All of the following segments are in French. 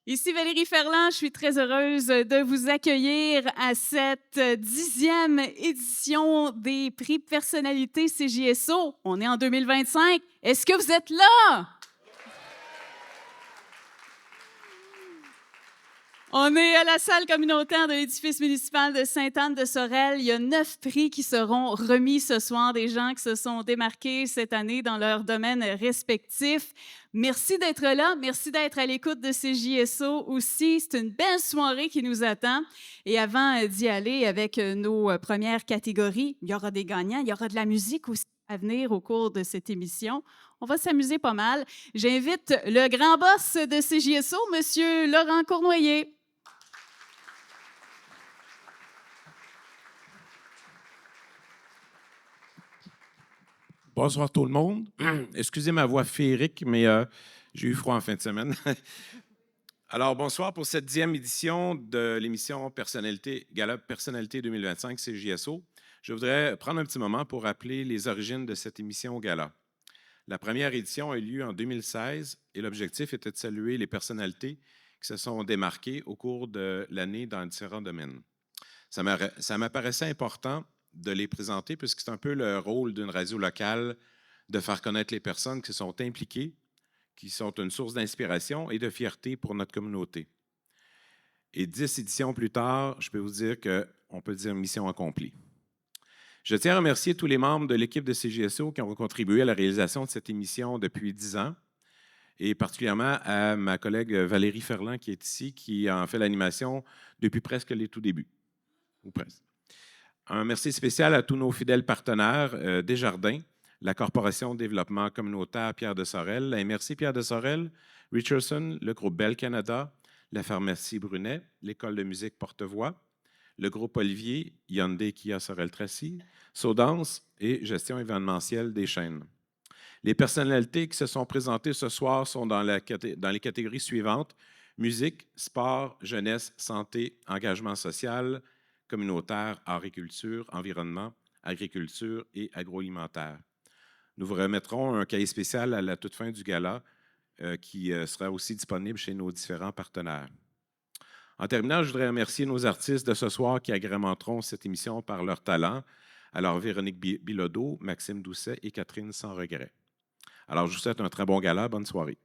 Ici Valérie Ferland, je suis très heureuse de vous accueillir à cette 10e édition des prix personnalité CJSO. On est en 2025. Est-ce que vous êtes là? On est à la salle communautaire de l'édifice municipal de Sainte-Anne-de-Sorel. Il y a 9 prix qui seront remis ce soir, des gens qui se sont démarqués cette année dans leurs domaines respectifs. Merci d'être là. Merci d'être à l'écoute de CJSO aussi. C'est une belle soirée qui nous attend. Et avant d'y aller avec nos premières catégories, il y aura des gagnants, il y aura de la musique aussi à venir au cours de cette émission. On va s'amuser pas mal. J'invite le grand boss de CJSO, M. Laurent Cournoyer. Bonsoir tout le monde. Excusez ma voix féerique, mais j'ai eu froid en fin de semaine. Alors, bonsoir pour cette 10e édition de l'émission Gala Personnalité 2025 CJSO. Je voudrais prendre un petit moment pour rappeler les origines de cette émission Gala. La première édition a eu lieu en 2016 et l'objectif était de saluer les personnalités qui se sont démarquées au cours de l'année dans différents domaines. Ça m'apparaissait important de les présenter, puisque c'est un peu le rôle d'une radio locale de faire connaître les personnes qui sont impliquées, qui sont une source d'inspiration et de fierté pour notre communauté. Et 10 éditions plus tard, je peux vous dire qu'on peut dire mission accomplie. Je tiens à remercier tous les membres de l'équipe de CJSO qui ont contribué à la réalisation de cette émission depuis 10 ans, et particulièrement à ma collègue Valérie Ferland qui est ici, qui en fait l'animation depuis presque les tout débuts, ou presque. Un merci spécial à tous nos fidèles partenaires, Desjardins, la Corporation de développement communautaire Pierre de Sorel, la MRC Pierre de Sorel, Richardson, le groupe Bell Canada, la pharmacie Brunet, l'École de musique Porte-Voix, le groupe Olivier, Hyundai Kia Sorel-Tracy, Sodance et Gestion événementielle des chaînes. Les personnalités qui se sont présentées ce soir sont dans les catégories suivantes: musique, sport, jeunesse, santé, engagement social, communautaire, art et culture, environnement, agriculture et agroalimentaire. Nous vous remettrons un cahier spécial à la toute fin du gala qui sera aussi disponible chez nos différents partenaires. En terminant, je voudrais remercier nos artistes de ce soir qui agrémenteront cette émission par leur talent. Alors, Véronique Bilodeau, Maxime Doucet et Catherine Sans Regret. Alors, je vous souhaite un très bon gala. Bonne soirée.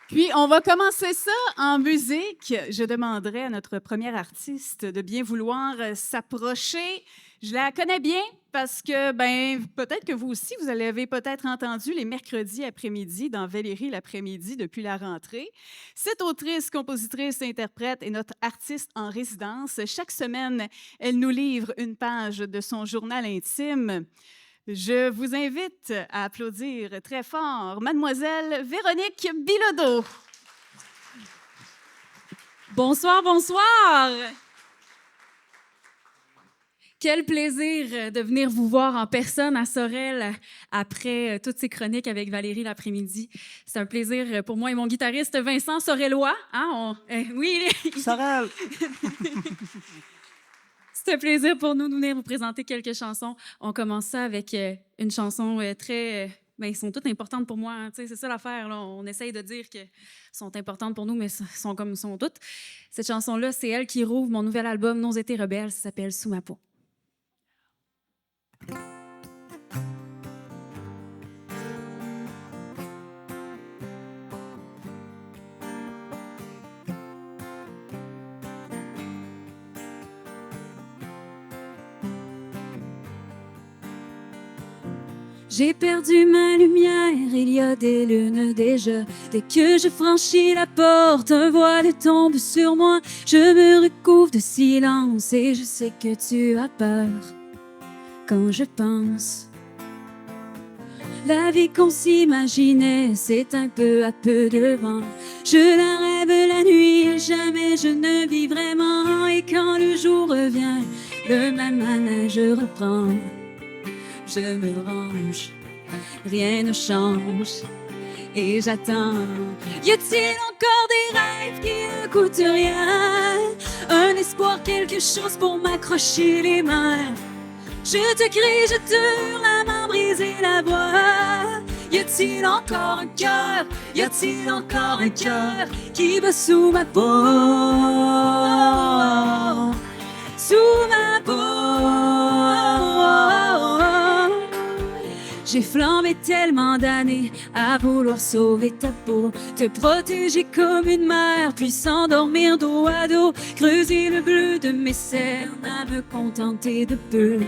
Puis, on va commencer ça en musique. Je demanderai à notre première artiste de bien vouloir s'approcher. Je la connais bien parce que, peut-être que vous aussi, vous l'avez peut-être entendu les mercredis après-midi dans Valérie l'après-midi depuis la rentrée. Cette autrice, compositrice, interprète est notre artiste en résidence. Chaque semaine, elle nous livre une page de son journal intime. Je vous invite à applaudir très fort Mademoiselle Véronique Bilodeau. Bonsoir, bonsoir! Quel plaisir de venir vous voir en personne à Sorel après toutes ces chroniques avec Valérie l'après-midi. C'est un plaisir pour moi et mon guitariste Vincent Sorellois. Oui! Sorel! C'est un plaisir pour nous de venir vous présenter quelques chansons. On commence ça avec une chanson très... Ils sont toutes importantes pour moi. Hein, c'est ça l'affaire. Là. On essaye de dire qu'elles sont importantes pour nous, mais sont comme sont toutes. Cette chanson-là, c'est elle qui rouvre mon nouvel album « Nos étés rebelles ». Ça s'appelle « Sous ma peau ». J'ai perdu ma lumière, il y a des lunes déjà. Dès que je franchis la porte, un voile tombe sur moi. Je me recouvre de silence et je sais que tu as peur quand je pense. La vie qu'on s'imaginait s'éteint peu à peu devant. Je la rêve la nuit et jamais je ne vis vraiment. Et quand le jour revient, le même manège reprend. Je me range, rien ne change et j'attends. Y a-t-il encore des rêves qui ne coûtent rien? Un espoir, quelque chose pour m'accrocher les mains. Je te crie, je te hurle, la main brisée, la voix. Y a-t-il encore un cœur? Y a-t-il encore un cœur qui bat sous ma peau? Sous ma peau. J'ai flambé tellement d'années à vouloir sauver ta peau, te protéger comme une mère, puis s'endormir dos à dos, creuser le bleu de mes cernes, à me contenter de peu,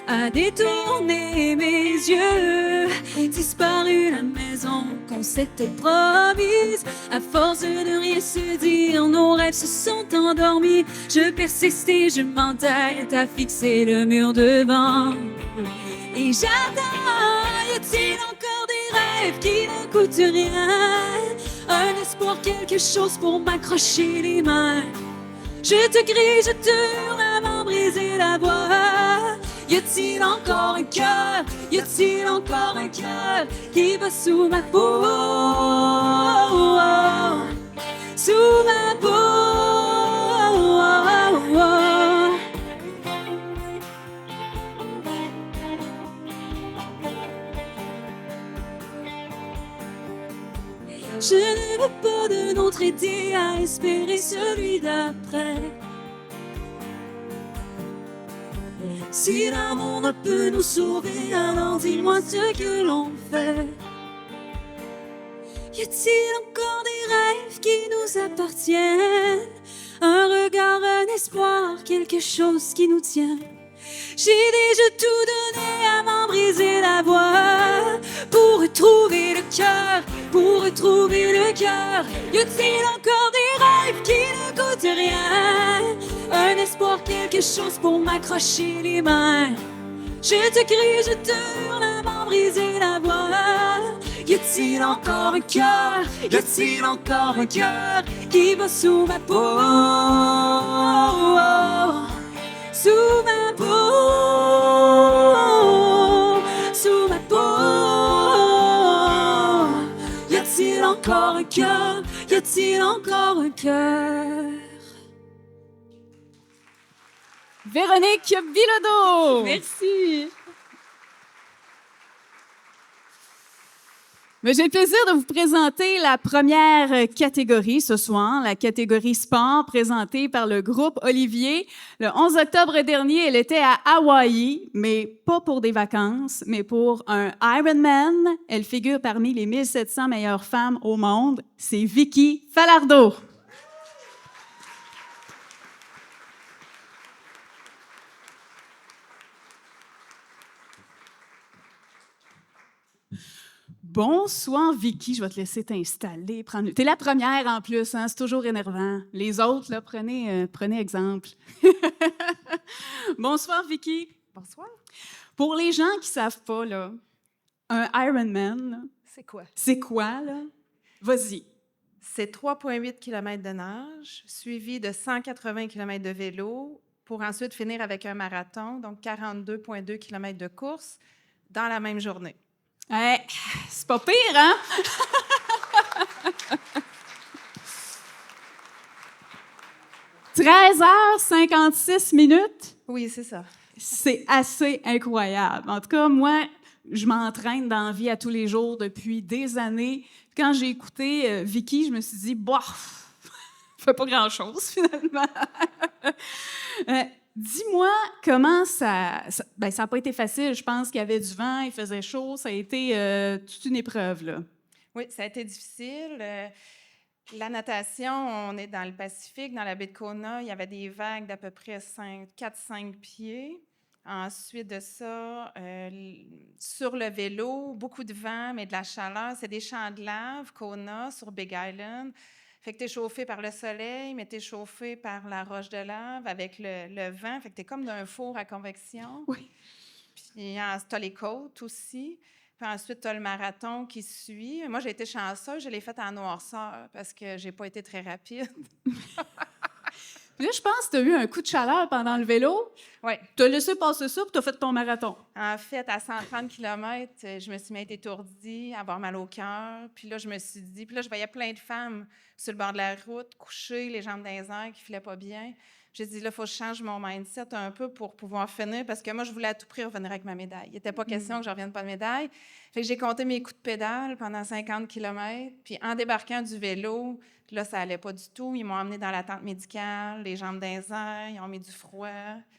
à détourner mes yeux, disparu la maison qu'on s'était promise. À force de rien se dire, nos rêves se sont endormis. Je persiste et je m'entête à fixer le mur devant. Et j'attends, y a-t-il encore des rêves qui ne coûtent rien? Un espoir, quelque chose pour m'accrocher les mains. Je te crie, je te hurle à m'en briser la voix. Y a-t-il encore un cœur? Y a-t-il encore un cœur qui bat sous ma peau? Sous ma peau. Je ne veux pas d'un autre été à espérer celui d'après. Si l'amour ne peut nous sauver, alors dis-moi ce que l'on fait. Y a-t-il encore des rêves qui nous appartiennent? Un regard, un espoir, quelque chose qui nous tient. J'ai déjà tout donné à m'en briser la voix pour retrouver le cœur, pour retrouver le cœur. Y a-t-il encore des rêves qui ne coûtent rien? Un espoir, quelque chose pour m'accrocher les mains. Je te crie, je te hurle à m'en briser la voix. Y a-t-il encore un cœur? Y a-t-il encore un cœur qui bat sous ma peau? Sous ma peau, sous ma peau. Y a-t-il encore un cœur? Y a-t-il encore un cœur? Véronique Bilodeau. Merci. Mais j'ai le plaisir de vous présenter la première catégorie ce soir, la catégorie sport présentée par le groupe Olivier. Le 11 octobre dernier, elle était à Hawaï, mais pas pour des vacances, mais pour un Ironman. Elle figure parmi les 1700 meilleures femmes au monde. C'est Vicky Falardeau. Bonsoir, Vicky. Je vais te laisser t'installer. T'es la première en plus, hein? C'est toujours énervant. Les autres, là, prenez exemple. Bonsoir, Vicky. Bonsoir. Pour les gens qui ne savent pas, là, un Ironman, là, C'est quoi? c'est quoi, là? Vas-y. C'est 3,8 km de nage, suivi de 180 km de vélo, pour ensuite finir avec un marathon, donc 42,2 km de course, dans la même journée. Hey, c'est pas pire, hein? 13h56. Oui, c'est ça. C'est assez incroyable. En tout cas, moi, je m'entraîne dans la vie à tous les jours depuis des années. Quand j'ai écouté Vicky, je me suis dit, bof, fait pas grand-chose finalement. Dis-moi comment ça n'a pas été facile. Je pense qu'il y avait du vent, il faisait chaud. Ça a été toute une épreuve, là. Oui, ça a été difficile. La natation, on est dans le Pacifique, dans la baie de Kona. Il y avait des vagues d'à peu près 4-5 pieds. Ensuite de ça, sur le vélo, beaucoup de vent, mais de la chaleur. C'est des champs de lave, Kona, sur Big Island. Fait que tu es chauffé par le soleil, mais tu es chauffé par la roche de lave avec le vent. Fait que tu es comme d'un four à convection. Oui. Puis tu as les côtes aussi. Puis ensuite, tu as le marathon qui suit. Moi, j'ai été chanceuse, je l'ai fait en noirceur parce que j'ai pas été très rapide. Puis là, je pense que tu as eu un coup de chaleur pendant le vélo. Oui. Tu as laissé passer ça, puis tu as fait ton marathon. En fait, à 130 km, je me suis mis à être étourdie, à avoir mal au cœur. Puis là, je me suis dit... Puis là, je voyais plein de femmes sur le bord de la route, couchées, les jambes dans les airs, qui ne filaient pas bien. J'ai dit, là, il faut que je change mon mindset un peu pour pouvoir finir, parce que moi, je voulais à tout prix revenir avec ma médaille. Il n'était pas question que je ne revienne pas de médaille. Fait que j'ai compté mes coups de pédale pendant 50 km, puis en débarquant du vélo, là, ça n'allait pas du tout. Ils m'ont emmené dans la tente médicale, les jambes dans les airs, ils ont mis du froid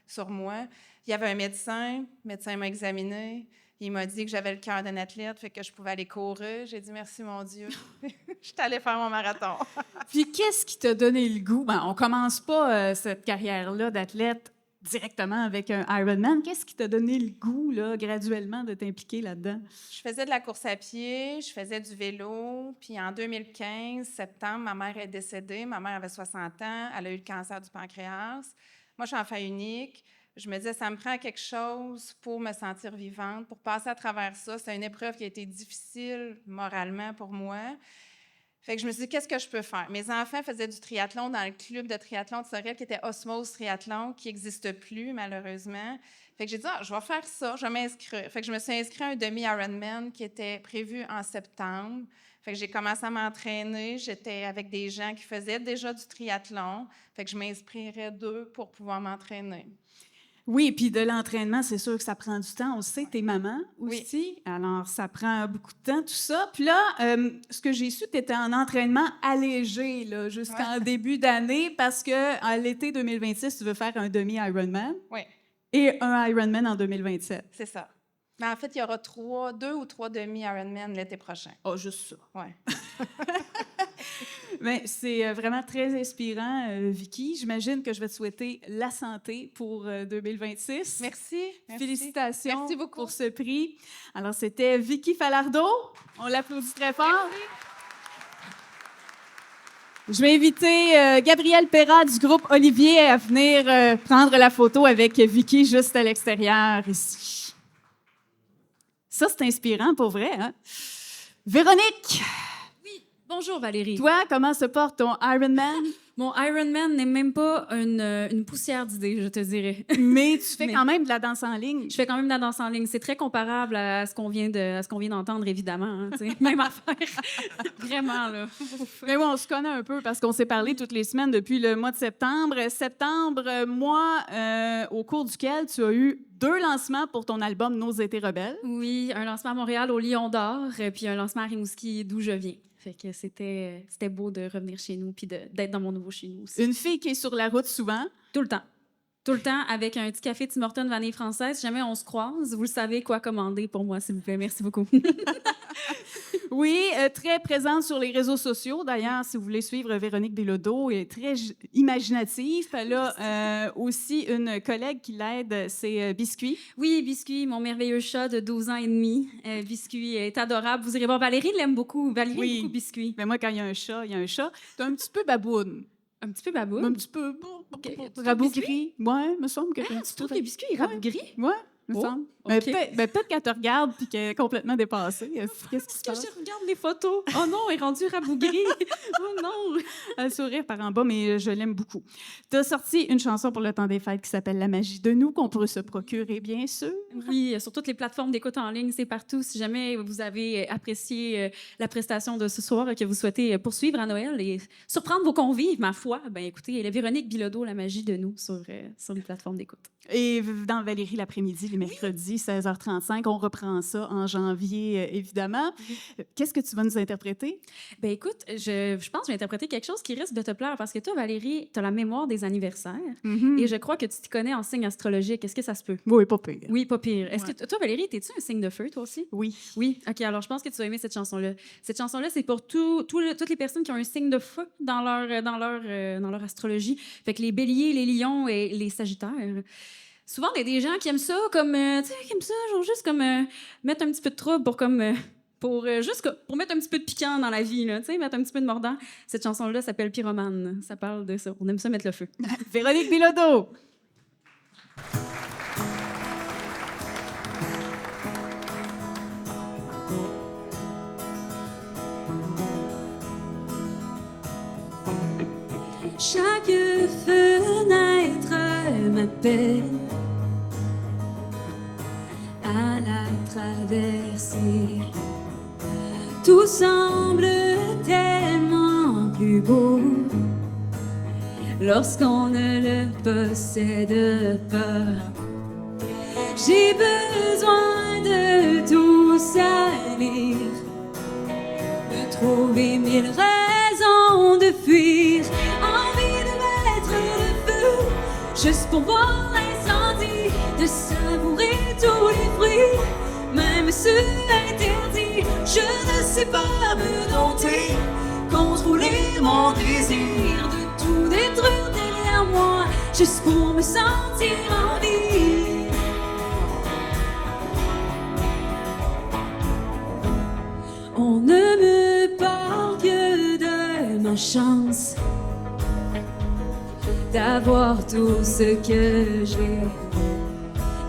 sur moi. Il y avait un médecin, le médecin m'a examiné. Il m'a dit que j'avais le cœur d'un athlète, fait que je pouvais aller courir. J'ai dit merci, mon Dieu. Je suis allée faire mon marathon. Puis qu'est-ce qui t'a donné le goût? Ben, on commence pas cette carrière-là d'athlète directement avec un Ironman. Qu'est-ce qui t'a donné le goût, là, graduellement, de t'impliquer là-dedans? Je faisais de la course à pied, je faisais du vélo. Puis en 2015, septembre, ma mère est décédée. Ma mère avait 60 ans. Elle a eu le cancer du pancréas. Moi, je suis enfant unique. Je me disais, ça me prend quelque chose pour me sentir vivante, pour passer à travers ça. C'est une épreuve qui a été difficile moralement pour moi. Fait que je me suis dit, qu'est-ce que je peux faire? Mes enfants faisaient du triathlon dans le club de triathlon de Sorel qui était Osmose Triathlon, qui n'existe plus, malheureusement. Fait que j'ai dit, je vais faire ça, je vais m'inscrire. Fait que je me suis inscrite à un demi-Ironman qui était prévu en septembre. Fait que j'ai commencé à m'entraîner. J'étais avec des gens qui faisaient déjà du triathlon. Fait que je m'inspirais d'eux pour pouvoir m'entraîner. Oui, puis de l'entraînement, c'est sûr que ça prend du temps. On le sait, t'es maman aussi. Oui. Alors, ça prend beaucoup de temps, tout ça. Puis là, ce que j'ai su, tu étais en entraînement allégé là, jusqu'en début d'année parce qu'à l'été 2026, tu veux faire un demi-Ironman Oui, et un Ironman en 2027. c'est ça. Mais en fait, il y aura 2 ou 3 demi-Ironman l'été prochain. Oh, juste ça. Oui. Bien, c'est vraiment très inspirant, Vicky. J'imagine que je vais te souhaiter la santé pour 2026. Merci. Félicitations Merci beaucoup. pour ce prix. Alors, c'était Vicky Falardeau. On l'applaudit très fort. Merci. Je vais inviter Gabrielle Perra du groupe Olivier à venir prendre la photo avec Vicky juste à l'extérieur ici. Ça, c'est inspirant pour vrai, hein? Véronique! Bonjour Valérie. Toi, comment se porte ton Ironman? Mon Ironman n'est même pas une poussière d'idées, je te dirais. Mais tu fais quand même de la danse en ligne. Je fais quand même de la danse en ligne. C'est très comparable à ce qu'on vient d'entendre, évidemment. Hein, même affaire. Vraiment, là. Mais oui, on se connaît un peu parce qu'on s'est parlé toutes les semaines depuis le mois de septembre. Septembre, mois au cours duquel tu as eu 2 lancements pour ton album Nos étés rebelles. Oui, un lancement à Montréal au Lion d'Or, puis un lancement à Rimouski, d'où je viens. Fait que c'était beau de revenir chez nous puis d'être dans mon nouveau chez nous aussi. Une fille qui est sur la route souvent. Tout le temps. Tout le temps, avec un petit café Tim Hortons vanille française. Si jamais on se croise, vous le savez quoi commander pour moi, s'il vous plaît. Merci beaucoup. Oui, très présente sur les réseaux sociaux. D'ailleurs, si vous voulez suivre Véronique Bilodeau, elle est très imaginative. Elle a aussi une collègue qui l'aide, c'est Biscuit. Oui, Biscuit, mon merveilleux chat de 12 ans et demi. Biscuit est adorable. Vous irez voir, Valérie l'aime beaucoup. Valérie aime beaucoup Biscuit. Mais moi, quand il y a un chat, il y a un chat. T'es un petit peu baboune. Un petit peu baboune? Un petit peu rabougri. Ouais, me semble que t'es un petit peu... Tu trouves que Biscuit est rabougri? Ouais. Me semble. Mais Okay. peut-être qu'elle te regarde et qu'elle est complètement dépassée. Qu'est-ce qui se passe? Je regarde les photos. Oh non, elle est rendue rabougrie. Oh non. Un sourire par en bas, mais je l'aime beaucoup. Tu as sorti une chanson pour le temps des fêtes qui s'appelle La magie de nous, qu'on peut se procurer, bien sûr. Oui, sur toutes les plateformes d'écoute en ligne, c'est partout. Si jamais vous avez apprécié la prestation de ce soir et que vous souhaitez poursuivre à Noël et surprendre vos convives, ma foi, ben écoutez, la Véronique Bilodeau, La magie de nous, sur les plateformes d'écoute. Et dans Valérie l'après-midi, les mercredis, 16h35, on reprend ça en janvier, évidemment. Qu'est-ce que tu vas nous interpréter? Ben écoute, je pense que je vais interpréter quelque chose qui risque de te plaire parce que toi, Valérie, tu as la mémoire des anniversaires et je crois que tu t'y connais en signe astrologique. Est-ce que ça se peut? Oui, pas pire. Oui, pas pire. Est-ce que toi, Valérie, t'es-tu un signe de feu, toi aussi? Oui. Oui. OK, alors je pense que tu vas aimer cette chanson-là. Cette chanson-là, c'est pour toutes les personnes qui ont un signe de feu dans leur astrologie. Fait que les béliers, les lions et les sagittaires. Souvent, il y a des gens qui aiment ça comme, tu sais, qui aiment ça, genre juste comme mettre un petit peu de trouble pour mettre un petit peu de piquant dans la vie, là, tu sais, mettre un petit peu de mordant. Cette chanson-là s'appelle Pyromane. Ça parle de ça. On aime ça mettre le feu. Véronique Bilodeau. Chaque fenêtre m'appelle à la traversée. Tout semble tellement plus beau. lorsqu'on ne le possède pas. J'ai besoin de tout salir, de trouver 1000 raisons de fuir, envie de mettre le feu, juste pour voir l'incendie, de savourer tous les fruits, même ceux interdits. Je ne sais pas me dompter, contrôler mon désir, de tout détruire derrière moi, juste pour me sentir en vie. On ne me parle que de ma chance d'avoir tout ce que j'ai.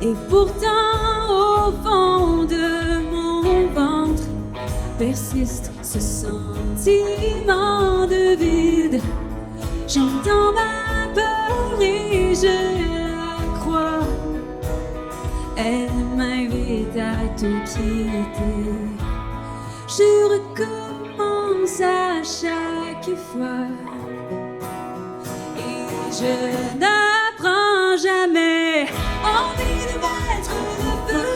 Et pourtant, au fond de mon ventre, persiste ce sentiment de vide. J'entends ma peur et je la crois. Elle m'invite à tout quitter. Je recommence à chaque fois. Et je n'apprends jamais. Envie de mettre le feu,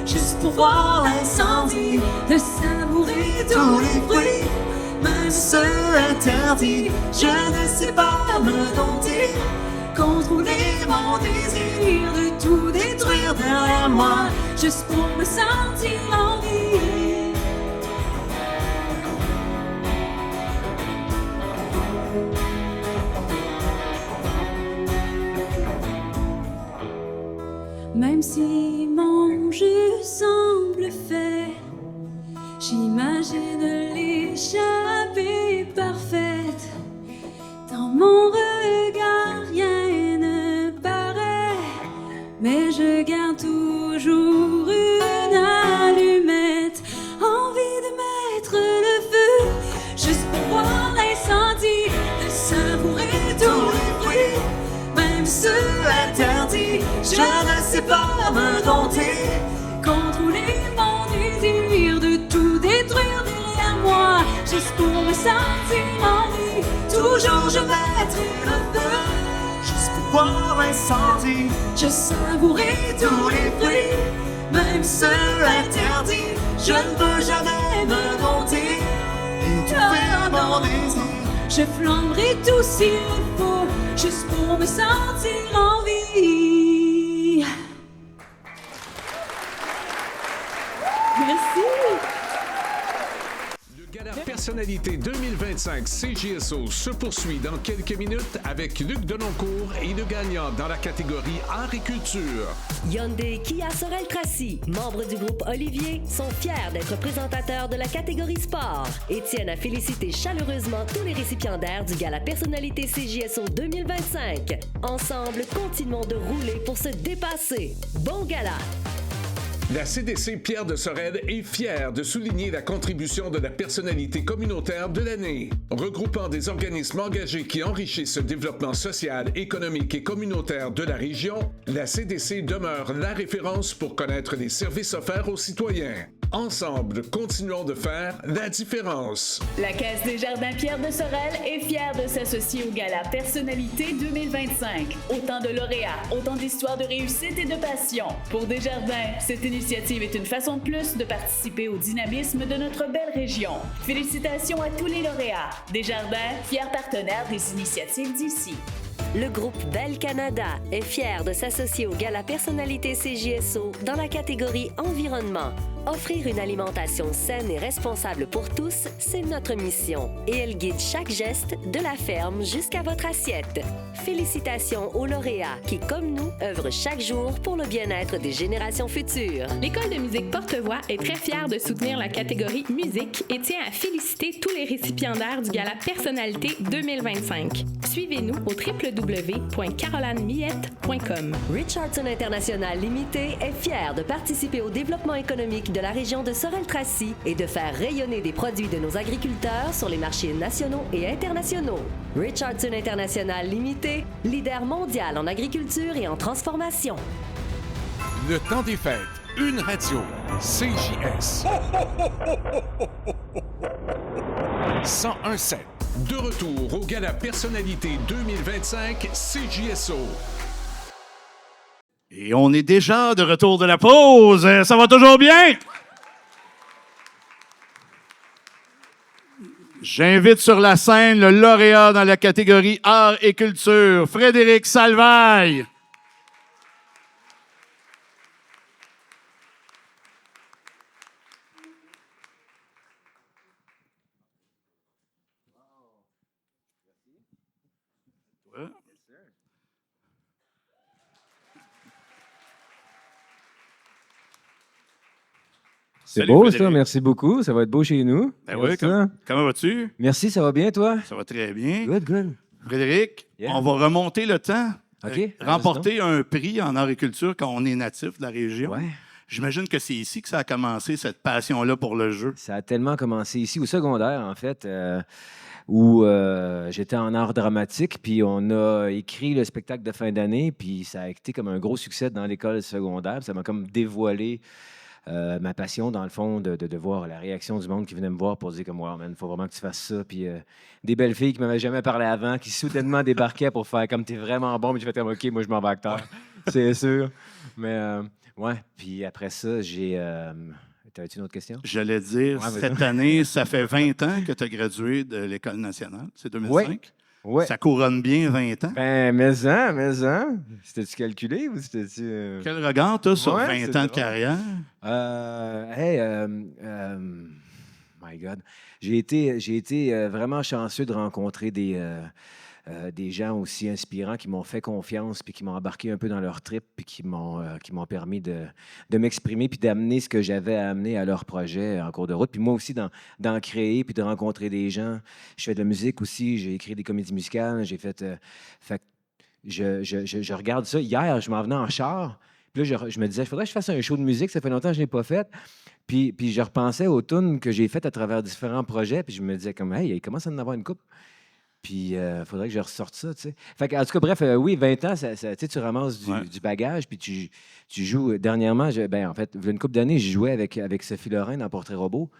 juste pour voir l'incendie, de savourer tous les fruits, même ceux interdits. Je ne sais pas me dompter, contrôler mon désir, de tout détruire derrière moi, juste pour me sentir en vie. Même si mon jeu semble fait, j'imagine l'échappée parfaite. Dans mon regard, rien ne paraît, mais je garde toujours une allumette. Envie de mettre le feu, juste pour voir l'incendie, de savourer tous les fruits, même ceux interdits. Je ne sais pas me dompter, contrôler mon désir, de tout détruire derrière moi, juste pour me sentir en vie. Toujours je mettrai le feu, juste pour voir l'incendie. Je savourerai tous les fruits, même ceux interdits. Je ne peux jamais me dompter, étouffer mon désir. Je flamberai tout s'il faut, juste pour me sentir en vie. Merci. Le Gala Personnalité 2025 CJSO se poursuit dans quelques minutes avec Luc Denoncourt et le gagnant dans la catégorie Art et Culture. Hyundai Kia Sorel-Tracy, membres du groupe Olivier, sont fiers d'être présentateurs de la catégorie Sport et tiennent à féliciter chaleureusement tous les récipiendaires du Gala Personnalité CJSO 2025. Ensemble, continuons de rouler pour se dépasser. Bon gala! La CDC Pierre de Sorel est fière de souligner la contribution de la personnalité communautaire de l'année. Regroupant des organismes engagés qui enrichissent le développement social, économique et communautaire de la région, la CDC demeure la référence pour connaître les services offerts aux citoyens. Ensemble, continuons de faire la différence. La Caisse des Jardins Pierre de Sorel est fière de s'associer au Gala Personnalité 2025. Autant de lauréats, autant d'histoires de réussite et de passion. Pour Desjardins, cette initiative est une façon de plus de participer au dynamisme de notre belle région. Félicitations à tous les lauréats. Desjardins, fier partenaire des initiatives d'ici. Le groupe Bell Canada est fier de s'associer au Gala Personnalité CJSO dans la catégorie Environnement. Offrir une alimentation saine et responsable pour tous, c'est notre mission. Et elle guide chaque geste de la ferme jusqu'à votre assiette. Félicitations aux lauréats qui, comme nous, œuvrent chaque jour pour le bien-être des générations futures. L'École de musique Porte-Voix est très fière de soutenir la catégorie musique et tient à féliciter tous les récipiendaires du Gala Personnalité 2025. Suivez-nous au www.carolanemiette.com. Richardson International Limité est fier de participer au développement économique de la région de Sorel-Tracy et de faire rayonner des produits de nos agriculteurs sur les marchés nationaux et internationaux. Richardson International Limité, leader mondial en agriculture et en transformation. Le temps des fêtes, une radio, CJS. 101.7. De retour au Gala Personnalité 2025 CJSO. Et on est déjà de retour de la pause. Ça va toujours bien? J'invite sur la scène le lauréat dans la catégorie Arts et Culture, Frédéric Salvaille. C'est Salut, beau, Frédéric. ça. Merci beaucoup. Ça va être beau chez nous. Ben oui, comment vas-tu? Merci, ça va bien, toi? Ça va très bien. Good, good. Frédéric, Yeah. on va remonter le temps. OK. Remporter un prix en art et culture quand on est natif de la région. Ouais. J'imagine que c'est ici que ça a commencé, cette passion-là pour le jeu. Ça a tellement commencé ici, au secondaire, en fait, où j'étais en art dramatique, puis on a écrit le spectacle de fin d'année, puis ça a été comme un gros succès dans l'école secondaire. Ça m'a comme dévoilé ma passion, dans le fond, de voir la réaction du monde qui venait me voir pour dire comme « Wow, man, il faut vraiment que tu fasses ça. » Puis des belles filles qui ne m'avaient jamais parlé avant, qui soudainement débarquaient pour faire comme « T'es vraiment bon. » Mais j'ai fait comme « OK, moi, je m'en vais acteur. » C'est sûr. Mais ouais, puis après ça, j'ai... T'avais-tu une autre question? J'allais dire, Ouais, cette année, ça fait 20 ans que tu as gradué de l'École nationale. C'est 2005? Ouais. Ça couronne bien 20 ans. Ben, mais. C'était-tu calculé ou c'était-tu... Quel regard tu as sur Ouais, 20 c'est ans de drôle. carrière? My God. J'ai été vraiment chanceux de rencontrer des gens aussi inspirants qui m'ont fait confiance puis qui m'ont embarqué un peu dans leur trip puis qui m'ont permis de m'exprimer puis d'amener ce que j'avais à amener à leur projet en cours de route. Puis moi aussi, d'en créer puis de rencontrer des gens. Je fais de la musique aussi, j'ai écrit des comédies musicales, j'ai fait... fait que je regarde ça. Hier, je m'en venais en char. Puis là, je me disais, il faudrait que je fasse un show de musique. Ça fait longtemps que je ne l'ai pas fait. Puis je repensais aux tunes que j'ai faites à travers différents projets. Puis je me disais, comme, hey, il commence à en avoir une couple. Puis il faudrait que je ressorte ça, tu sais. Fait que, en tout cas, bref, oui, 20 ans, tu sais, tu ramasses du bagage. Puis tu joues. Dernièrement, en fait, il y a une couple d'années, j'ai joué avec Sophie Lorrain dans Portrait Robot.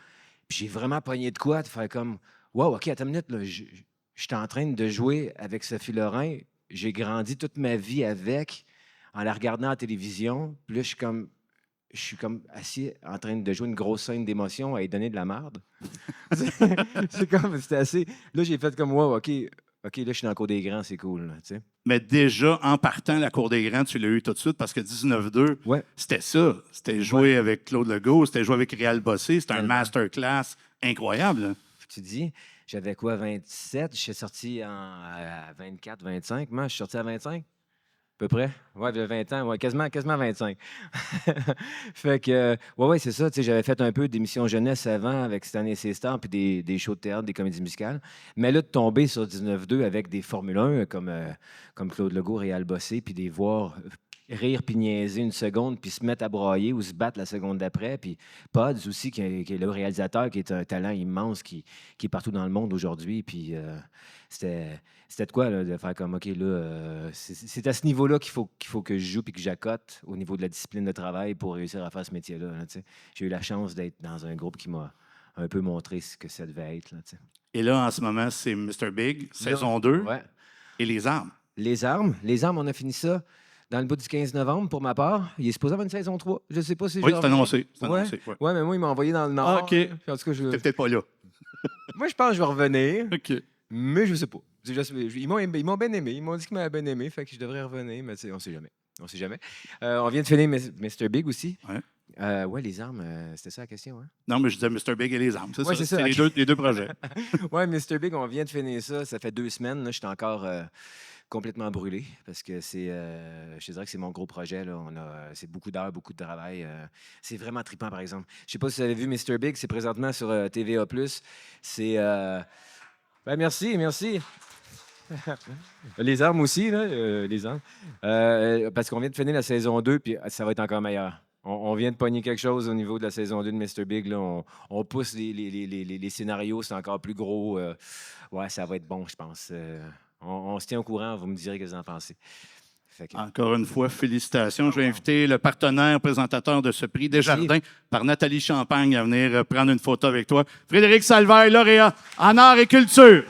Puis j'ai vraiment pogné de quoi, de faire comme, wow, OK, attends une minute, là, je suis en train de jouer avec Sophie Lorrain. J'ai grandi toute ma vie avec, en la regardant à la télévision. Puis là, je suis comme assis en train de jouer une grosse scène d'émotion à y donner de la merde. C'était assez... Là, j'ai fait comme, wow, OK, là, je suis dans le cours des grands, c'est cool, là, tu sais. Mais déjà, en partant, la cour des grands, tu l'as eu tout de suite parce que 19-2, c'était ça. C'était jouer avec Claude Legault, c'était jouer avec Réal Bossé. C'était un masterclass incroyable. Là. Tu dis, j'avais quoi, 27? Je suis sorti à 24, 25. Moi, je suis sorti à 25? À peu près. Ouais, de 20 ans. Ouais, quasiment 25. Fait que, ouais, c'est ça. Tu sais, j'avais fait un peu d'émissions jeunesse avant avec Cette année, c'est Stars, puis des shows de théâtre, des comédies musicales. Mais là, de tomber sur 19-2 avec des Formule 1 comme Claude Legault, Réal Bossé, puis des voir rire puis niaiser une seconde, puis se mettre à broyer ou se battre la seconde d'après. Puis Pods aussi, qui est le réalisateur, qui est un talent immense, qui est partout dans le monde aujourd'hui. Puis c'était de quoi, là, de faire comme, OK, là, c'est à ce niveau-là qu'il faut que je joue puis que j'accote au niveau de la discipline de travail pour réussir à faire ce métier-là. Là, j'ai eu la chance d'être dans un groupe qui m'a un peu montré ce que ça devait être. Là, et là, en ce moment, c'est Mr. Big, saison 2. Ouais. Et Les Armes. Les Armes, on a fini ça dans le bout du 15 novembre, pour ma part. Il est supposé avoir une saison 3. Je ne sais pas si oui, c'est annoncé. Ouais, mais moi, il m'a envoyé dans le Nord. Ah, OK. En tout cas, t'es peut-être pas là. Moi, je pense que je vais revenir. OK. Mais je ne sais pas. Ils m'ont bien aimé. Ils m'ont dit qu'ils m'avaient bien aimé. Fait que je devrais revenir, mais on ne sait jamais. On sait jamais. On vient de finir Mr. Big aussi. Ouais. Les armes, c'était ça la question, hein? Non, mais je disais Mr. Big et Les Armes. C'est ça. C'est les deux projets. Oui, Mr. Big, on vient de finir ça. Ça fait 2 semaines. Là, je suis encore complètement brûlé parce que je te dirais que c'est mon gros projet. Là. C'est beaucoup d'heures, beaucoup de travail. C'est vraiment trippant, par exemple. Je ne sais pas si vous avez vu Mr. Big, c'est présentement sur TVA+. C'est... merci. Les armes aussi, là, les armes. Parce qu'on vient de finir la saison 2, puis ça va être encore meilleur. On vient de pogner quelque chose au niveau de la saison 2 de Mr. Big. Là. On pousse les scénarios, c'est encore plus gros. Ouais, ça va être bon, je pense. On se tient au courant, vous me direz ce que vous en pensez. Encore une fois, félicitations. Je vais inviter le partenaire présentateur de ce prix, Desjardins, par Nathalie Champagne, à venir prendre une photo avec toi. Frédéric Salvaille, lauréat en art et culture.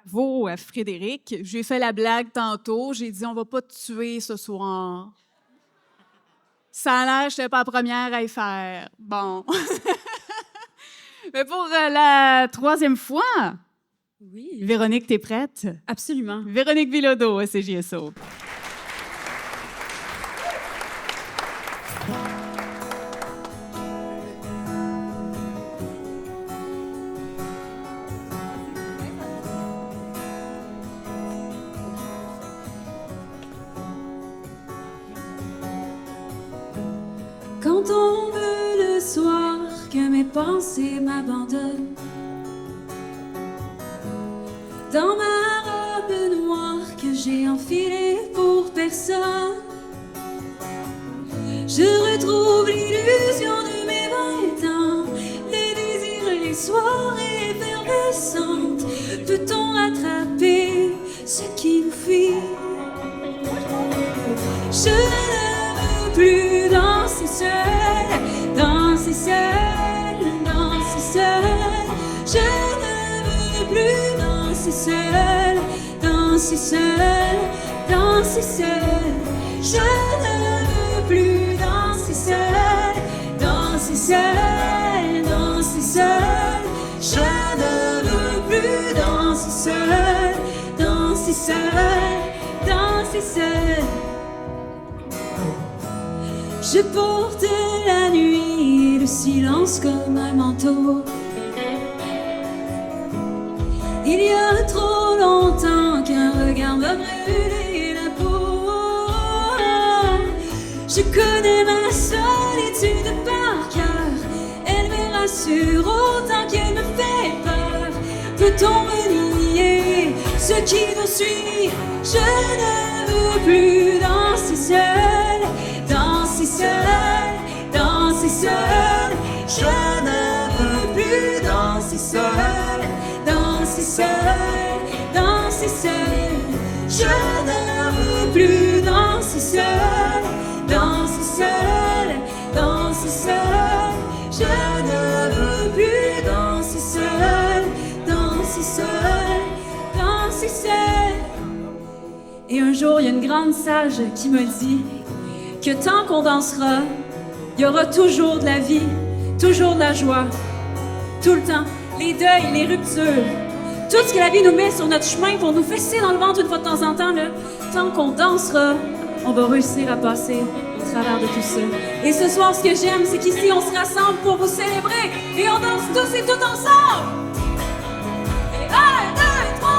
Bravo à Frédéric. J'ai fait la blague tantôt. J'ai dit, on va pas te tuer ce soir. Ça a l'air que je n'étais pas la première à y faire. Bon. Mais pour la troisième fois, Oui. Véronique, t'es prête? Absolument. Véronique Bilodeau à CJSO. Quand on veut le soir que mes pensées m'abandonnent, dans ma robe noire que j'ai enfilée pour personne, je retrouve l'illusion de mes 20 ans, les désirs, les soirées effervescentes. Peut-on rattraper ce qui nous fuit? Je ne veux plus danser seule, danser seule, danser seule. Je ne veux plus danser seule, danser seule, danser seule. Je ne veux plus danser seule, danser seule, danser seule. Je ne veux plus danser seule, danser seule, danser seule. Je porte la nuit et le silence comme un manteau. Il y a trop longtemps qu'un regard m'a brûlé la peau. Je connais ma solitude par cœur. Elle me rassure autant qu'elle me fait peur. Peut-on renier ce qui nous suit? Je ne veux plus danser seule, danser seule, danser seule. Je ne veux plus danser seule, danser seule, danser seule. Je ne veux plus danser seule, danser seule, danser seule. Je ne veux plus danser seule, danser seule, danser seule. Et un jour, il y a une grande sage qui me dit que tant qu'on dansera, il y aura toujours de la vie, toujours de la joie, tout le temps, les deuils, les ruptures, tout ce que la vie nous met sur notre chemin pour nous fesser dans le ventre une fois de temps en temps, là. Tant qu'on dansera, on va réussir à passer au travers de tout ça. Et ce soir, ce que j'aime, c'est qu'ici, on se rassemble pour vous célébrer et on danse tous et toutes ensemble. Et 1, 2, 3!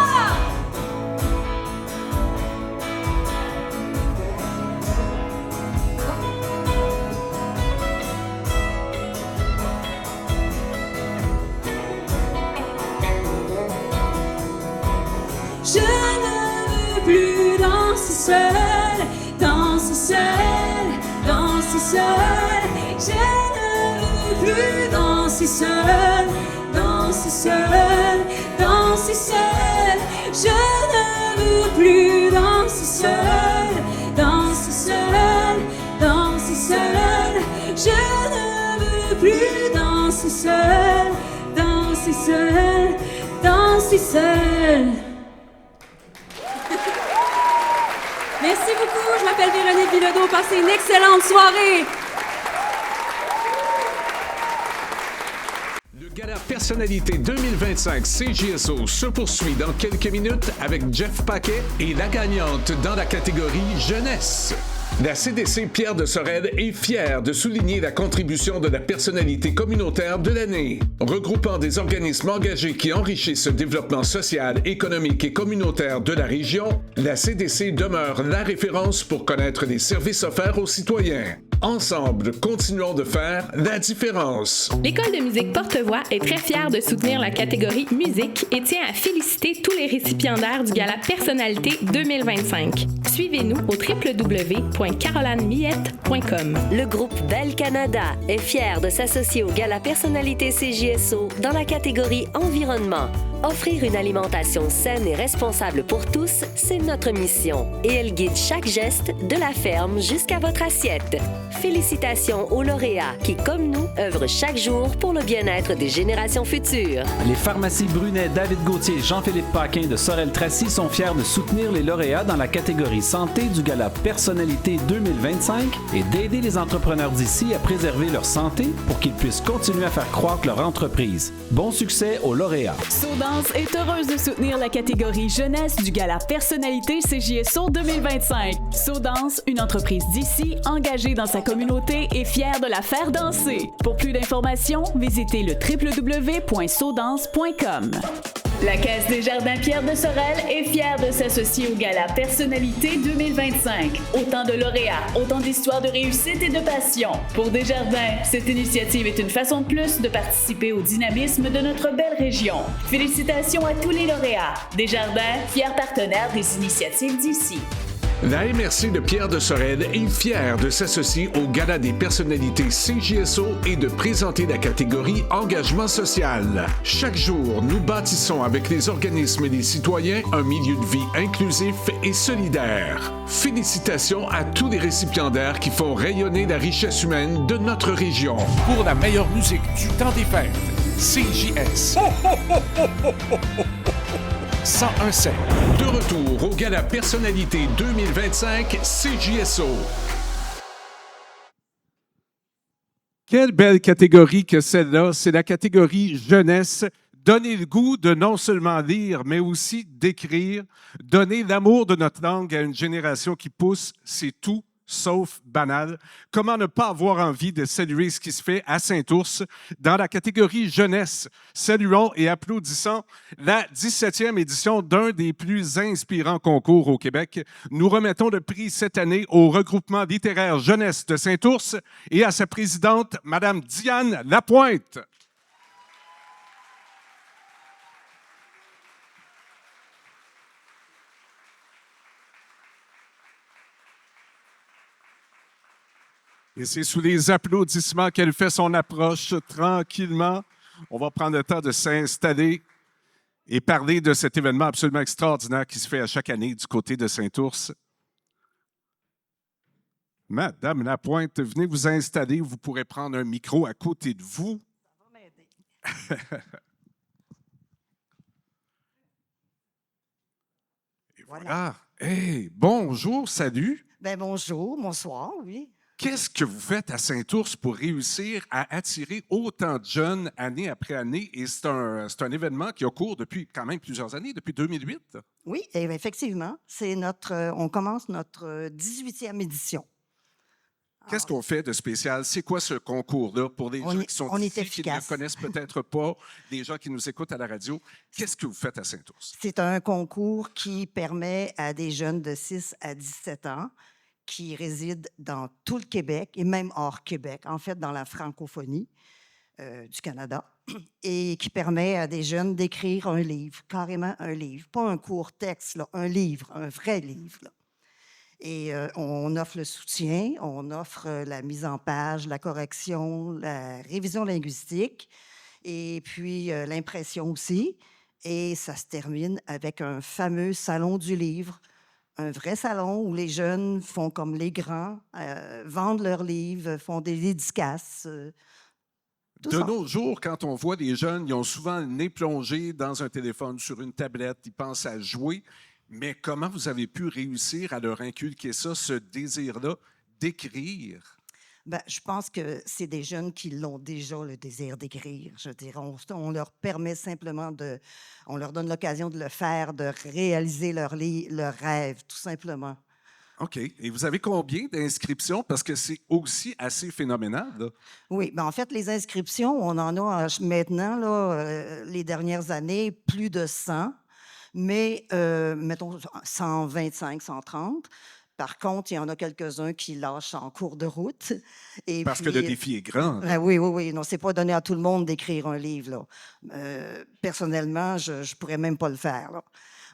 Je ne veux plus danser seule, danser seule, danser seule. Je ne veux plus danser seule, danser seule, danser seule. Je ne veux plus danser seule, danser seule, danser seule. Je ne veux plus danser seule, danser seule, danser seule. Merci beaucoup, je m'appelle Véronique Bilodeau. Passez une excellente soirée. Le Gala Personnalité 2025 CJSO se poursuit dans quelques minutes avec Jeff Paquet et la gagnante dans la catégorie Jeunesse. La CDC Pierre de Sorel est fière de souligner la contribution de la personnalité communautaire de l'année. Regroupant des organismes engagés qui enrichissent le développement social, économique et communautaire de la région, la CDC demeure la référence pour connaître les services offerts aux citoyens. Ensemble, continuons de faire la différence. L'École de musique Porte-Voix est très fière de soutenir la catégorie musique et tient à féliciter tous les récipiendaires du Gala Personnalité 2025. Suivez-nous au www.carolanemiette.com. Le groupe Bell Canada est fier de s'associer au Gala Personnalité CJSO dans la catégorie Environnement. Offrir une alimentation saine et responsable pour tous, c'est notre mission. Et elle guide chaque geste de la ferme jusqu'à votre assiette. Félicitations aux lauréats qui, comme nous, œuvrent chaque jour pour le bien-être des générations futures. Les pharmacies Brunet, David Gauthier et Jean-Philippe Paquin de Sorel-Tracy sont fiers de soutenir les lauréats dans la catégorie santé du Gala Personnalité 2025 et d'aider les entrepreneurs d'ici à préserver leur santé pour qu'ils puissent continuer à faire croître leur entreprise. Bon succès aux lauréats. SoDance est heureuse de soutenir la catégorie jeunesse du Gala Personnalité CJSO 2025. SoDance, une entreprise d'ici engagée dans sa communauté et fière de la faire danser. Pour plus d'informations, visitez le www.sodance.com. La Caisse des Jardins Pierre de Sorel est fière de s'associer au Gala Personnalité 2025. Autant de lauréats, autant d'histoires de réussite et de passion. Pour Desjardins, cette initiative est une façon de plus de participer au dynamisme de notre belle région. Félicitations à tous les lauréats. Desjardins, fier partenaire des initiatives d'ici. La MRC de Pierre de Sorel est fière de s'associer au Gala des personnalités CJSO et de présenter la catégorie Engagement social. Chaque jour, nous bâtissons avec les organismes et les citoyens un milieu de vie inclusif et solidaire. Félicitations à tous les récipiendaires qui font rayonner la richesse humaine de notre région. Pour la meilleure musique du temps des fêtes, CJS. 101.7. De retour au Gala Personnalité 2025 CJSO. Quelle belle catégorie que celle-là. C'est la catégorie jeunesse. Donner le goût de non seulement lire, mais aussi d'écrire. Donner l'amour de notre langue à une génération qui pousse, c'est tout sauf banal. Comment ne pas avoir envie de saluer ce qui se fait à Saint-Ours dans la catégorie jeunesse? Saluons et applaudissons la 17e édition d'un des plus inspirants concours au Québec. Nous remettons le prix cette année au regroupement littéraire jeunesse de Saint-Ours et à sa présidente, Mme Diane Lapointe. Et c'est sous les applaudissements qu'elle fait son approche tranquillement. On va prendre le temps de s'installer et parler de cet événement absolument extraordinaire qui se fait à chaque année du côté de Saint-Ours. Madame Lapointe, venez vous installer. Vous pourrez prendre un micro à côté de vous. Ça va m'aider. Et voilà. Hey, bonjour, salut. Ben bonjour, bonsoir, oui. Qu'est-ce que vous faites à Saint-Ours pour réussir à attirer autant de jeunes année après année? Et c'est un événement qui a cours depuis quand même plusieurs années, depuis 2008. Oui, effectivement. On commence notre 18e édition. Qu'est-ce qu'on fait de spécial? C'est quoi ce concours-là pour les gens qui sont ici, qui ne le connaissent peut-être pas, des gens qui nous écoutent à la radio? Qu'est-ce que vous faites à Saint-Ours? C'est un concours qui permet à des jeunes de 6 à 17 ans qui résident dans tout le Québec et même hors Québec, en fait dans la francophonie du Canada, et qui permet à des jeunes d'écrire un livre, carrément un livre, pas un court texte, là, un livre, un vrai livre. Là. Et on offre le soutien, on offre la mise en page, la correction, la révision linguistique, et puis l'impression aussi. Et ça se termine avec un fameux salon du livre, un vrai salon où les jeunes font comme les grands, vendent leurs livres, font des dédicaces. De nos jours, quand on voit des jeunes, ils ont souvent le nez plongé dans un téléphone, sur une tablette, ils pensent à jouer. Mais comment vous avez pu réussir à leur inculquer ça, ce désir-là d'écrire? Bien, je pense que c'est des jeunes qui l'ont déjà, le désir d'écrire. Je dirais, on leur permet simplement on leur donne l'occasion de le faire, de réaliser leur rêve, tout simplement. OK. Et vous avez combien d'inscriptions? Parce que c'est aussi assez phénoménal, là. Oui, bien, en fait, les inscriptions, on en a maintenant, là, les dernières années, plus de 100, mais mettons 125, 130. Par contre, il y en a quelques-uns qui lâchent en cours de route. Et parce que le défi est grand. Oui. Non, c'est pas donné à tout le monde d'écrire un livre, là. Personnellement, je pourrais même pas le faire, là.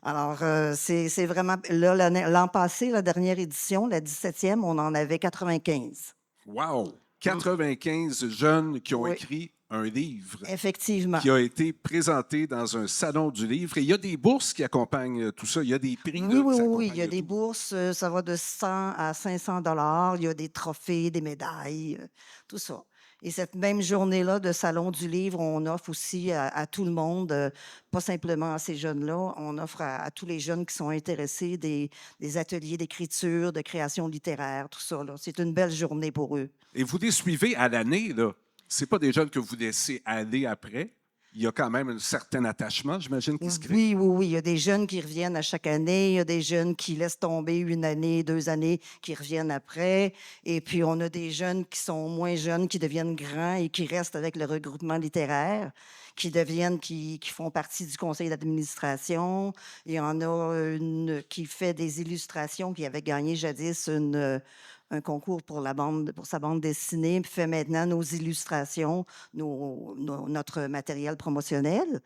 Alors, c'est vraiment... Là, l'an passé, la dernière édition, la 17e, on en avait 95. Wow! 95 jeunes qui ont écrit un livre Effectivement. qui a été présenté dans un salon du livre. Et il y a des bourses qui accompagnent tout ça. Il y a des prix. Oui. Il y a des bourses. Ça va de 100 à 500 $. Il y a des trophées, des médailles, tout ça. Et cette même journée-là de Salon du livre, on offre aussi à tout le monde, pas simplement à ces jeunes-là, on offre à tous les jeunes qui sont intéressés des ateliers d'écriture, de création littéraire, tout ça. C'est une belle journée pour eux. Et vous les suivez à l'année, là. C'est pas des jeunes que vous laissez aller après. Il y a quand même un certain attachement, j'imagine, qui se crée. Oui. Il y a des jeunes qui reviennent à chaque année. Il y a des jeunes qui laissent tomber 1 année, 2 années, qui reviennent après. Et puis, on a des jeunes qui sont moins jeunes, qui deviennent grands et qui restent avec le regroupement littéraire, qui font partie du conseil d'administration. Il y en a une qui fait des illustrations, qui avait gagné jadis un concours pour sa bande dessinée, puis fait maintenant nos illustrations, notre matériel promotionnel.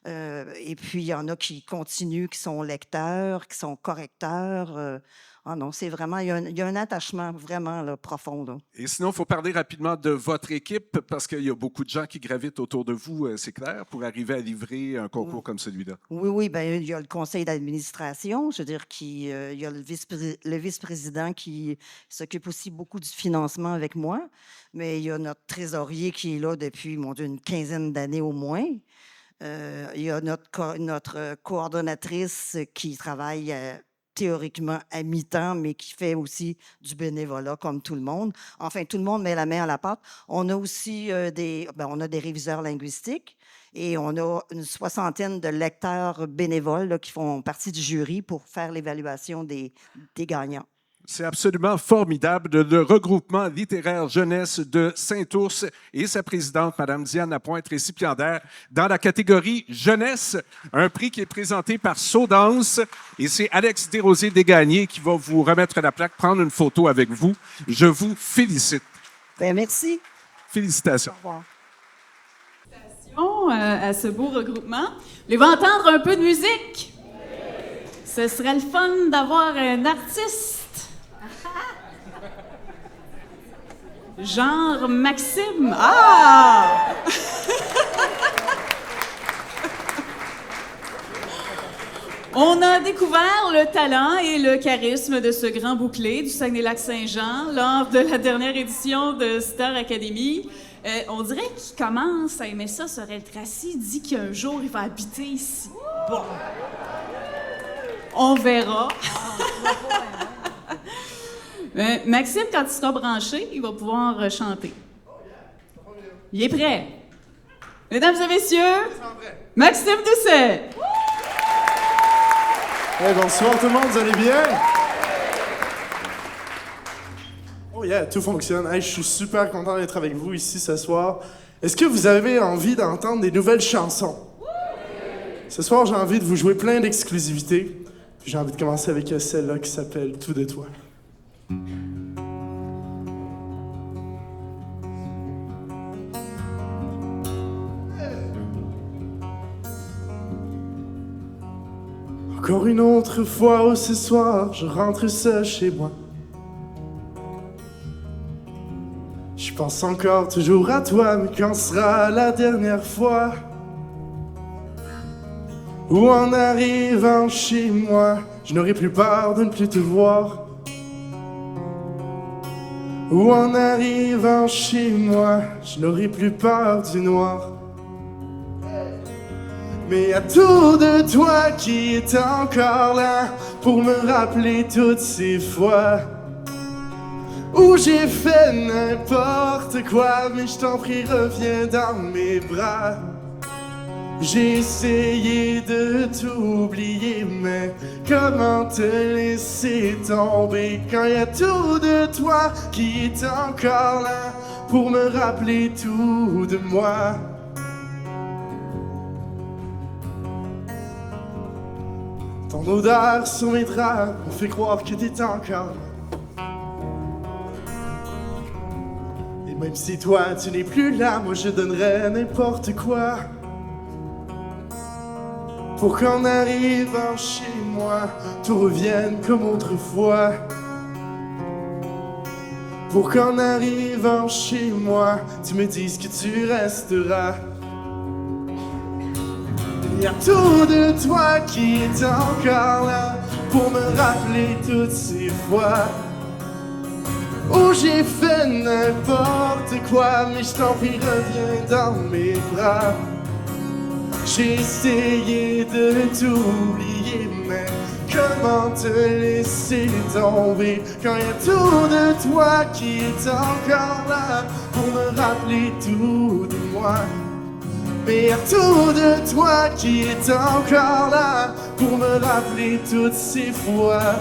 Et puis, il y en a qui continuent, qui sont lecteurs, qui sont correcteurs. Non, c'est vraiment, il y a un attachement vraiment là, profond. Là. Et sinon, il faut parler rapidement de votre équipe parce qu'il y a beaucoup de gens qui gravitent autour de vous, c'est clair, pour arriver à livrer un concours comme celui-là. Oui, bien, il y a le conseil d'administration, je veux dire, il y a le vice-président qui s'occupe aussi beaucoup du financement avec moi, mais il y a notre trésorier qui est là depuis, mon Dieu, une 15aine d'années au moins. Il y a notre coordonnatrice qui travaille théoriquement à mi-temps, mais qui fait aussi du bénévolat comme tout le monde. Enfin, tout le monde met la main à la pâte. On a aussi des réviseurs linguistiques et on a une 60aine de lecteurs bénévoles là, qui font partie du jury pour faire l'évaluation des gagnants. C'est absolument formidable. Le regroupement littéraire jeunesse de Saint-Ours et sa présidente, Mme Diane Lapointe, récipiendaire dans la catégorie jeunesse, un prix qui est présenté par Saudance. Et c'est Alex Desrosiers-Desgagnés qui va vous remettre la plaque, prendre une photo avec vous. Je vous félicite. Bien, merci. Félicitations. Au revoir. À ce beau regroupement. Voulez-vous entendre un peu de musique? Ce serait le fun d'avoir un artiste. Genre Maxime. Ah! On a découvert le talent et le charisme de ce grand bouclé du Saguenay-Lac-Saint-Jean lors de la dernière édition de Star Academy. On dirait qu'il commence à aimer ça, Sorel Tracy. Il dit qu'un jour, il va habiter ici. Bon. On verra. Maxime, quand il sera branché, il va pouvoir chanter. Il est prêt. Mesdames et messieurs, Maxime Doucet. Hey, bonsoir tout le monde, vous allez bien? Oh yeah, tout fonctionne. Hey, je suis super content d'être avec vous ici ce soir. Est-ce que vous avez envie d'entendre des nouvelles chansons? Ce soir, j'ai envie de vous jouer plein d'exclusivités. J'ai envie de commencer avec celle-là qui s'appelle « Tout de toi ». Encore une autre fois, oh, ce soir, je rentre seul chez moi. Je pense encore toujours à toi, mais quand sera la dernière fois où en arrivant chez moi, je n'aurai plus peur de ne plus te voir. Où en arrivant chez moi, je n'aurai plus peur du noir. Mais à tout de toi qui est encore là pour me rappeler toutes ces fois où j'ai fait n'importe quoi, mais je t'en prie, reviens dans mes bras. J'ai essayé de t'oublier, mais comment te laisser tomber quand il y a tout de toi qui est encore là pour me rappeler tout de moi. Ton odeur sur mes draps me fait croire que t'es encore là. Et même si toi tu n'es plus là, moi je donnerais n'importe quoi pour qu'en arrivant chez moi, tout revienne comme autrefois. pour qu'en arrivant chez moi, tu me dises que tu resteras. Il y a tout de toi qui est encore là pour me rappeler toutes ces fois où j'ai fait n'importe quoi, mais je t'en prie, reviens dans mes bras. J'ai essayé de t'oublier, mais comment te laisser tomber quand il y a tout de toi qui est encore là pour me rappeler tout de moi. Mais il y a tout de toi qui est encore là pour me rappeler toutes ces fois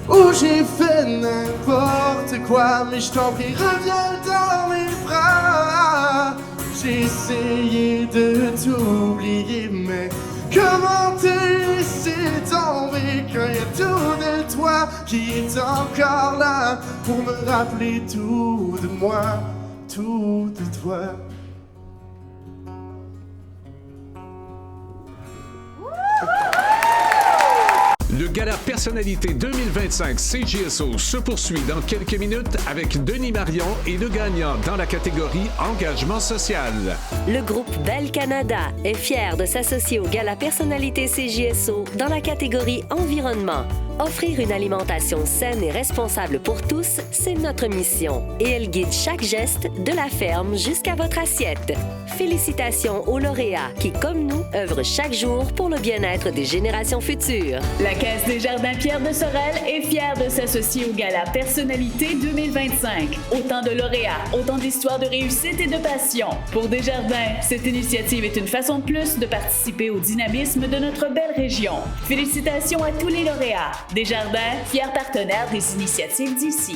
où j'ai fait n'importe quoi, mais je t'en prie, reviens dans mes bras. J'ai essayé de t'oublier, mais comment te laisser tomber quand il y a tout de toi qui est encore là pour me rappeler tout de moi, tout de toi. Le Gala Personnalité 2025 CJSO se poursuit dans quelques minutes avec Denis Marion et le gagnant dans la catégorie Engagement social. Le groupe Bell Canada est fier de s'associer au Gala Personnalité CJSO dans la catégorie Environnement. Offrir une alimentation saine et responsable pour tous, c'est notre mission. Et elle guide chaque geste de la ferme jusqu'à votre assiette. Félicitations aux lauréats qui, comme nous, œuvrent chaque jour pour le bien-être des générations futures. La Caisse des Jardins Pierre de Sorel est fière de s'associer au Gala Personnalité 2025. Autant de lauréats, autant d'histoires de réussite et de passion. Pour Desjardins, cette initiative est une façon de plus de participer au dynamisme de notre belle région. Félicitations à tous les lauréats. Desjardins, fiers partenaires des initiatives d'ici.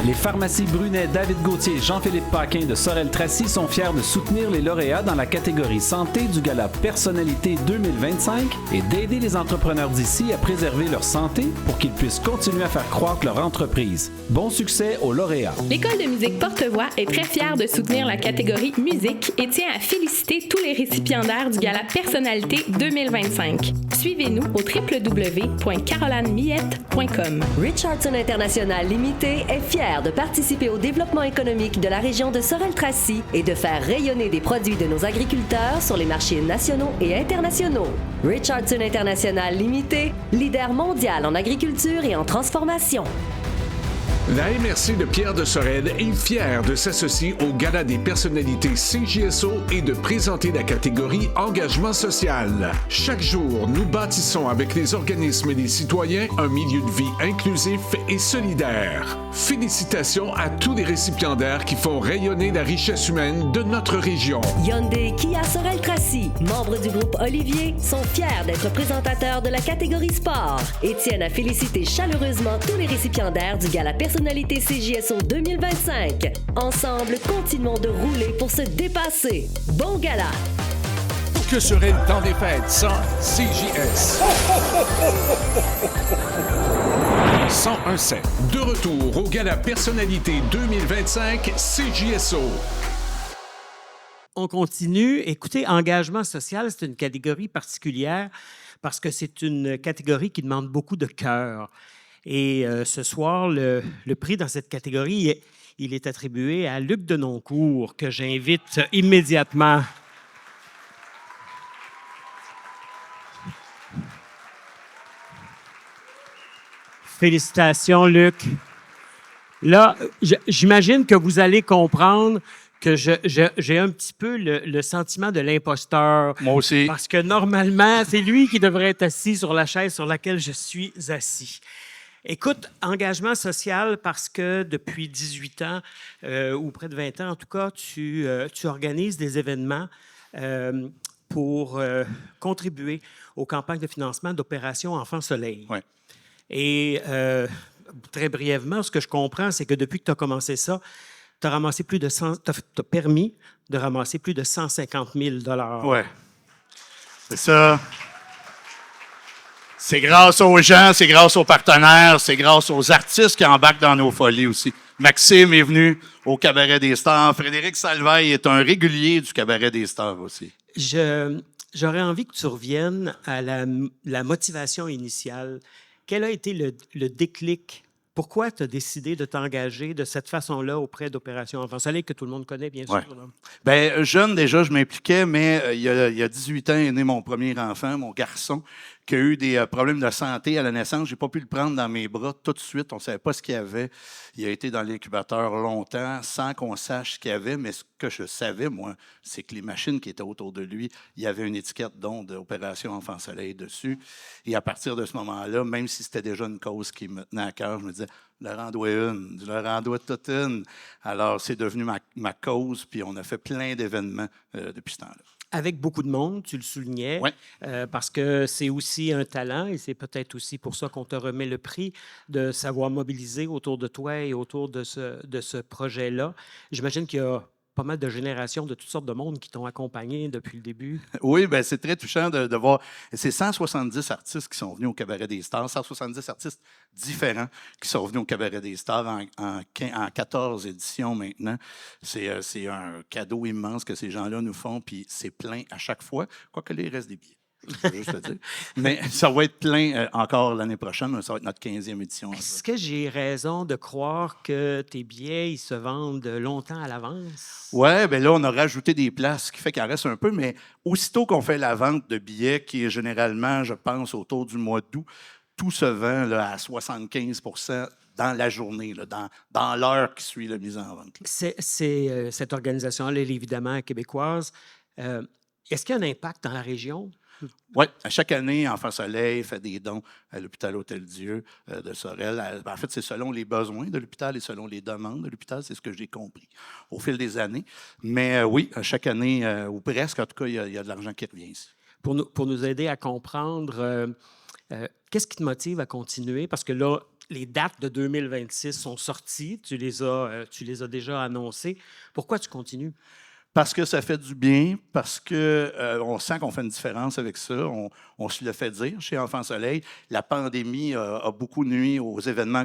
Les pharmacies Brunet, David Gauthier et Jean-Philippe Paquin de Sorel-Tracy sont fiers de soutenir les lauréats dans la catégorie santé du Gala Personnalité 2025 et d'aider les entrepreneurs d'ici à préserver leur santé pour qu'ils puissent continuer à faire croître leur entreprise. Bon succès aux lauréats. L'École de musique Porte-Voix est très fière de soutenir la catégorie musique et tient à féliciter tous les récipiendaires du Gala Personnalité 2025. Suivez-nous au www.carolanemiette.com. Richardson International Limité est fier de participer au développement économique de la région de Sorel-Tracy et de faire rayonner des produits de nos agriculteurs sur les marchés nationaux et internationaux. Richardson International Limité, leader mondial en agriculture et en transformation. La MRC de Pierre de Sorel est fière de s'associer au Gala des personnalités CJSO et de présenter la catégorie Engagement social. Chaque jour, nous bâtissons avec les organismes et les citoyens un milieu de vie inclusif et solidaire. Félicitations à tous les récipiendaires qui font rayonner la richesse humaine de notre région. Hyundai Kia Sorel-Tracy, membres du groupe Olivier, sont fiers d'être présentateurs de la catégorie sport et tiennent à féliciter chaleureusement tous les récipiendaires du Gala Personnalité CJSO 2025. Ensemble, continuons de rouler pour se dépasser. Bon gala! Que serait le temps des fêtes sans CJS? 101.7. De retour au Gala Personnalité 2025 CJSO. On continue. Écoutez, engagement social, c'est une catégorie particulière parce que c'est une catégorie qui demande beaucoup de cœur. Et ce soir, le prix dans cette catégorie, il est attribué à Luc Denoncourt, que j'invite immédiatement. Félicitations, Luc. Là, j'imagine que vous allez comprendre que j'ai un petit peu le sentiment de l'imposteur. Moi aussi. Parce que normalement, c'est lui qui devrait être assis sur la chaise sur laquelle je suis assis. Écoute, engagement social parce que depuis 18 ans, ou près de 20 ans en tout cas, tu organises des événements pour contribuer aux campagnes de financement d'Opération Enfant Soleil. Ouais. Et très brièvement, ce que je comprends, c'est que depuis que tu as commencé ça, tu as permis de ramasser plus de 150 000 $. Oui. C'est ça. C'est grâce aux gens, c'est grâce aux partenaires, c'est grâce aux artistes qui embarquent dans nos folies aussi. Maxime est venu au Cabaret des Stars. Frédéric Salveille est un régulier du Cabaret des Stars aussi. J'aurais envie que tu reviennes à la motivation initiale. Quel a été le déclic Pourquoi tu as décidé de t'engager de cette façon-là auprès d'Opération Enfants Soleil, que tout le monde connaît, bien sûr? Ouais. Là? Bien, jeune, déjà, je m'impliquais, mais il y a 18 ans est né mon premier enfant, mon garçon, qui a eu des problèmes de santé à la naissance. Je n'ai pas pu le prendre dans mes bras tout de suite. On ne savait pas ce qu'il y avait. Il a été dans l'incubateur longtemps sans qu'on sache ce qu'il y avait, mais ce que je savais, moi, c'est que les machines qui étaient autour de lui, il y avait une étiquette donc d'Opération Enfants Soleil dessus. Et à partir de ce moment-là, même si c'était déjà une cause qui me tenait à cœur, je me disais, je leur en dois une, je leur en dois toute une. Alors, c'est devenu ma cause, puis on a fait plein d'événements depuis ce temps-là. Avec beaucoup de monde, tu le soulignais, parce que c'est aussi un talent et c'est peut-être aussi pour ça qu'on te remet le prix de savoir mobiliser autour de toi et autour de ce projet-là. J'imagine qu'il y a pas mal de générations de toutes sortes de monde qui t'ont accompagné depuis le début. Oui, bien, c'est très touchant de voir. C'est 170 artistes qui sont venus au Cabaret des Stars, 170 artistes différents qui sont venus au Cabaret des Stars en 14 éditions maintenant. C'est un cadeau immense que ces gens-là nous font, puis c'est plein à chaque fois, quoique là, il reste des billets. Je veux juste le dire. Mais ça va être plein encore l'année prochaine. Ça va être notre 15e édition. Est-ce que j'ai raison de croire que tes billets ils se vendent longtemps à l'avance? Oui, bien là, on a rajouté des places, ce qui fait qu'il en reste un peu, mais aussitôt qu'on fait la vente de billets, qui est généralement, je pense, autour du mois d'août, tout se vend là, à 75 % dans la journée, là, dans l'heure qui suit la mise en vente. Cette organisation-là, elle est évidemment québécoise. Est-ce qu'il y a un impact dans la région? Oui, à chaque année, Enfants Soleil fait des dons à l'hôpital Hôtel-Dieu de Sorel. En fait, c'est selon les besoins de l'hôpital et selon les demandes de l'hôpital, c'est ce que j'ai compris au fil des années. Mais oui, à chaque année, ou presque, en tout cas, il y a de l'argent qui revient ici. Pour nous aider à comprendre, qu'est-ce qui te motive à continuer? Parce que là, les dates de 2026 sont sorties, tu les as déjà annoncées. Pourquoi tu continues? Parce que ça fait du bien, parce qu'on sent qu'on fait une différence avec ça. On se le fait dire chez Enfants Soleil. La pandémie a beaucoup nuit aux événements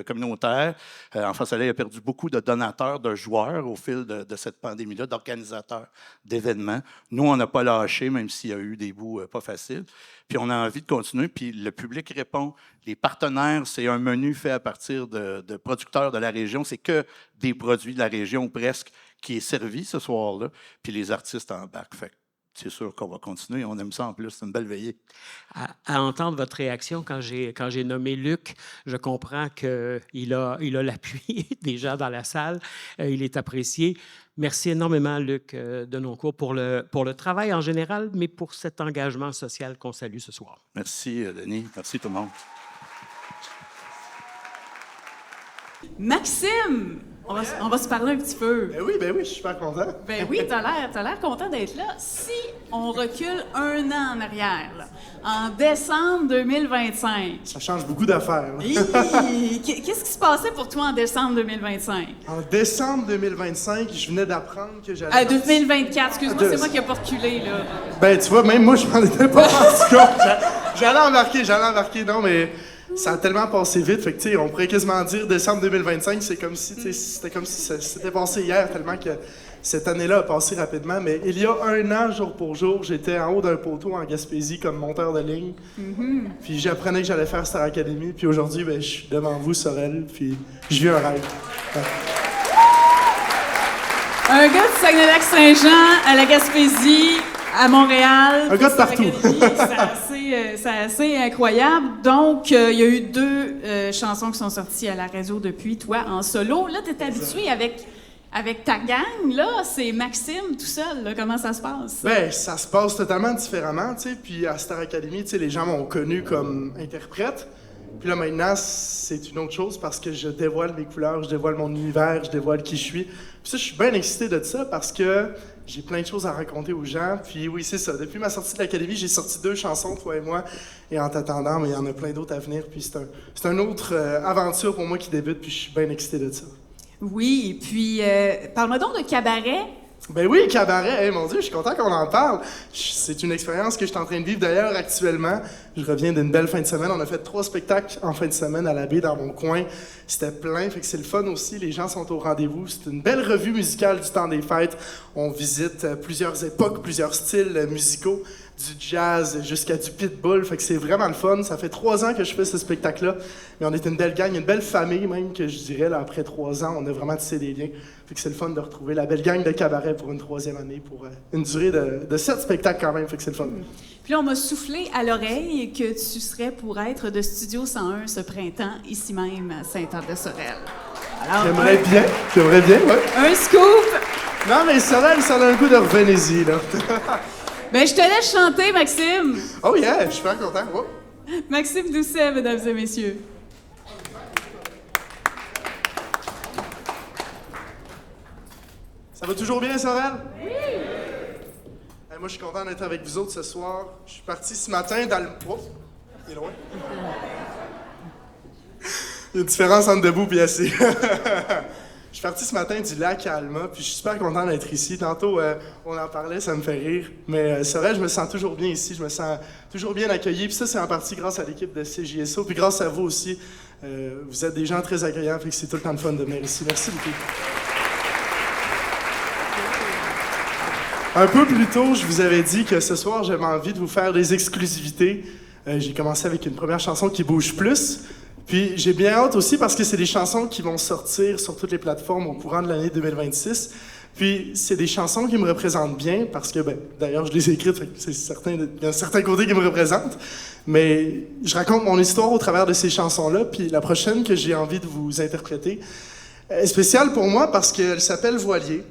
communautaires. Enfants Soleil a perdu beaucoup de donateurs, de joueurs au fil de cette pandémie-là, d'organisateurs d'événements. Nous, on n'a pas lâché, même s'il y a eu des bouts pas faciles. Puis on a envie de continuer, puis le public répond. Les partenaires, c'est un menu fait à partir de producteurs de la région. C'est que des produits de la région, presque, qui est servi ce soir-là, puis les artistes embarquent. Fait c'est sûr qu'on va continuer. On aime ça en plus. C'est une belle veillée. À entendre votre réaction quand j'ai nommé Luc, je comprends qu'il a l'appui des gens dans la salle. Il est apprécié. Merci énormément, Luc Denoncourt, pour le travail en général, mais pour cet engagement social qu'on salue ce soir. Merci, Denis. Merci tout le monde. Maxime! On va se parler un petit peu. Ben oui, je suis super content. Ben oui, t'as l'air content d'être là. Si on recule 1 an en arrière, là, en décembre 2025... Ça change beaucoup d'affaires. Qu'est-ce qui se passait pour toi en décembre 2025? En décembre 2025, je venais d'apprendre que j'allais... 2024, excuse-moi, c'est moi qui n'ai pas reculé, là. Ben, tu vois, même moi, je m'en étais pas rendu compte. J'allais embarquer, non, mais... Ça a tellement passé vite, fait que, tu sais, on pourrait quasiment dire décembre 2025, c'était comme si ça s'était passé hier, tellement que cette année-là a passé rapidement. Mais il y a 1 an, jour pour jour, j'étais en haut d'un poteau en Gaspésie comme monteur de ligne. Puis j'apprenais que j'allais faire Star Academy. Puis aujourd'hui, ben, je suis devant vous, Sorel, puis je vis un rêve. Ouais. Un gars de Saguenay-Lac-Saint-Jean à la Gaspésie, à Montréal. Un gars de partout. C'est assez incroyable. Donc, il y a eu 2 chansons qui sont sorties à la radio depuis, toi, en solo. Là, tu es habitué avec ta gang, là. C'est Maxime tout seul, là. Comment ça se passe? Ben, ça se passe totalement différemment, tu sais. Puis à Star Academy, tu sais, les gens m'ont connu comme interprète. Puis là, maintenant, c'est une autre chose parce que je dévoile mes couleurs, je dévoile mon univers, je dévoile qui je suis. Puis ça, je suis bien excité de ça parce que j'ai plein de choses à raconter aux gens. Puis oui, c'est ça. Depuis ma sortie de l'Académie, j'ai sorti 2 chansons, toi et moi. Et en t'attendant, mais il y en a plein d'autres à venir. Puis c'est une autre aventure pour moi qui débute. Puis je suis bien excité de ça. Oui, puis parle-moi donc de cabaret. Ben oui, cabaret, hey, mon Dieu, je suis content qu'on en parle. C'est une expérience que je suis en train de vivre d'ailleurs actuellement. Je reviens d'une belle fin de semaine. On a fait 3 spectacles en fin de semaine à la baie dans mon coin. C'était plein, fait que c'est le fun aussi. Les gens sont au rendez-vous. C'est une belle revue musicale du temps des fêtes. On visite plusieurs époques, plusieurs styles musicaux du jazz jusqu'à du pitbull. Fait que c'est vraiment le fun. Ça fait 3 ans que je fais ce spectacle-là. Mais on est une belle gang, une belle famille même, que je dirais. Là, après 3 ans, on a vraiment tissé des liens. Fait que c'est le fun de retrouver la belle gang de cabaret pour une 3e année, pour une durée de 7 spectacles quand même. Fait que c'est le fun. Puis là, on m'a soufflé à l'oreille que tu serais pour être de Studio 101 ce printemps, ici même à Sainte-Anne-de-Sorel. J'aimerais bien, ouais. Un scoop! Non, mais Sorel, ça a un goût de revenez-y, là. Ben, je te laisse chanter, Maxime. Oh yeah, je suis super content. Oh. Maxime Doucet, mesdames et messieurs. Ça va toujours bien, Sorel? Oui! Moi, je suis content d'être avec vous autres ce soir. Je suis parti ce matin dans le... Oh, il est loin. Il y a une différence entre debout et assis. Je suis parti ce matin du lac à Alma, puis je suis super content d'être ici. Tantôt, on en parlait, ça me fait rire. Mais c'est vrai, je me sens toujours bien ici, je me sens toujours bien accueilli. Puis ça, c'est en partie grâce à l'équipe de CJSO, puis grâce à vous aussi. Vous êtes des gens très agréables, fait que c'est tout le temps de fun de venir ici. Merci beaucoup. Un peu plus tôt, je vous avais dit que ce soir, j'avais envie de vous faire des exclusivités. J'ai commencé avec une première chanson qui bouge plus. Puis j'ai bien hâte aussi parce que c'est des chansons qui vont sortir sur toutes les plateformes au courant de l'année 2026. Puis c'est des chansons qui me représentent bien parce que, d'ailleurs, je les ai écrites, c'est certain, il y a un certain côté qui me représente. Mais je raconte mon histoire au travers de ces chansons-là. Puis la prochaine que j'ai envie de vous interpréter est spéciale pour moi parce qu'elle s'appelle Voilier.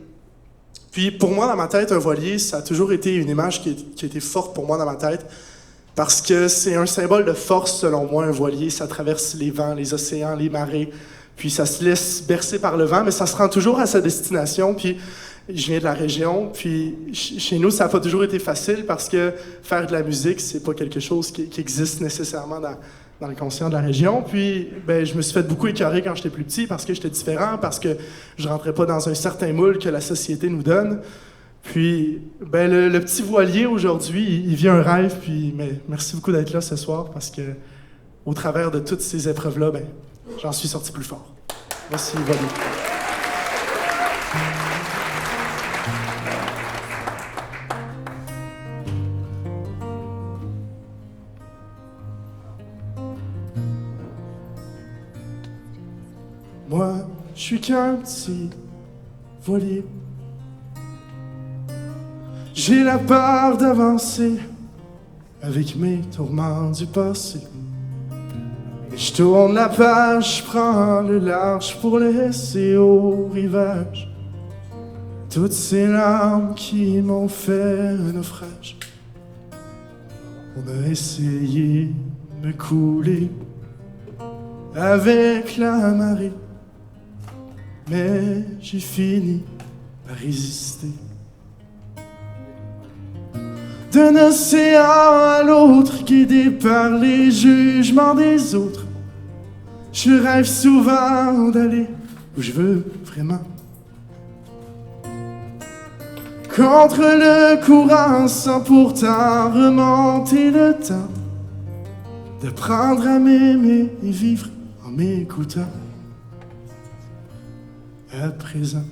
Puis pour moi, dans ma tête, un voilier, ça a toujours été une image qui a été forte pour moi dans ma tête. Parce que c'est un symbole de force, selon moi, un voilier. Ça traverse les vents, les océans, les marées. Puis ça se laisse bercer par le vent, mais ça se rend toujours à sa destination. Puis je viens de la région. Puis chez nous, ça n'a pas toujours été facile parce que faire de la musique, c'est pas quelque chose qui existe nécessairement dans le conscient de la région. Puis je me suis fait beaucoup écœurer quand j'étais plus petit parce que j'étais différent, parce que je rentrais pas dans un certain moule que la société nous donne. Puis, le petit voilier aujourd'hui, il vit un rêve. Puis, merci beaucoup d'être là ce soir parce que, au travers de toutes ces épreuves-là, j'en suis sorti plus fort. Merci, voilier. Moi, je suis qu'un petit voilier. J'ai la peur d'avancer avec mes tourments du passé. Et je tourne la page, je prends le large pour laisser au rivage toutes ces larmes qui m'ont fait un naufrage. On a essayé de me couler avec la marée, mais j'ai fini par résister. D'un océan à l'autre, guidé par les jugements des autres, je rêve souvent d'aller où je veux vraiment. Contre le courant, sans pourtant remonter le temps, d'apprendre à m'aimer et vivre en m'écoutant. À présent,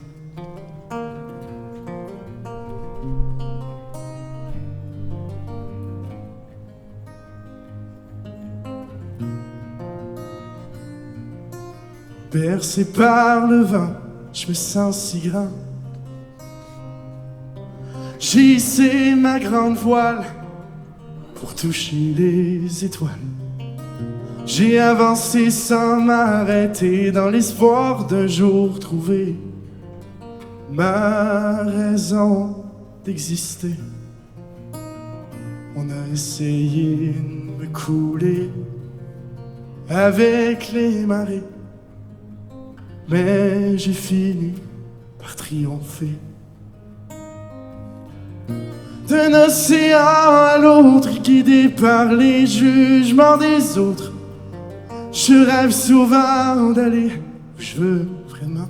bercé par le vent, je me sens si grand. J'ai hissé ma grande voile pour toucher les étoiles. J'ai avancé sans m'arrêter dans l'espoir d'un jour trouver ma raison d'exister. On a essayé de me couler avec les marées, mais j'ai fini par triompher. D'un océan à l'autre, guidé par les jugements des autres, je rêve souvent d'aller où je veux vraiment.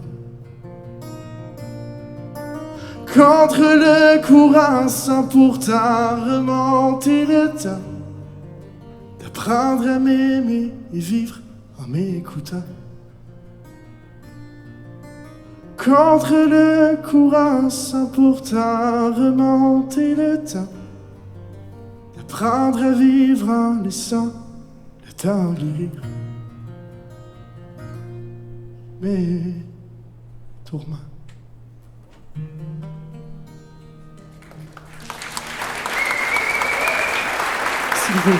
Contre le courant, sans pourtant remonter le temps, d'apprendre à m'aimer et vivre en m'écoutant. Contre le courant, sans pourtant remonter le temps, Prendre à vivre en laissant le temps guérir mes tourments. S'il vous plaît.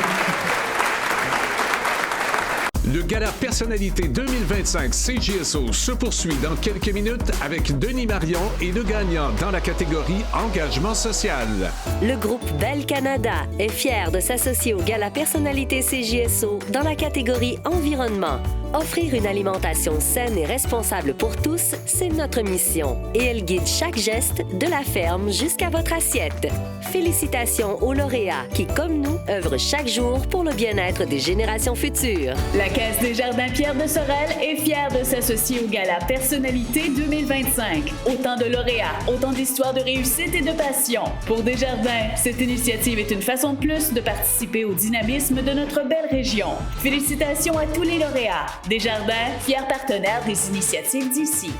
Le Gala Personnalité 2025 CJSO se poursuit dans quelques minutes avec Denis Marion et le gagnant dans la catégorie Engagement social. Le groupe Bell Canada est fier de s'associer au Gala Personnalité CJSO dans la catégorie Environnement. Offrir une alimentation saine et responsable pour tous, c'est notre mission. Et elle guide chaque geste de la ferme jusqu'à votre assiette. Félicitations aux lauréats qui, comme nous, œuvrent chaque jour pour le bien-être des générations futures. La Caisse des Jardins Pierre de Sorel est fière de s'associer au Gala Personnalité 2025. Autant de lauréats, autant d'histoires de réussite et de passion. Pour Desjardins, cette initiative est une façon de plus de participer au dynamisme de notre belle région. Félicitations à tous les lauréats. Desjardins, fier partenaire des initiatives d'ici.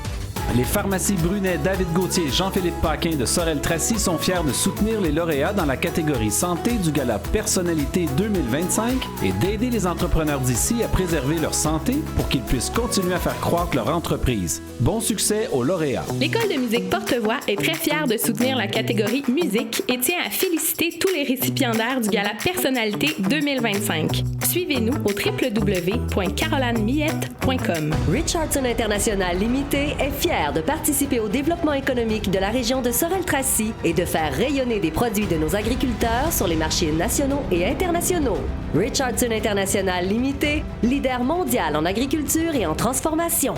Les pharmacies Brunet, David Gauthier et Jean-Philippe Paquin de Sorel-Tracy sont fiers de soutenir les lauréats dans la catégorie Santé du Gala Personnalité 2025 et d'aider les entrepreneurs d'ici à préserver leur santé pour qu'ils puissent continuer à faire croître leur entreprise. Bon succès aux lauréats. L'École de musique Porte-Voix est très fière de soutenir la catégorie musique et tient à féliciter tous les récipiendaires du Gala Personnalité 2025. Suivez-nous au www.carolanemiette.com. Richardson International Limité est fier de participer au développement économique de la région de Sorel-Tracy et de faire rayonner des produits de nos agriculteurs sur les marchés nationaux et internationaux. Richardson International Limité, leader mondial en agriculture et en transformation.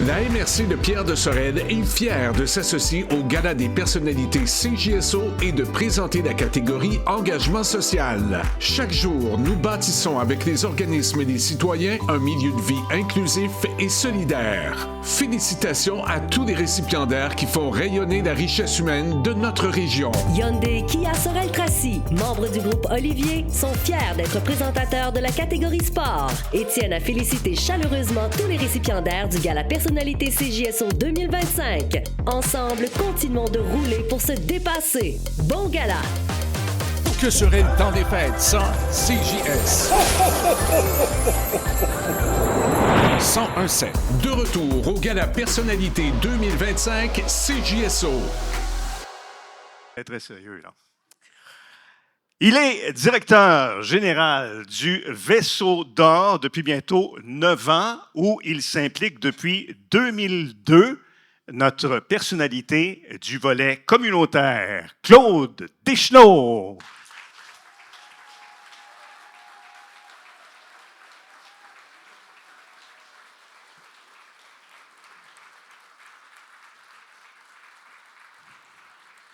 La MRC de Pierre de Sorel est fière de s'associer au Gala des personnalités CJSO et de présenter la catégorie Engagement social. Chaque jour, nous bâtissons avec les organismes et les citoyens un milieu de vie inclusif et solidaire. Félicitations à tous les récipiendaires qui font rayonner la richesse humaine de notre région. Hyundai Kia Sorel-Tracy, membres du groupe Olivier, sont fiers d'être présentateurs de la catégorie sport et tiennent à féliciter chaleureusement tous les récipiendaires du Gala Personnalité CJSO 2025. Ensemble, continuons de rouler pour se dépasser. Bon gala! Que serait le temps des fêtes sans CJS? 101.7. De retour au Gala Personnalité 2025 CJSO. C'est très sérieux, là. Il est directeur général du Vaisseau d'or depuis bientôt 9 ans, où il s'implique depuis 2002. Notre personnalité du volet communautaire, Claude Deschenaux.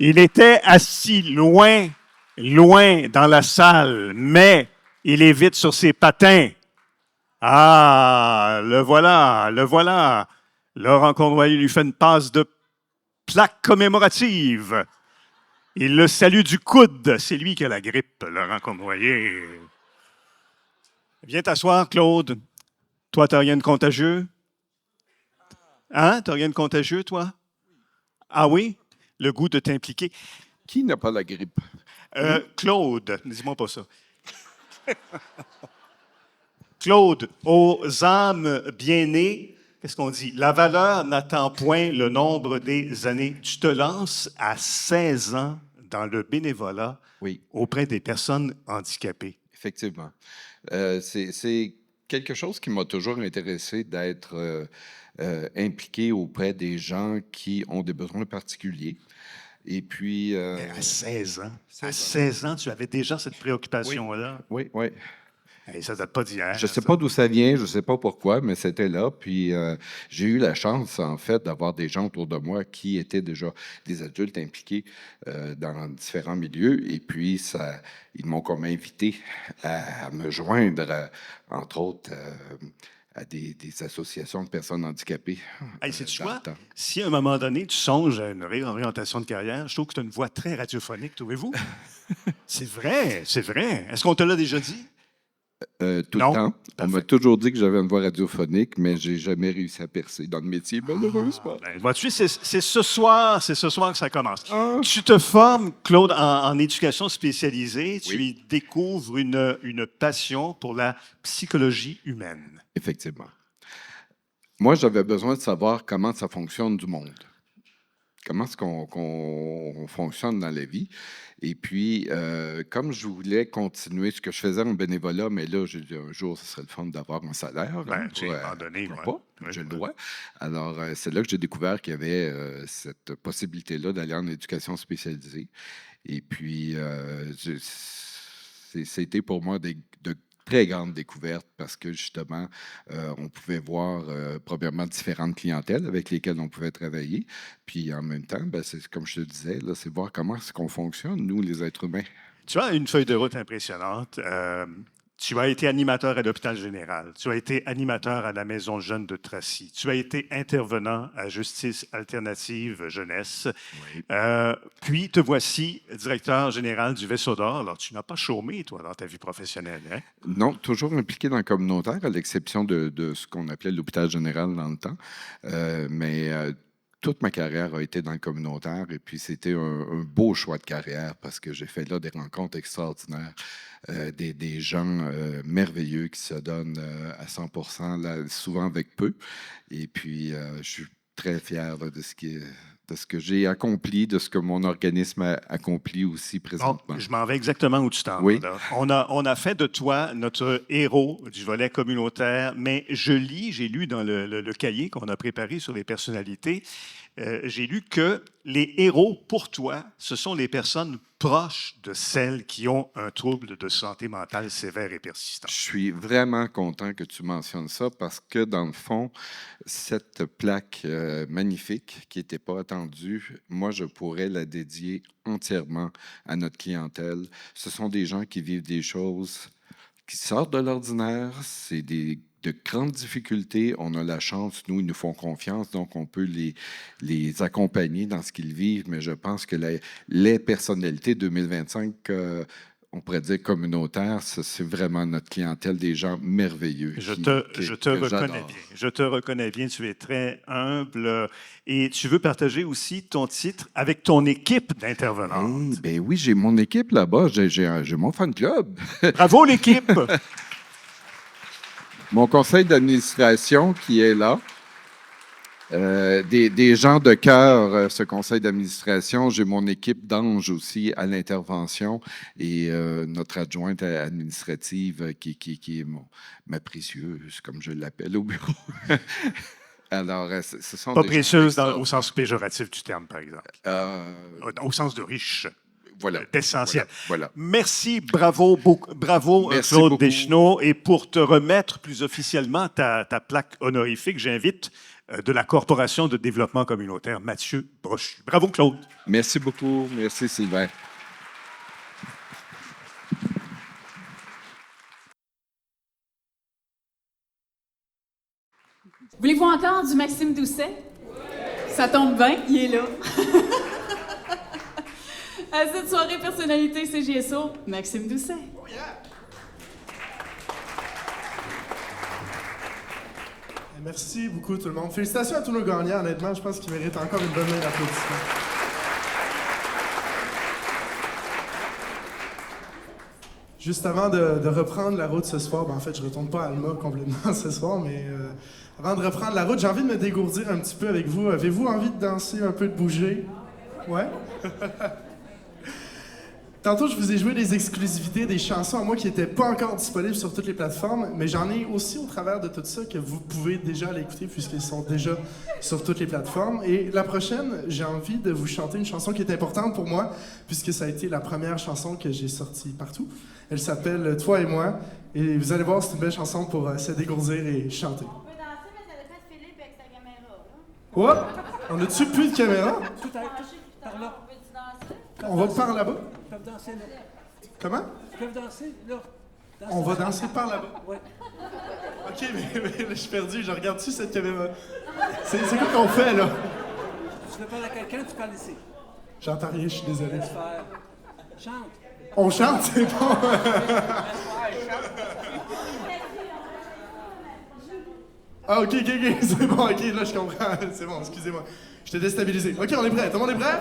Il était assis loin dans la salle, mais il est vite sur ses patins. Ah, le voilà. Laurent Cournoyer lui fait une passe de plaque commémorative. Il le salue du coude. C'est lui qui a la grippe, Laurent Cournoyer. Viens t'asseoir, Claude. Toi, t'as rien de contagieux? Hein? T'as rien de contagieux, toi? Ah oui? Le goût de t'impliquer. Qui n'a pas la grippe? Claude, dis-moi pas ça. Claude, aux âmes bien nées, qu'est-ce qu'on dit? La valeur n'attend point le nombre des années. Tu te lances à 16 ans dans le bénévolat auprès des personnes handicapées. Effectivement. C'est quelque chose qui m'a toujours intéressé d'être impliqué auprès des gens qui ont des besoins particuliers. Et puis... à 16 ans? À 16 ans, tu avais déjà cette préoccupation-là? Oui. Et ça ne date pas d'hier. Je ne sais pas d'où ça vient, je ne sais pas pourquoi, mais c'était là. Puis j'ai eu la chance, en fait, d'avoir des gens autour de moi qui étaient déjà des adultes impliqués dans différents milieux. Et puis, ils m'ont comme invité à me joindre, entre autres... à des associations de personnes handicapées. Sais-tu quoi? Si à un moment donné, tu songes à une réorientation de carrière, je trouve que tu as une voix très radiophonique, trouvez-vous? C'est vrai. Est-ce qu'on te l'a déjà dit? Tout le temps. On m'a toujours dit que j'avais une voix radiophonique, mais j'ai jamais réussi à percer dans le métier, malheureusement. Vois-tu, c'est ce soir que ça commence. Tu te formes, Claude, en éducation spécialisée. Tu y découvres une passion pour la psychologie humaine. Effectivement. Moi, j'avais besoin de savoir comment ça fonctionne du monde. Comment est-ce qu'on fonctionne dans la vie. Et puis, comme je voulais continuer ce que je faisais en bénévolat, mais là, j'ai dit un jour, ce serait le fun d'avoir un salaire. Tu es abandonné. J'ai le droit. Alors, c'est là que j'ai découvert qu'il y avait cette possibilité-là d'aller en éducation spécialisée. Et puis, c'était pour moi de très grande découverte parce que, justement, on pouvait voir, premièrement, différentes clientèles avec lesquelles on pouvait travailler. Puis, en même temps, c'est comme je te disais, là, c'est voir comment est-ce qu'on fonctionne, nous, les êtres humains. Tu as une feuille de route impressionnante. Tu as été animateur à l'hôpital général. Tu as été animateur à la Maison Jeune de Tracy. Tu as été intervenant à Justice Alternative Jeunesse. Oui. Puis, te voici directeur général du Vaisseau d'Or. Alors, tu n'as pas chômé, toi, dans ta vie professionnelle, hein? Non, toujours impliqué dans le communautaire, à l'exception de ce qu'on appelait l'hôpital général dans le temps. Toute ma carrière a été dans le communautaire et puis c'était un beau choix de carrière parce que j'ai fait là des rencontres extraordinaires, des gens merveilleux qui se donnent à 100%, là, souvent avec peu. Et puis, je suis très fier là, de ce que j'ai accompli, de ce que mon organisme a accompli aussi présentement. Je m'en vais exactement où tu t'en vas. Oui. On a fait de toi notre héros du volet communautaire, mais j'ai lu dans le cahier qu'on a préparé sur les personnalités, j'ai lu que les héros, pour toi, ce sont les personnes proches de celles qui ont un trouble de santé mentale sévère et persistant. Je suis vraiment content que tu mentionnes ça parce que, dans le fond, cette plaque magnifique qui n'était pas attendue, moi, je pourrais la dédier entièrement à notre clientèle. Ce sont des gens qui vivent des choses qui sortent de l'ordinaire, c'est de grandes difficultés. On a la chance, nous, ils nous font confiance, donc on peut les accompagner dans ce qu'ils vivent, mais je pense que les personnalités 2025, on pourrait dire communautaires, c'est vraiment notre clientèle, des gens merveilleux. Je te reconnais bien. Je te reconnais bien, tu es très humble et tu veux partager aussi ton titre avec ton équipe d'intervenants. Ben oui, j'ai mon équipe là-bas, j'ai mon fan club. Bravo l'équipe! Mon conseil d'administration qui est là. Des gens de cœur, ce conseil d'administration. J'ai mon équipe d'anges aussi à l'intervention et notre adjointe administrative qui est ma précieuse, comme je l'appelle au bureau. Alors, ce sont pas précieuse au sens péjoratif du terme, par exemple. Au sens de riche. Voilà. D'essentiel. Voilà. Merci, bravo Claude Deschenaux. Et pour te remettre plus officiellement ta plaque honorifique, j'invite de la Corporation de développement communautaire, Mathieu Brochu. Bravo, Claude. Merci beaucoup. Merci, Sylvain. Voulez-vous encore du Maxime Doucet? Ça tombe bien, il est là. À cette soirée personnalité CJSO, Maxime Doucet. Oh yeah. Merci beaucoup tout le monde. Félicitations à tous nos gagnants, honnêtement, je pense qu'ils méritent encore une bonne main d'applaudissements. Juste avant de reprendre la route ce soir, en fait, je ne retourne pas à Alma complètement ce soir, mais avant de reprendre la route, j'ai envie de me dégourdir un petit peu avec vous. Avez-vous envie de danser, un peu de bouger? Ouais? Tantôt, je vous ai joué des exclusivités, des chansons à moi qui n'étaient pas encore disponibles sur toutes les plateformes, mais j'en ai aussi au travers de tout ça que vous pouvez déjà l'écouter puisqu'ils sont déjà sur toutes les plateformes. Et la prochaine, j'ai envie de vous chanter une chanson qui est importante pour moi puisque ça a été la première chanson que j'ai sortie partout. Elle s'appelle « Toi et moi » et vous allez voir, c'est une belle chanson pour se dégourdir et chanter. On peut danser, mais ça dépend de Philippe avec sa caméra. Hein? Ouais? On a-tu plus de caméra? Par là. On va par là-bas? Ils peuvent danser là. Comment? Ils peuvent danser là. On va danser par là-bas? Oui. OK, mais là, je suis perdu. Je regarde-tu cette caméra? C'est quoi qu'on fait, là? Tu veux parler à quelqu'un, tu parles ici. J'entends rien, je suis désolé. Chante. On chante, c'est bon. Ah, ok, c'est bon, ok, là, je comprends. C'est bon, excusez-moi. Je t'ai déstabilisé. Ok, on est prêt. Tout le monde est prêt?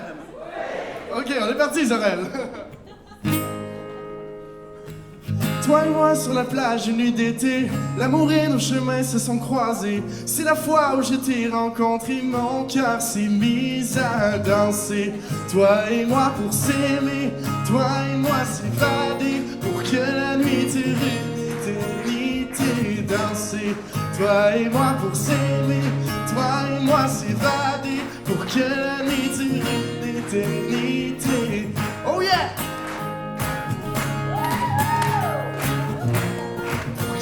Ok, on est parti, Sorel. Toi et moi sur la plage une nuit d'été, l'amour et nos chemins se sont croisés. C'est la fois où je t'ai rencontré, mon cœur s'est mis à danser. Toi et moi pour s'aimer, toi et moi s'évader, pour que la nuit dure une éternité. Danser, toi et moi pour s'aimer, toi et moi s'évader, pour que la nuit dure une éternité. Oh yeah!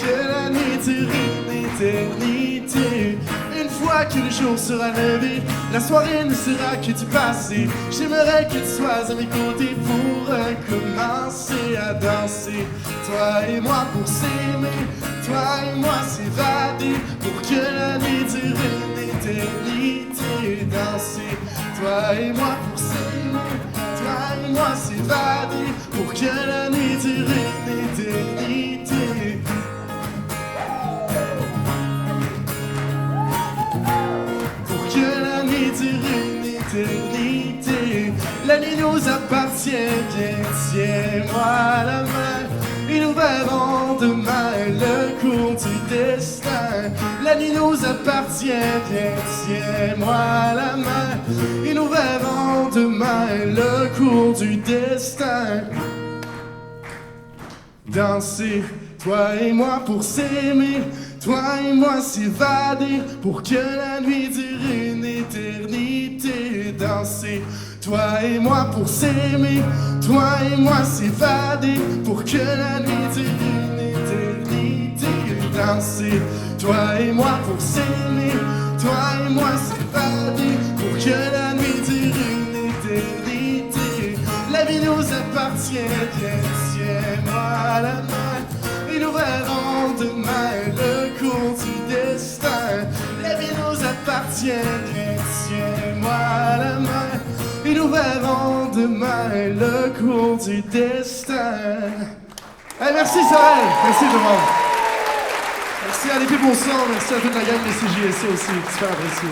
Que la nuit dure une éternité. Une fois que le jour sera levé, la soirée ne sera que du passé. J'aimerais que tu sois à mes côtés pour recommencer à danser. Toi et moi pour s'aimer, toi et moi s'évader, pour que la nuit dure une éternité. Danser, toi et moi pour s'aimer, toi et moi s'évader, pour que la nuit dure une éternité. Éternité. La nuit nous appartient, viens, tiens-moi la main, et nous verrons demain le cours du destin. La nuit nous appartient, viens, tiens-moi la main, et nous verrons demain le cours du destin. Danser, toi et moi pour s'aimer, toi et moi s'évader, pour que la nuit dure une éternité. Danser, toi et moi pour s'aimer, toi et moi s'évader, pour que la nuit dure une éternité. Danser, toi et moi pour s'aimer, toi et moi s'évader, pour que la nuit dure une éternité. La vie nous appartient, viens, tiens-moi la main, et nous verrons demain le cours du destin. La vie nous appartient, viens, tiens-moi la main, et nous verrons demain le cours du destin. Hey, merci Sorel, merci tout le monde. Merci à l'équipe au son, merci à toute la gang de CJSO aussi, super apprécié.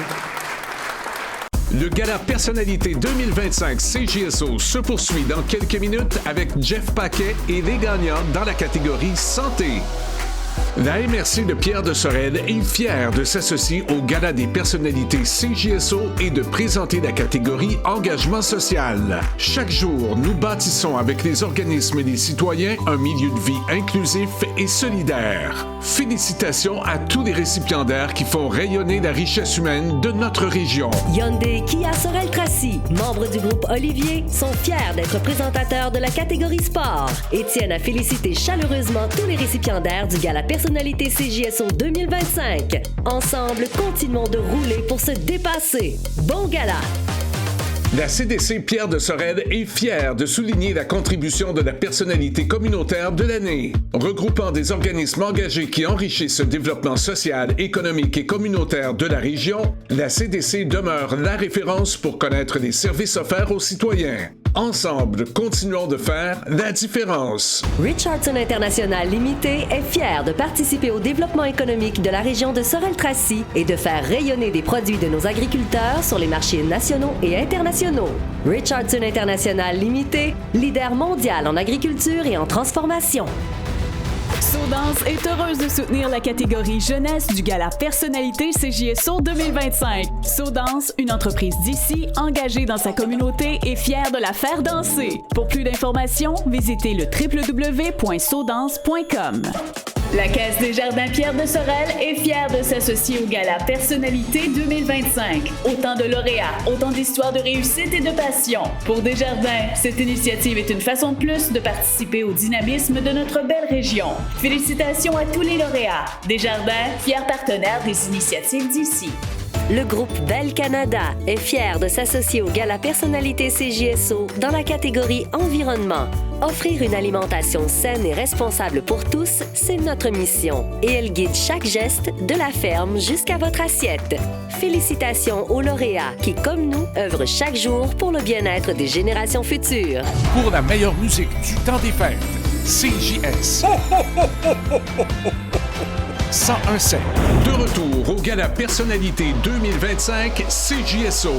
Le Gala Personnalité 2025 CJSO se poursuit dans quelques minutes avec Jeff Paquet et les gagnants dans la catégorie Santé. La MRC de Pierre de Sorel est fière de s'associer au Gala des personnalités CJSO et de présenter la catégorie Engagement social. Chaque jour, nous bâtissons avec les organismes et les citoyens un milieu de vie inclusif et solidaire. Félicitations à tous les récipiendaires qui font rayonner la richesse humaine de notre région. Hyundai Kia Sorel-Tracy, membres du groupe Olivier, sont fiers d'être présentateurs de la catégorie sport et tiennent à féliciter chaleureusement tous les récipiendaires du Gala Personnalité CJSO 2025. Ensemble, continuons de rouler pour se dépasser. Bon gala! La CDC Pierre de Sorel est fière de souligner la contribution de la personnalité communautaire de l'année. Regroupant des organismes engagés qui enrichissent le développement social, économique et communautaire de la région, la CDC demeure la référence pour connaître les services offerts aux citoyens. Ensemble, continuons de faire la différence. Richardson International Limité est fier de participer au développement économique de la région de Sorel-Tracy et de faire rayonner des produits de nos agriculteurs sur les marchés nationaux et internationaux. Richardson International Limité, leader mondial en agriculture et en transformation. SoDance est heureuse de soutenir la catégorie jeunesse du Gala Personnalité CJSO 2025. SoDance, une entreprise d'ici, engagée dans sa communauté et fière de la faire danser. Pour plus d'informations, visitez le www.sodance.com. La Caisse des Jardins Pierre de Sorel est fière de s'associer au Gala Personnalité 2025. Autant de lauréats, autant d'histoires de réussite et de passion. Pour Desjardins, cette initiative est une façon de plus de participer au dynamisme de notre belle région. Félicitations à tous les lauréats. Desjardins, fier partenaire des initiatives d'ici. Le groupe Bell Canada est fier de s'associer au Gala Personnalité CJSO dans la catégorie Environnement. Offrir une alimentation saine et responsable pour tous, c'est notre mission. Et elle guide chaque geste de la ferme jusqu'à votre assiette. Félicitations aux lauréats qui, comme nous, œuvrent chaque jour pour le bien-être des générations futures. Pour la meilleure musique du temps des fêtes, CJS. 101.7. De retour au Gala Personnalité 2025 CJSO.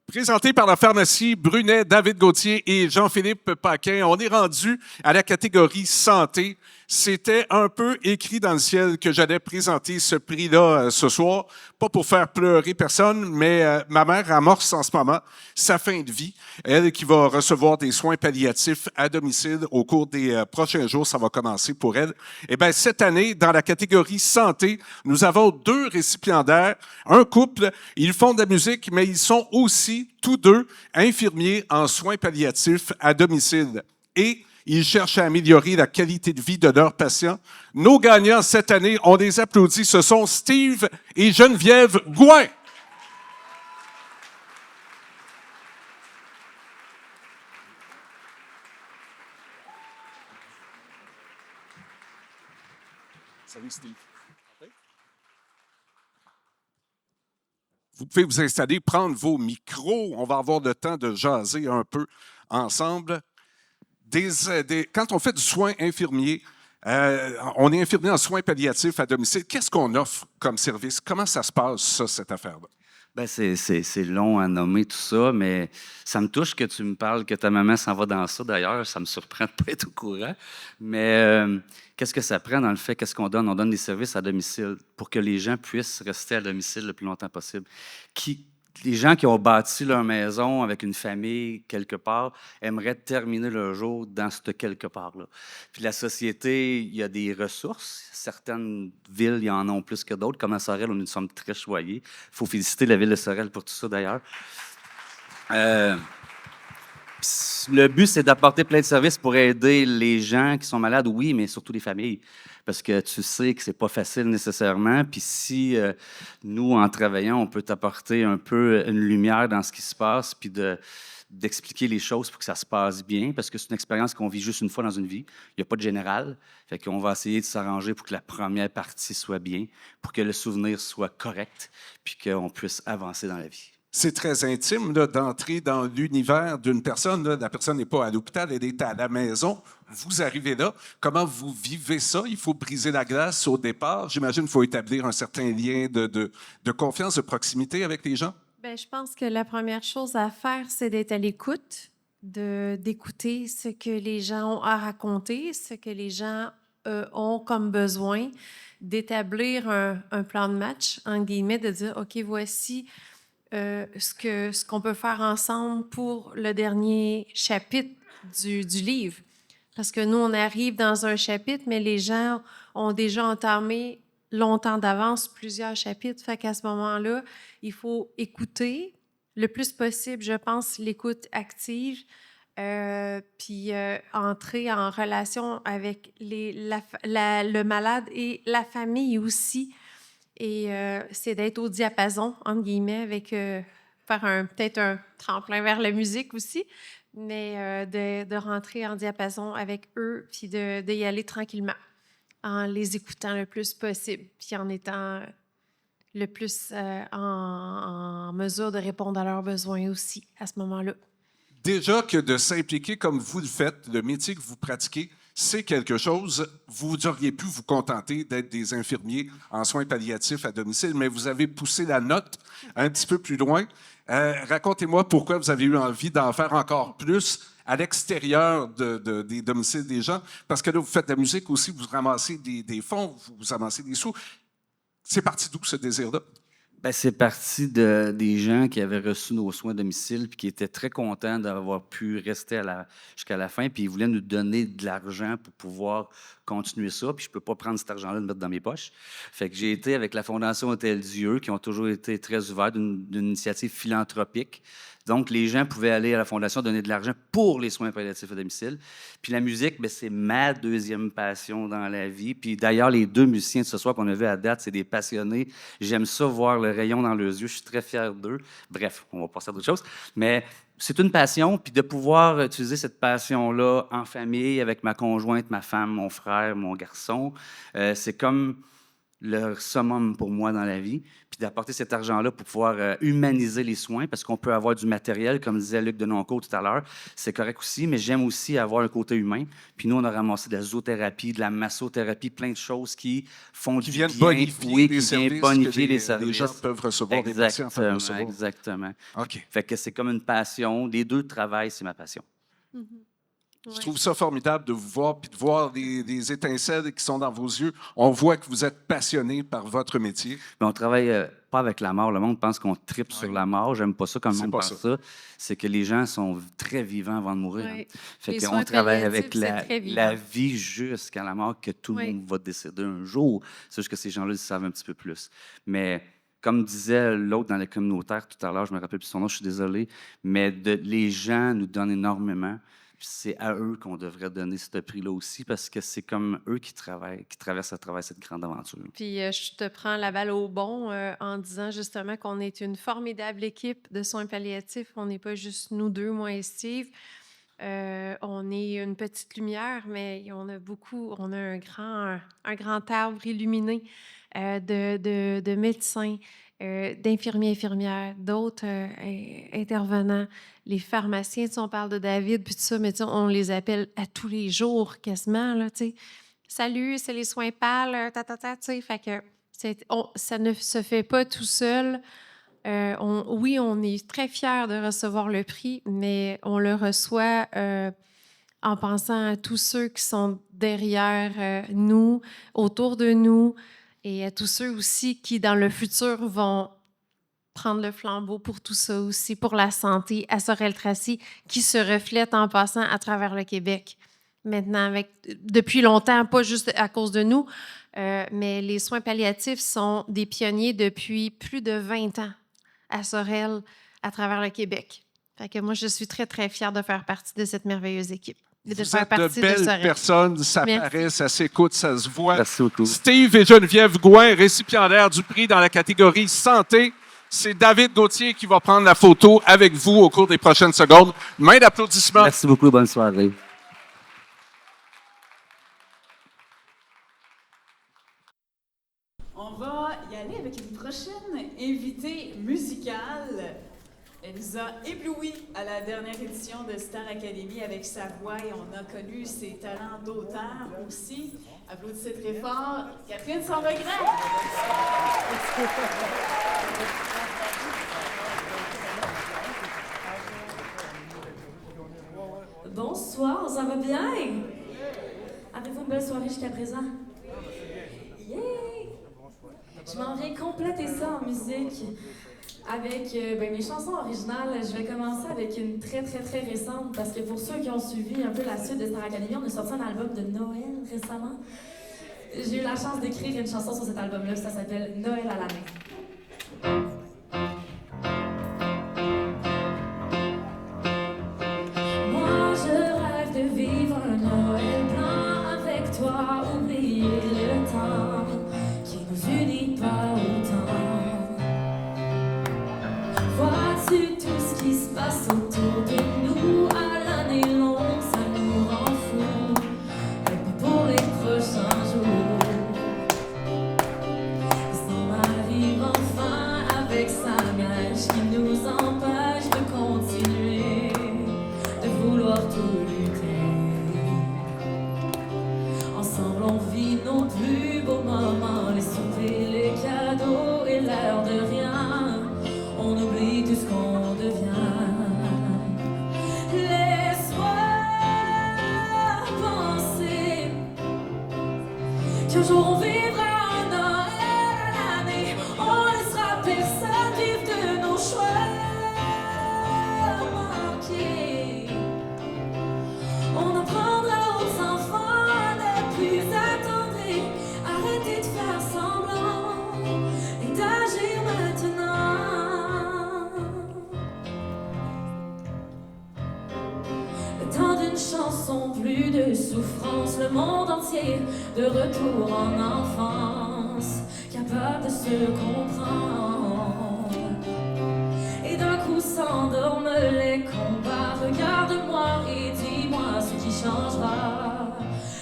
Présenté par la pharmacie Brunet, David Gauthier et Jean-Philippe Paquin, on est rendu à la catégorie santé. C'était un peu écrit dans le ciel que j'allais présenter ce prix-là ce soir. Pas pour faire pleurer personne, mais ma mère amorce en ce moment sa fin de vie. Elle qui va recevoir des soins palliatifs à domicile au cours des prochains jours. Ça va commencer pour elle. Eh bien, cette année, dans la catégorie santé, nous avons 2 récipiendaires. Un couple, ils font de la musique, mais ils sont aussi tous 2 infirmiers en soins palliatifs à domicile. Et ils cherchent à améliorer la qualité de vie de leurs patients. Nos gagnants cette année, on les applaudit, ce sont Steve et Geneviève Gouin. Salut Steve. Vous pouvez vous installer, prendre vos micros. On va avoir le temps de jaser un peu ensemble. Quand on fait du soin infirmier, on est infirmier en soins palliatifs à domicile. Qu'est-ce qu'on offre comme service? Comment ça se passe, ça, cette affaire-là? Bien, c'est long à nommer tout ça, mais ça me touche que tu me parles que ta maman s'en va dans ça. D'ailleurs, ça me surprend de ne pas être au courant. Mais qu'est-ce que ça prend dans le fait? Qu'est-ce qu'on donne? On donne des services à domicile pour que les gens puissent rester à domicile le plus longtemps possible. Les gens qui ont bâti leur maison avec une famille quelque part aimeraient terminer leur jour dans ce quelque part-là. Puis la société, il y a des ressources. Certaines villes, il y en ont plus que d'autres. Comme à Sorel, nous sommes très choyés. Il faut féliciter la ville de Sorel pour tout ça, d'ailleurs. Le but, c'est d'apporter plein de services pour aider les gens qui sont malades, oui, mais surtout les familles. Parce que tu sais que c'est pas facile nécessairement. Puis si nous, en travaillant, on peut t'apporter un peu une lumière dans ce qui se passe, puis d'expliquer les choses pour que ça se passe bien, parce que c'est une expérience qu'on vit juste une fois dans une vie. Il n'y a pas de général. Fait qu'on va essayer de s'arranger pour que la première partie soit bien, pour que le souvenir soit correct, puis qu'on puisse avancer dans la vie. C'est très intime là, d'entrer dans l'univers d'une personne. Là. La personne n'est pas à l'hôpital, elle est à la maison. Vous arrivez là. Comment vous vivez ça? Il faut briser la glace au départ. J'imagine qu'il faut établir un certain lien de confiance, de proximité avec les gens. Bien, je pense que la première chose à faire, c'est d'être à l'écoute, d'écouter ce que les gens ont à raconter, ce que les gens ont comme besoin, d'établir un plan de match, en guillemets, de dire, OK, voici ce qu'on peut faire ensemble pour le dernier chapitre du livre. Parce que nous, on arrive dans un chapitre, mais les gens ont déjà entamé longtemps d'avance plusieurs chapitres. Fait qu'à ce moment-là, il faut écouter le plus possible, je pense, l'écoute active, puis entrer en relation avec le malade et la famille aussi. Et c'est d'être au diapason, entre guillemets, avec faire peut-être un tremplin vers la musique aussi, mais de rentrer en diapason avec eux, puis d'y aller tranquillement, en les écoutant le plus possible, puis en étant le plus en mesure de répondre à leurs besoins aussi à ce moment-là. Déjà que de s'impliquer comme vous le faites, le métier que vous pratiquez, c'est quelque chose. Vous auriez pu vous contenter d'être des infirmiers en soins palliatifs à domicile, mais vous avez poussé la note un petit peu plus loin. Racontez-moi pourquoi vous avez eu envie d'en faire encore plus à l'extérieur des domiciles des gens, parce que là, vous faites de la musique aussi, vous ramassez des fonds, vous amassez des sous. C'est parti d'où ce désir-là? Bien, c'est parti des gens qui avaient reçu nos soins à domicile puis qui étaient très contents d'avoir pu rester jusqu'à la fin, puis ils voulaient nous donner de l'argent pour pouvoir continuer ça, puis je ne peux pas prendre cet argent-là et le mettre dans mes poches. Fait que j'ai été avec la Fondation Hôtel-Dieu, qui ont toujours été très ouverts d'une initiative philanthropique. Donc, les gens pouvaient aller à la Fondation donner de l'argent pour les soins palliatifs à domicile. Puis la musique, bien, c'est ma deuxième passion dans la vie. Puis d'ailleurs, les 2 musiciens de ce soir qu'on a vus à date, c'est des passionnés. J'aime ça, voir le rayon dans leurs yeux. Je suis très fier d'eux. Bref, on va passer à d'autres choses. Mais c'est une passion. Puis de pouvoir utiliser cette passion-là en famille, avec ma conjointe, ma femme, mon frère, mon garçon, c'est comme le summum pour moi dans la vie, puis d'apporter cet argent-là pour pouvoir humaniser les soins, parce qu'on peut avoir du matériel, comme disait Luc Denoncourt tout à l'heure, c'est correct aussi, mais j'aime aussi avoir un côté humain. Puis nous, on a ramassé de la zoothérapie, de la massothérapie, plein de choses qui font du bien. Bonifier qui viennent bonifier les services. Les gens peuvent recevoir, des patients peuvent recevoir. Exactement. OK. Fait que c'est comme une passion. Les deux travaillent, c'est ma passion. Je trouve ça formidable de vous voir, puis de voir des étincelles qui sont dans vos yeux. On voit que vous êtes passionné par votre métier. Mais on travaille pas avec la mort. Le monde pense qu'on tripe sur la mort. J'aime pas ça quand le monde pense ça. C'est que les gens sont très vivants avant de mourir. Oui. Fait qu'on travaille avec la vie jusqu'à la mort, que tout le monde va décéder un jour. C'est juste que ces gens-là, ils savent un petit peu plus. Mais comme disait l'autre dans les communautaires tout à l'heure, je me rappelle plus son nom, je suis désolé, mais les gens nous donnent énormément. C'est à eux qu'on devrait donner ce prix-là aussi, parce que c'est comme eux qui traversent à travers cette grande aventure. Puis je te prends la balle au bon en disant justement qu'on est une formidable équipe de soins palliatifs. On n'est pas juste nous deux, moi et Steve. On est une petite lumière, mais on a un grand arbre illuminé de médecins, d'infirmiers, infirmières, d'autres intervenants, les pharmaciens, on parle de David, puis tout ça, mais on les appelle à tous les jours quasiment, là, tu sais. Salut, c'est les soins pâles, tu sais, fait que ça ne se fait pas tout seul. Oui, on est très fiers de recevoir le prix, mais on le reçoit en pensant à tous ceux qui sont derrière nous, autour de nous, et à tous ceux aussi qui, dans le futur, vont prendre le flambeau pour tout ça aussi, pour la santé à Sorel-Tracy, qui se reflète en passant à travers le Québec. Maintenant, depuis longtemps, pas juste à cause de nous, mais les soins palliatifs sont des pionniers depuis plus de 20 ans à Sorel, à travers le Québec. Fait que moi, je suis très, très fière de faire partie de cette merveilleuse équipe. Vous êtes de belles personnes, ça paraît, ça s'écoute, ça se voit. Merci beaucoup. Steve et Geneviève Gouin, récipiendaires du prix dans la catégorie santé. C'est David Gauthier qui va prendre la photo avec vous au cours des prochaines secondes. Main d'applaudissement. Merci beaucoup, bonne soirée. On va y aller avec une prochaine invitée musicale. Elle nous a éblouis à la dernière édition de Star Academy avec sa voix et on a connu ses talents d'auteur aussi. Applaudissez très fort. Catherine Sans Regret. Bonsoir, ça va bien? Avez-vous une belle soirée jusqu'à présent? Yeah! Je m'en viens compléter ça en musique avec mes chansons originales. Je vais commencer avec une très, très, très récente parce que pour ceux qui ont suivi un peu la suite de Star Academy, on a sorti un album de Noël récemment. J'ai eu la chance d'écrire une chanson sur cet album-là, ça s'appelle Noël à l'année. Moi, je rêve de vivre un Noël blanc avec toi, oublier le temps qui nous unit pas autant. Vois-tu tout ce qui se passe autour de nous à l'année longue, ça nous rend fous, et puis pour les prochains jours. Ça m'arrive enfin avec sa neige qui nous empêche de continuer, de vouloir tout lutter. Ensemble on vit nos plus beaux moments, les soupers, les cadeaux et l'air de rien. On oublie tout ce qu'on devient. Laisse-moi penser qu'un jour on vivra un Noël à l'année. On laissera personne vivre de nos choix manqués. On apprendra aux enfants à ne plus attendre, arrêter de faire semblant et d'agir maintenant. Le temps d'une chanson, plus de souffrance, le monde entier de retour en enfance, capable de se comprendre. Et d'un coup s'endorment les combats. Regarde-moi et dis-moi ce qui changera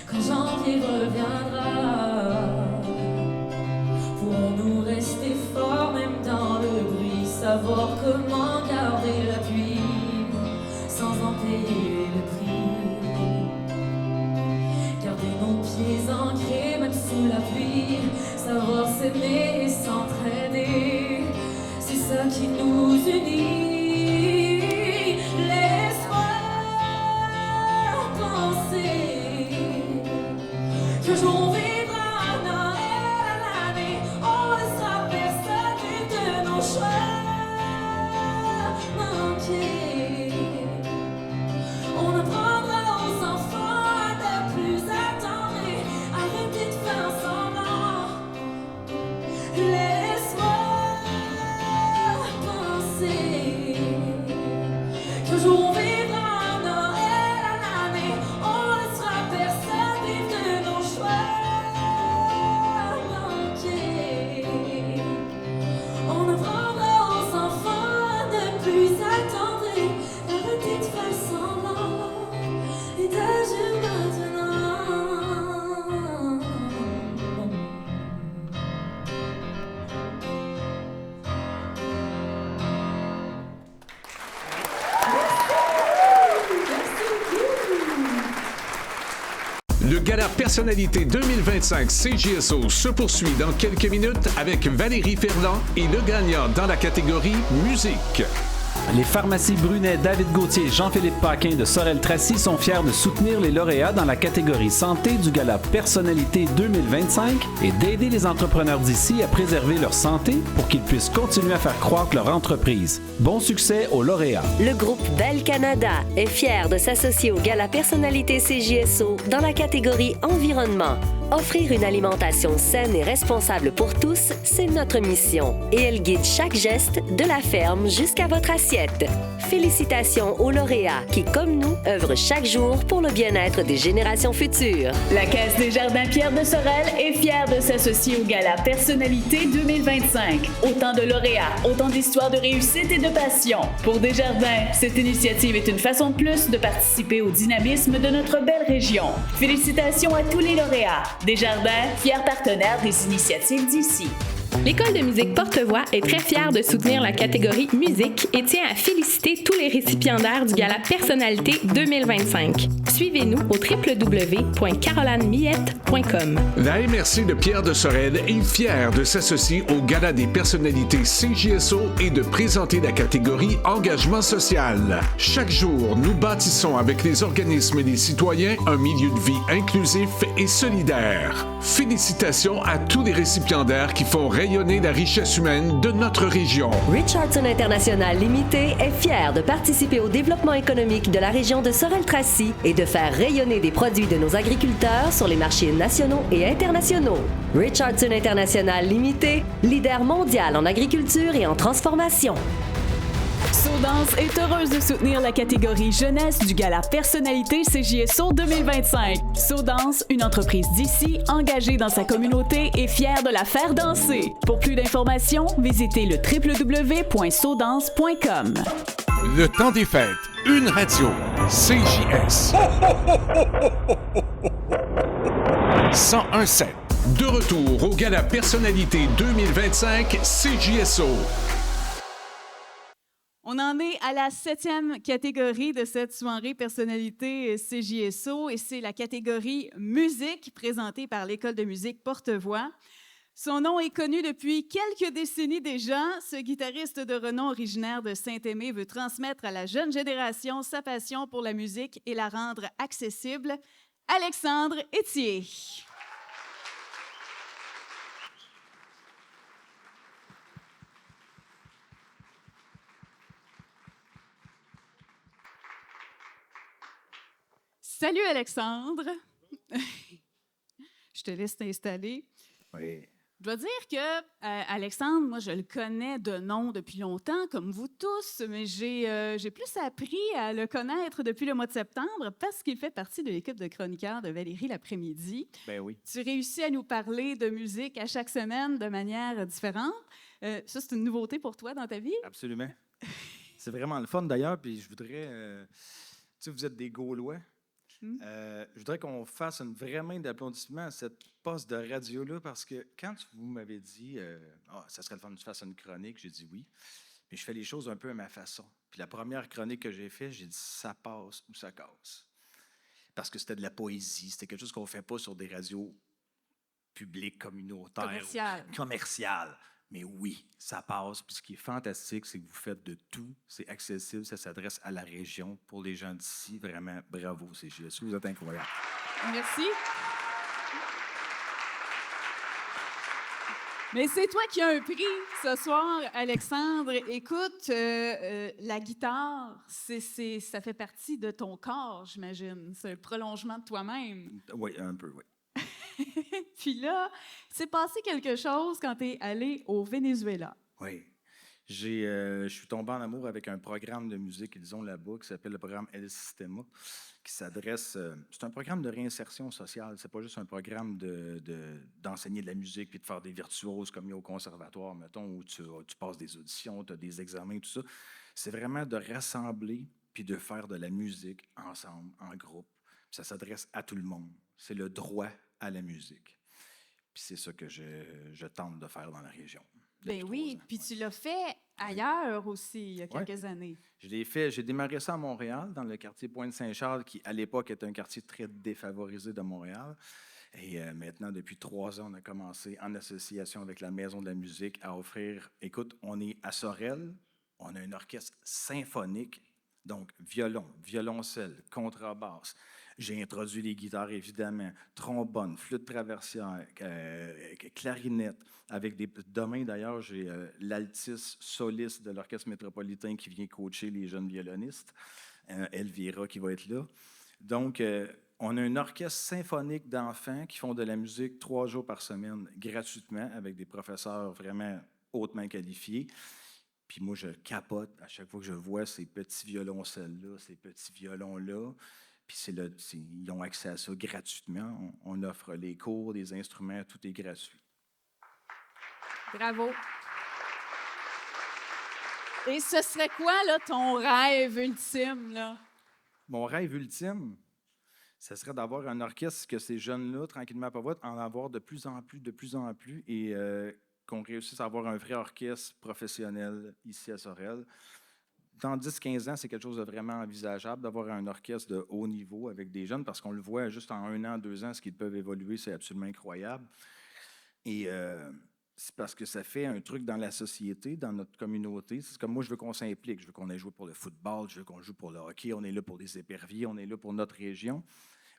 quand janvier reviendra. Le Gala Personnalité 2025 CJSO se poursuit dans quelques minutes avec Valérie Ferland et le gagnant dans la catégorie musique. Les pharmacies Brunet, David Gauthier et Jean-Philippe Paquin de Sorel-Tracy sont fiers de soutenir les lauréats dans la catégorie santé du Gala Personnalité 2025 et d'aider les entrepreneurs d'ici à préserver leur santé pour qu'ils puissent continuer à faire croître leur entreprise. Bon succès aux lauréats. Le groupe Bell Canada est fier de s'associer au Gala Personnalité CJSO dans la catégorie environnement. Offrir une alimentation saine et responsable pour tous, c'est notre mission. Et elle guide chaque geste de la ferme jusqu'à votre assiette. Félicitations aux lauréats qui, comme nous, œuvrent chaque jour pour le bien-être des générations futures. La Caisse des Jardins Pierre de Sorel est fière de s'associer au Gala Personnalité 2025. Autant de lauréats, autant d'histoires de réussite et de passion. Pour Desjardins, cette initiative est une façon de plus de participer au dynamisme de notre belle région. Félicitations à tous les lauréats. Desjardins, fier partenaire des initiatives d'ici. L'École de musique Porte-Voix est très fière de soutenir la catégorie musique et tient à féliciter tous les récipiendaires du Gala Personnalité 2025. Suivez-nous au www.carolanemiette.com. La MRC de Pierre de Sorel est fière de s'associer au Gala des personnalités CJSO et de présenter la catégorie engagement social. Chaque jour, nous bâtissons avec les organismes et les citoyens un milieu de vie inclusif et solidaire. Félicitations à tous les récipiendaires qui font rayonner la richesse humaine de notre région. Richardson International Limité est fier de participer au développement économique de la région de Sorel-Tracy et de faire rayonner des produits de nos agriculteurs sur les marchés nationaux et internationaux. Richardson International Limité, leader mondial en agriculture et en transformation. Saudance est heureuse de soutenir la catégorie jeunesse du Gala Personnalité CJSO 2025. Saudance, une entreprise d'ici, engagée dans sa communauté et fière de la faire danser. Pour plus d'informations, visitez le www.saudance.com. Le temps des fêtes, une radio, CJS. 101.7. De retour au Gala Personnalité 2025 CJSO. On en est à la 7e catégorie de cette soirée personnalité CJSO et c'est la catégorie musique présentée par l'École de musique Porte-Voix. Son nom est connu depuis quelques décennies déjà. Ce guitariste de renom originaire de Saint-Aimé veut transmettre à la jeune génération sa passion pour la musique et la rendre accessible. Alexandre Etier. Salut Alexandre. Je te laisse t'installer. Oui. Je dois dire que Alexandre, moi, je le connais de nom depuis longtemps, comme vous tous, mais j'ai plus appris à le connaître depuis le mois de septembre parce qu'il fait partie de l'équipe de chroniqueurs de Valérie l'après-midi. Ben oui. Tu réussis à nous parler de musique à chaque semaine de manière différente. Ça, c'est une nouveauté pour toi dans ta vie? Absolument. C'est vraiment le fun d'ailleurs, puis je voudrais... tu sais, vous êtes des Gaulois. Je voudrais qu'on fasse une vraie main d'applaudissement à cette poste de radio-là parce que quand vous m'avez dit ça serait le fun que tu fasses une chronique, j'ai dit oui. Mais je fais les choses un peu à ma façon. Puis la première chronique que j'ai faite, j'ai dit ça passe ou ça casse. Parce que c'était de la poésie, c'était quelque chose qu'on ne fait pas sur des radios publiques, communautaires, commerciales. Mais oui, ça passe. Puis ce qui est fantastique, c'est que vous faites de tout. C'est accessible, ça s'adresse à la région. Pour les gens d'ici, vraiment, bravo, CJSO. Vous êtes incroyables. Merci. Mais c'est toi qui as un prix ce soir, Alexandre. Écoute, la guitare, ça fait partie de ton corps, j'imagine. C'est le prolongement de toi-même. Oui, un peu, oui. Puis là, c'est passé quelque chose quand tu es allé au Venezuela. Oui. Je suis tombé en amour avec un programme de musique qu'ils ont là-bas qui s'appelle le programme El Sistema, qui s'adresse... c'est un programme de réinsertion sociale. C'est pas juste un programme d'enseigner de la musique puis de faire des virtuoses comme il y a au conservatoire, mettons, où tu passes des auditions, tu as des examens, tout ça. C'est vraiment de rassembler puis de faire de la musique ensemble, en groupe. Puis ça s'adresse à tout le monde. C'est le droit à la musique. Puis c'est ça que je tente de faire dans la région. Ben oui, puis tu l'as fait ailleurs aussi, il y a quelques années. J'ai démarré ça à Montréal, dans le quartier Pointe-Saint-Charles, qui, à l'époque, était un quartier très défavorisé de Montréal. Et maintenant, depuis 3 ans, on a commencé, en association avec la Maison de la musique, à offrir... Écoute, on est à Sorel, on a un orchestre symphonique, donc violon, violoncelle, contrebasse. J'ai introduit les guitares, évidemment, trombone, flûte traversière, clarinette. Demain, d'ailleurs, j'ai l'altiste soliste de l'Orchestre métropolitain qui vient coacher les jeunes violonistes, Elvira, qui va être là. Donc, on a un orchestre symphonique d'enfants qui font de la musique 3 jours par semaine, gratuitement, avec des professeurs vraiment hautement qualifiés. Puis moi, je capote à chaque fois que je vois ces petits violoncelles-là, ces petits violons-là. Puis ils ont accès à ça gratuitement. On offre les cours, les instruments, tout est gratuit. Bravo. Et ce serait quoi, là, ton rêve ultime, là? Mon rêve ultime, ce serait d'avoir un orchestre que ces jeunes-là, tranquillement, pas vite, en avoir de plus en plus, et qu'on réussisse à avoir un vrai orchestre professionnel ici à Sorel. Dans 10-15 ans, c'est quelque chose de vraiment envisageable d'avoir un orchestre de haut niveau avec des jeunes, parce qu'on le voit juste en 1 an, 2 ans, ce qu'ils peuvent évoluer, c'est absolument incroyable. Et c'est parce que ça fait un truc dans la société, dans notre communauté. C'est comme moi, je veux qu'on s'implique, je veux qu'on aille jouer pour le football, je veux qu'on joue pour le hockey, on est là pour les éperviers, on est là pour notre région.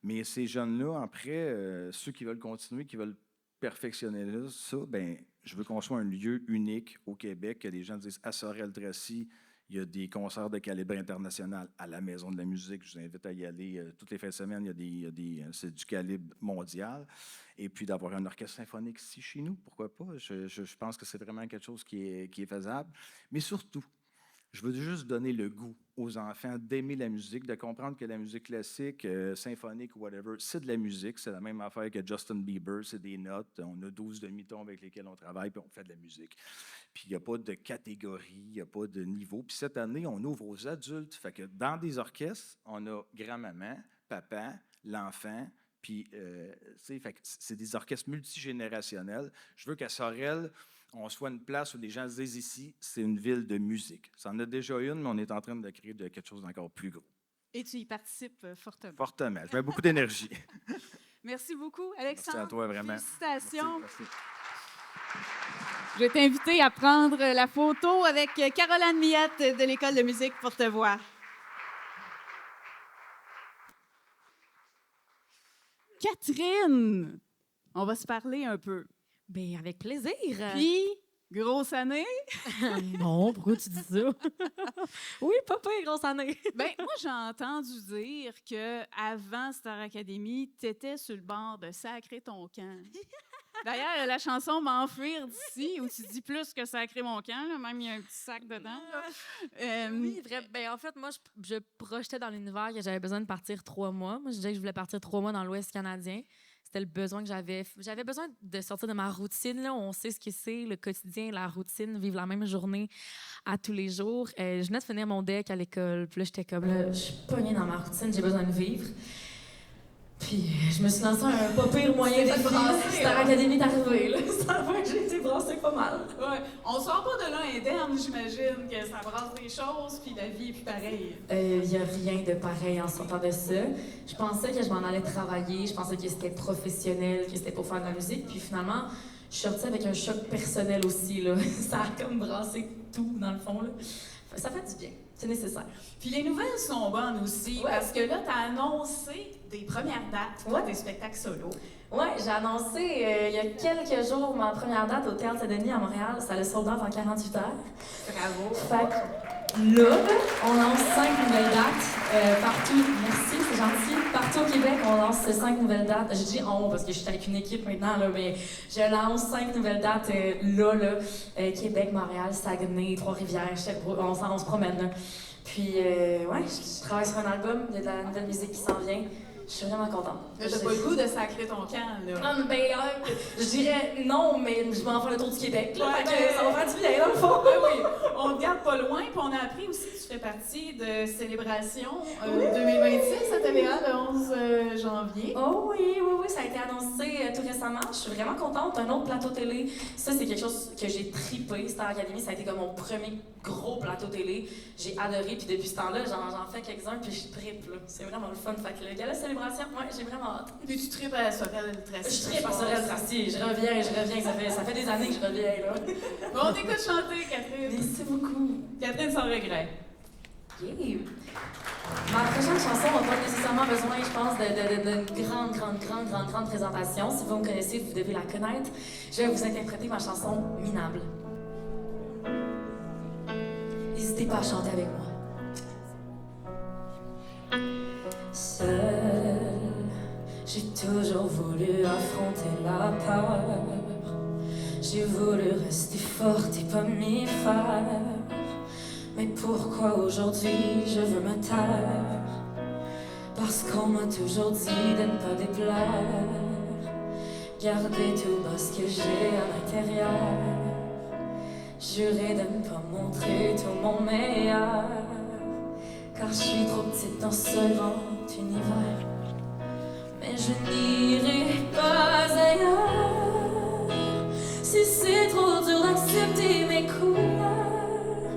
Mais ces jeunes-là, après, ceux qui veulent continuer, qui veulent perfectionner ça, ben, je veux qu'on soit un lieu unique au Québec, que les gens disent à Sorel-Tracy, il y a des concerts de calibre international à la Maison de la musique. Je vous invite à y aller toutes les fins de semaine. C'est du calibre mondial. Et puis d'avoir un orchestre symphonique ici chez nous, pourquoi pas? Je pense que c'est vraiment quelque chose qui est faisable. Mais surtout, je veux juste donner le goût aux enfants d'aimer la musique, de comprendre que la musique classique, symphonique ou whatever, c'est de la musique. C'est la même affaire que Justin Bieber, c'est des notes. On a 12 demi-tons avec lesquels on travaille, puis on fait de la musique. Puis il n'y a pas de catégorie, il n'y a pas de niveau. Puis cette année, on ouvre aux adultes. Fait que dans des orchestres, on a grand-maman, papa, l'enfant, puis c'est des orchestres multigénérationnels. Je veux qu'à Sorel, on soit une place où les gens se disent ici, c'est une ville de musique. Ça en a déjà une, mais on est en train de créer quelque chose d'encore plus gros. Et tu y participes fortement. Fortement. Je mets beaucoup d'énergie. Merci beaucoup, Alexandre. Merci à toi, vraiment. Félicitations. Merci. Je vais t'inviter à prendre la photo avec Caroline Millette de l'École de musique pour te voir. Catherine, on va se parler un peu. Bien, avec plaisir. Puis, grosse année? Non, pourquoi tu dis ça? Oui, papa, grosse année. Bien, moi, j'ai entendu dire qu'avant Star Academy, tu étais sur le bord de sacrer ton camp. D'ailleurs, la chanson M'enfuir d'ici, où tu dis plus que sacrer mon camp, là, même il y a un petit sac dedans. Oui, vrai. Ben, en fait, moi, je projetais dans l'univers que j'avais besoin de partir 3 mois. Moi, je disais que je voulais partir 3 mois dans l'Ouest canadien. C'était le besoin que j'avais. J'avais besoin de sortir de ma routine. Là. On sait ce que c'est, le quotidien, la routine, vivre la même journée à tous les jours. Je venais de finir mon deck à l'école. Puis là, j'étais comme, là, je suis pognée dans ma routine, j'ai besoin de vivre. Puis je me suis lancée un pas pire moyen de brasser. Star Academy est arrivé, là. Ça fait que j'ai été brassée pas mal. Ouais. On sort pas de là indemne, j'imagine, que ça brasse des choses, puis la vie est plus pareille. Il y a rien de pareil en sortant de ça. Je pensais que je m'en allais travailler, je pensais que c'était professionnel, que c'était pour faire de la musique, puis finalement, je suis sortie avec un choc personnel aussi, là. Ça a comme brassé tout, dans le fond, là. Ça fait du bien, c'est nécessaire. Puis les nouvelles sont bonnes aussi, parce que là, tu as annoncé des premières dates pour tes spectacles solo. Oui, j'ai annoncé il y a quelques jours ma première date au Théâtre Saint-Denis à Montréal. Ça le sold out en 48 heures. Bravo. Fait que là, on lance 5 nouvelles dates partout. Merci, c'est gentil. Partout au Québec, on lance 5 nouvelles dates. J'ai dit on parce que je suis avec une équipe maintenant, là, mais je lance 5 nouvelles dates Québec, Montréal, Saguenay, Trois-Rivières, Sherbrooke. On se promène là. Puis, ouais, je travaille sur un album, il y a de la nouvelle musique qui s'en vient. Je Je suis vraiment contente. T'as pas le goût de sacrer ton camp, là? Non, mais je dirais non, mais je vais en faire le tour du Québec. Là, fait que ça va faire du bien, dans le fond. Oui, on te garde pas loin, puis on a appris aussi que tu fais partie de Célébration 2026 à TVA le 11 janvier. Oh oui, ça a été annoncé tout récemment. Je suis vraiment contente. Un autre plateau télé, ça, c'est quelque chose que j'ai trippé. Star Academy, ça a été comme mon premier gros plateau télé. J'ai adoré, puis depuis ce temps-là, j'en fais quelques-uns, puis je trippe, là. C'est vraiment le fun. Fait que le gala Célébration, ouais, j'ai vraiment hâte. Puis tu tripes à Sorel Tracy. Je trippe à Sorel Tracy. Je reviens. Ça fait des années que je reviens, là. Bon, on t'écoute chanter, Catherine. Merci beaucoup. Catherine sans regret. Yeah. Ma prochaine chanson n'a pas nécessairement besoin, je pense, d'une grande présentation. Si vous me connaissez, vous devez la connaître. Je vais vous interpréter ma chanson Minable. N'hésitez pas à chanter avec moi. Seule, j'ai toujours voulu affronter la peur. J'ai voulu rester forte et pas m'y faire. Mais pourquoi aujourd'hui je veux me taire? Parce qu'on m'a toujours dit de ne pas déplaire. Garder tout bas ce que j'ai à l'intérieur. Jurer de ne pas montrer tout mon meilleur. Car je suis trop petite dans ce grand univers. Mais je n'irai pas ailleurs. Si c'est trop dur d'accepter mes couleurs,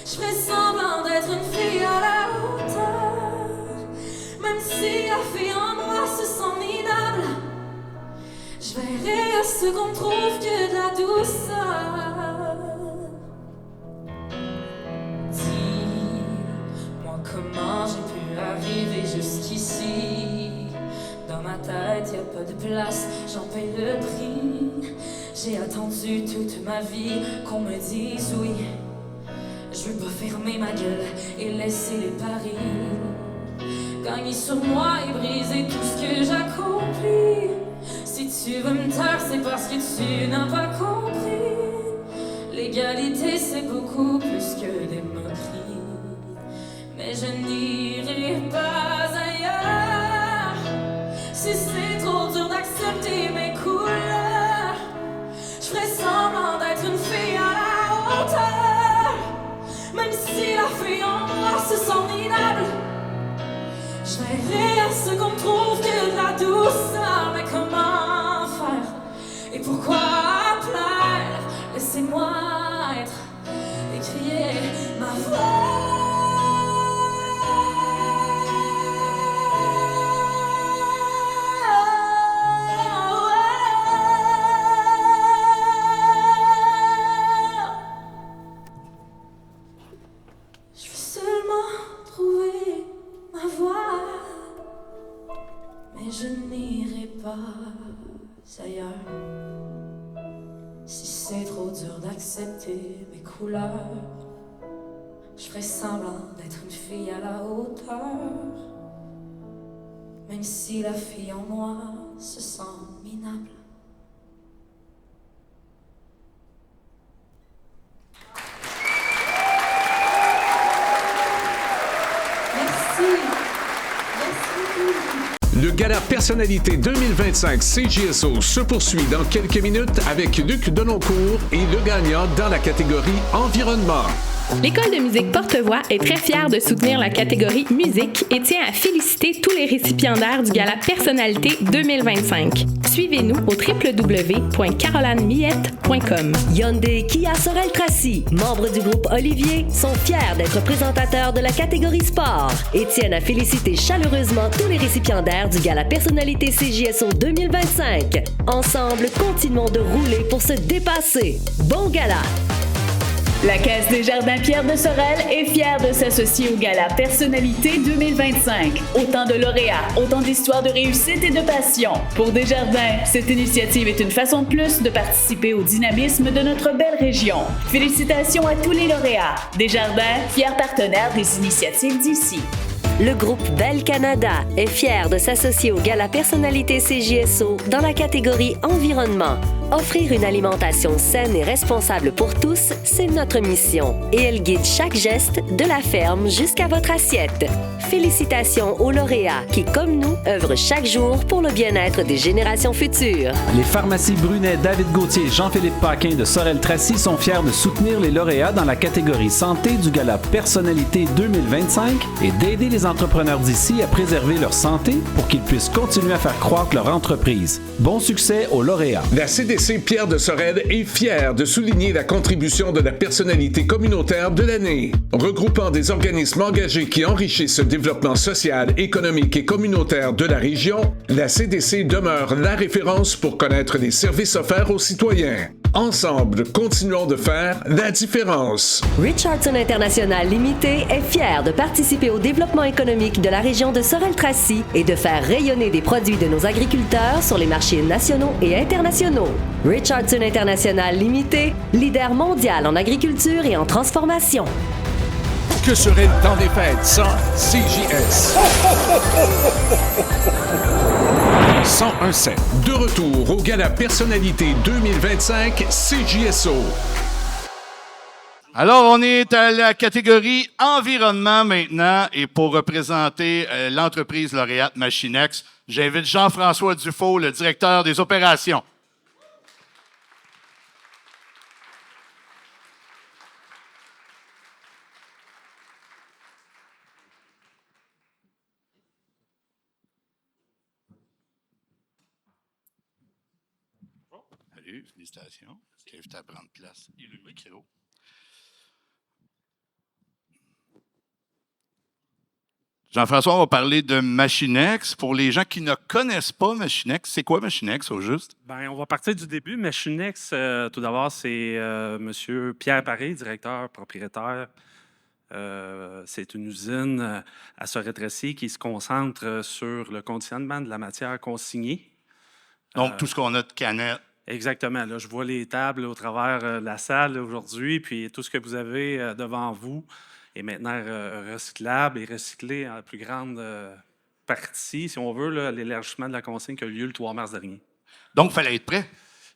je ferai semblant d'être une fille à la hauteur. Même si la fille en moi se sent minable, je verrai à ce qu'on trouve que de la douceur. Comment j'ai pu arriver jusqu'ici? Dans ma tête, y'a pas de place, j'en paye le prix. J'ai attendu toute ma vie qu'on me dise oui. Je veux pas fermer ma gueule et laisser les paris gagner sur moi et briser tout ce que j'accomplis. Si tu veux me taire, c'est parce que tu n'as pas compris. L'égalité, c'est beaucoup plus que des moqueries. Mais je n'irai pas ailleurs. Si c'est trop dur d'accepter mes couleurs, je ferai semblant d'être une fille à la hauteur. Même si la fille en moi se sent minable, je verrai à ce qu'on trouve que de la douceur. Mais comment faire et pourquoi plaire? Laissez-moi être et crier ma voix. Je n'irai pas ailleurs. Si c'est trop dur d'accepter mes couleurs, je ferai semblant d'être une fille à la hauteur. Même si la fille en moi se sent minable. Le Gala Personnalité 2025 CJSO se poursuit dans quelques minutes avec Luc Denoncourt et le gagnant dans la catégorie Environnement. L'École de musique Porte-Voix est très fière de soutenir la catégorie musique et tient à féliciter tous les récipiendaires du Gala Personnalité 2025. Suivez-nous au www.carolanemiette.com. Hyundai Kia Sorel Tracy, membres du groupe Olivier, sont fiers d'être présentateurs de la catégorie sport et tiennent à féliciter chaleureusement tous les récipiendaires du Gala Personnalité CJSO 2025. Ensemble, continuons de rouler pour se dépasser. Bon gala! La Caisse des Jardins Pierre de Sorel est fière de s'associer au Gala Personnalité 2025. Autant de lauréats, autant d'histoires de réussite et de passion. Pour Desjardins, cette initiative est une façon de plus de participer au dynamisme de notre belle région. Félicitations à tous les lauréats. Desjardins, fier partenaire des initiatives d'ici. Le groupe Bell Canada est fier de s'associer au Gala Personnalité CJSO dans la catégorie Environnement. Offrir une alimentation saine et responsable pour tous, c'est notre mission. Et elle guide chaque geste de la ferme jusqu'à votre assiette. Félicitations aux lauréats qui, comme nous, œuvrent chaque jour pour le bien-être des générations futures. Les pharmacies Brunet, David Gauthier et Jean-Philippe Paquin de Sorel-Tracy sont fiers de soutenir les lauréats dans la catégorie santé du Gala Personnalité 2025 et d'aider les entrepreneurs d'ici à préserver leur santé pour qu'ils puissent continuer à faire croître leur entreprise. Bon succès aux lauréats. La CDC Pierre de Sorel est fière de souligner la contribution de la personnalité communautaire de l'année. Regroupant des organismes engagés qui enrichissent le développement social, économique et communautaire de la région, la CDC demeure la référence pour connaître les services offerts aux citoyens. Ensemble, continuons de faire la différence. Richardson International Limited est fier de participer au développement économique de la région de Sorel-Tracy et de faire rayonner des produits de nos agriculteurs sur les marchés nationaux et internationaux. Richardson International Limited, leader mondial en agriculture et en transformation. Que serait le temps des fêtes sans CJS? 101.7. De retour au Gala Personnalité 2025 CJSO. Alors, on est à la catégorie environnement maintenant. Et pour représenter l'entreprise lauréate Machinex, j'invite Jean-François Dufault, le directeur des opérations. Salut, félicitations. Je t'invite à prendre place. Et le micro. Jean-François, on va parler de Machinex. Pour les gens qui ne connaissent pas Machinex, c'est quoi Machinex au juste? Bien, on va partir du début. Machinex, tout d'abord, c'est M. Pierre Paré, directeur propriétaire. C'est une usine à Sorel-Tracy qui se concentre sur le conditionnement de la matière consignée. Donc, tout ce qu'on a de canettes. Exactement. Là, je vois les tables au travers de la salle aujourd'hui, puis tout ce que vous avez devant vous est maintenant recyclable et recyclé en plus grande partie, si on veut, là, l'élargissement de la consigne qui a eu lieu le 3 mars dernier. Donc, il fallait être prêt.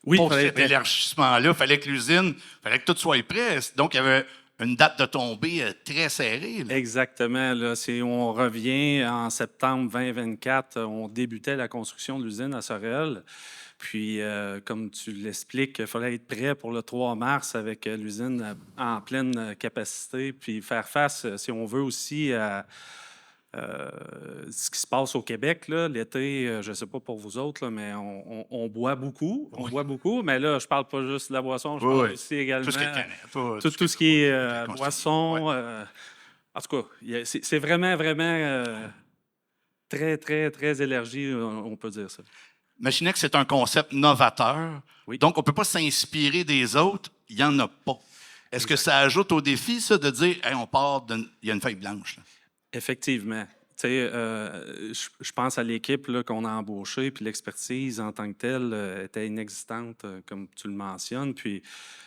Oui, pour cet élargissement-là, il fallait que l'usine, il fallait que tout soit prêt. Donc, il y avait une date de tombée très serrée. Là. Exactement. Là, si on revient en septembre 2024, on débutait la construction de l'usine à Sorel. Puis, comme tu l'expliques, il fallait être prêt pour le 3 mars avec l'usine en pleine capacité, puis faire face, si on veut, aussi à ce qui se passe au Québec. L'été, je ne sais pas pour vous autres, là, mais on boit beaucoup. On boit beaucoup, mais là, je ne parle pas juste de la boisson, je parle aussi également tout ce qui est canette, tout ce qui est boisson. En tout cas, c'est vraiment, vraiment très, très, très élargi, on peut dire ça. Machinex, c'est un concept novateur. Oui. Donc, on ne peut pas s'inspirer des autres. Il n'y en a pas. Est-ce que ça ajoute au défi, ça, de dire hey, on part il y a une feuille blanche? Là. Effectivement. Je pense à l'équipe qu'on a embauchée, puis l'expertise en tant que telle était inexistante, comme tu le mentionnes. Puis,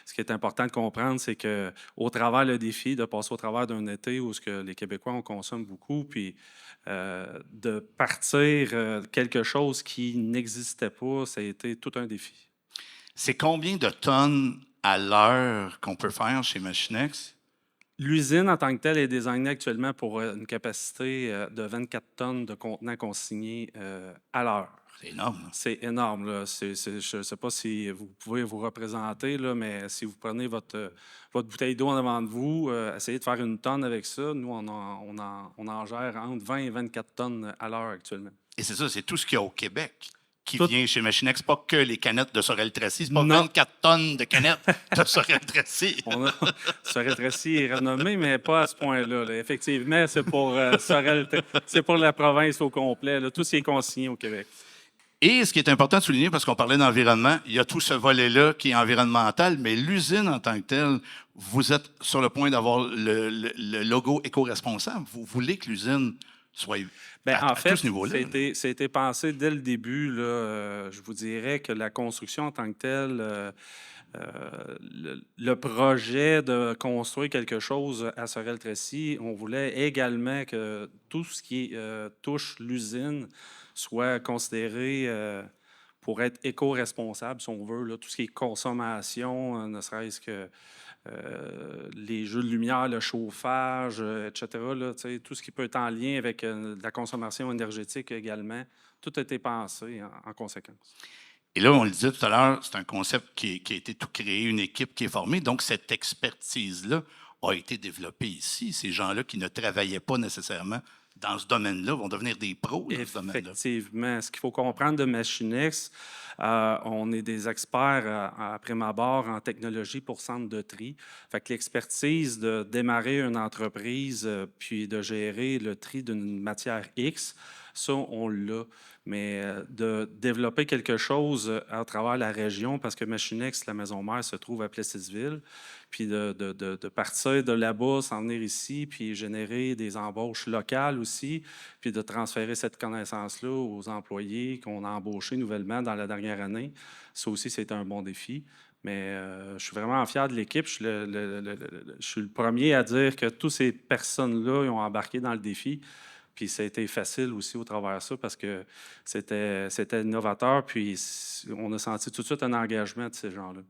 ce qui est important de comprendre, c'est qu'au travers le défi de passer au travers d'un été où les Québécois, on consomme beaucoup, puis de partir quelque chose qui n'existait pas, ça a été tout un défi. C'est combien de tonnes à l'heure qu'on peut faire chez Machinex? L'usine en tant que telle est designée actuellement pour une capacité de 24 tonnes de contenants consignés à l'heure. C'est énorme. C'est énorme. Là. Je ne sais pas si vous pouvez vous représenter, là, mais si vous prenez votre bouteille d'eau en avant de vous, essayez de faire une tonne avec ça. Nous, on en gère entre 20 et 24 tonnes à l'heure actuellement. Et c'est ça, c'est tout ce qu'il y a au Québec qui vient chez Machinex, pas que les canettes de Sorel-Tracy. C'est pas 24 tonnes de canettes de Sorel-Tracy. Sorel-Tracy est renommé, mais pas à ce point-là. Là. Effectivement, c'est pour c'est pour la province au complet. Là. Tout ce qui est consigné au Québec. Et ce qui est important de souligner, parce qu'on parlait d'environnement, il y a tout ce volet-là qui est environnemental, mais l'usine en tant que telle, vous êtes sur le point d'avoir le logo éco-responsable. Vous voulez que l'usine soit en fait, tout ce niveau-là. Ça a été pensé dès le début. Là, je vous dirais que la construction en tant que telle, le projet de construire quelque chose à Sorel-Tracy, on voulait également que tout ce qui touche l'usine soit considéré pour être éco-responsable, si on veut, là, tout ce qui est consommation, ne serait-ce que les jeux de lumière, le chauffage, etc., là, tout ce qui peut être en lien avec la consommation énergétique également, tout a été pensé en conséquence. Et là, on le disait tout à l'heure, c'est un concept qui a été tout créé, une équipe qui est formée. Donc, cette expertise-là a été développée ici. Ces gens-là qui ne travaillaient pas nécessairement dans ce domaine-là vont devenir des pros dans ce domaine-là. Effectivement. Ce qu'il faut comprendre de Machinex, on est des experts à prime abord en technologie pour centre de tri. Fait que l'expertise de démarrer une entreprise puis de gérer le tri d'une matière X, ça, on l'a. Mais de développer quelque chose à travers la région, parce que Machinex, la maison mère, se trouve à Plessisville, puis de partir de là-bas, s'en venir ici, puis générer des embauches locales aussi, puis de transférer cette connaissance-là aux employés qu'on a embauchés nouvellement dans la dernière année. Ça aussi, c'est un bon défi. Mais je suis vraiment fier de l'équipe. Je suis le premier à dire que toutes ces personnes-là ont embarqué dans le défi. Puis ça a été facile aussi au travers de ça parce que c'était novateur. Puis on a senti tout de suite un engagement de ces gens-là.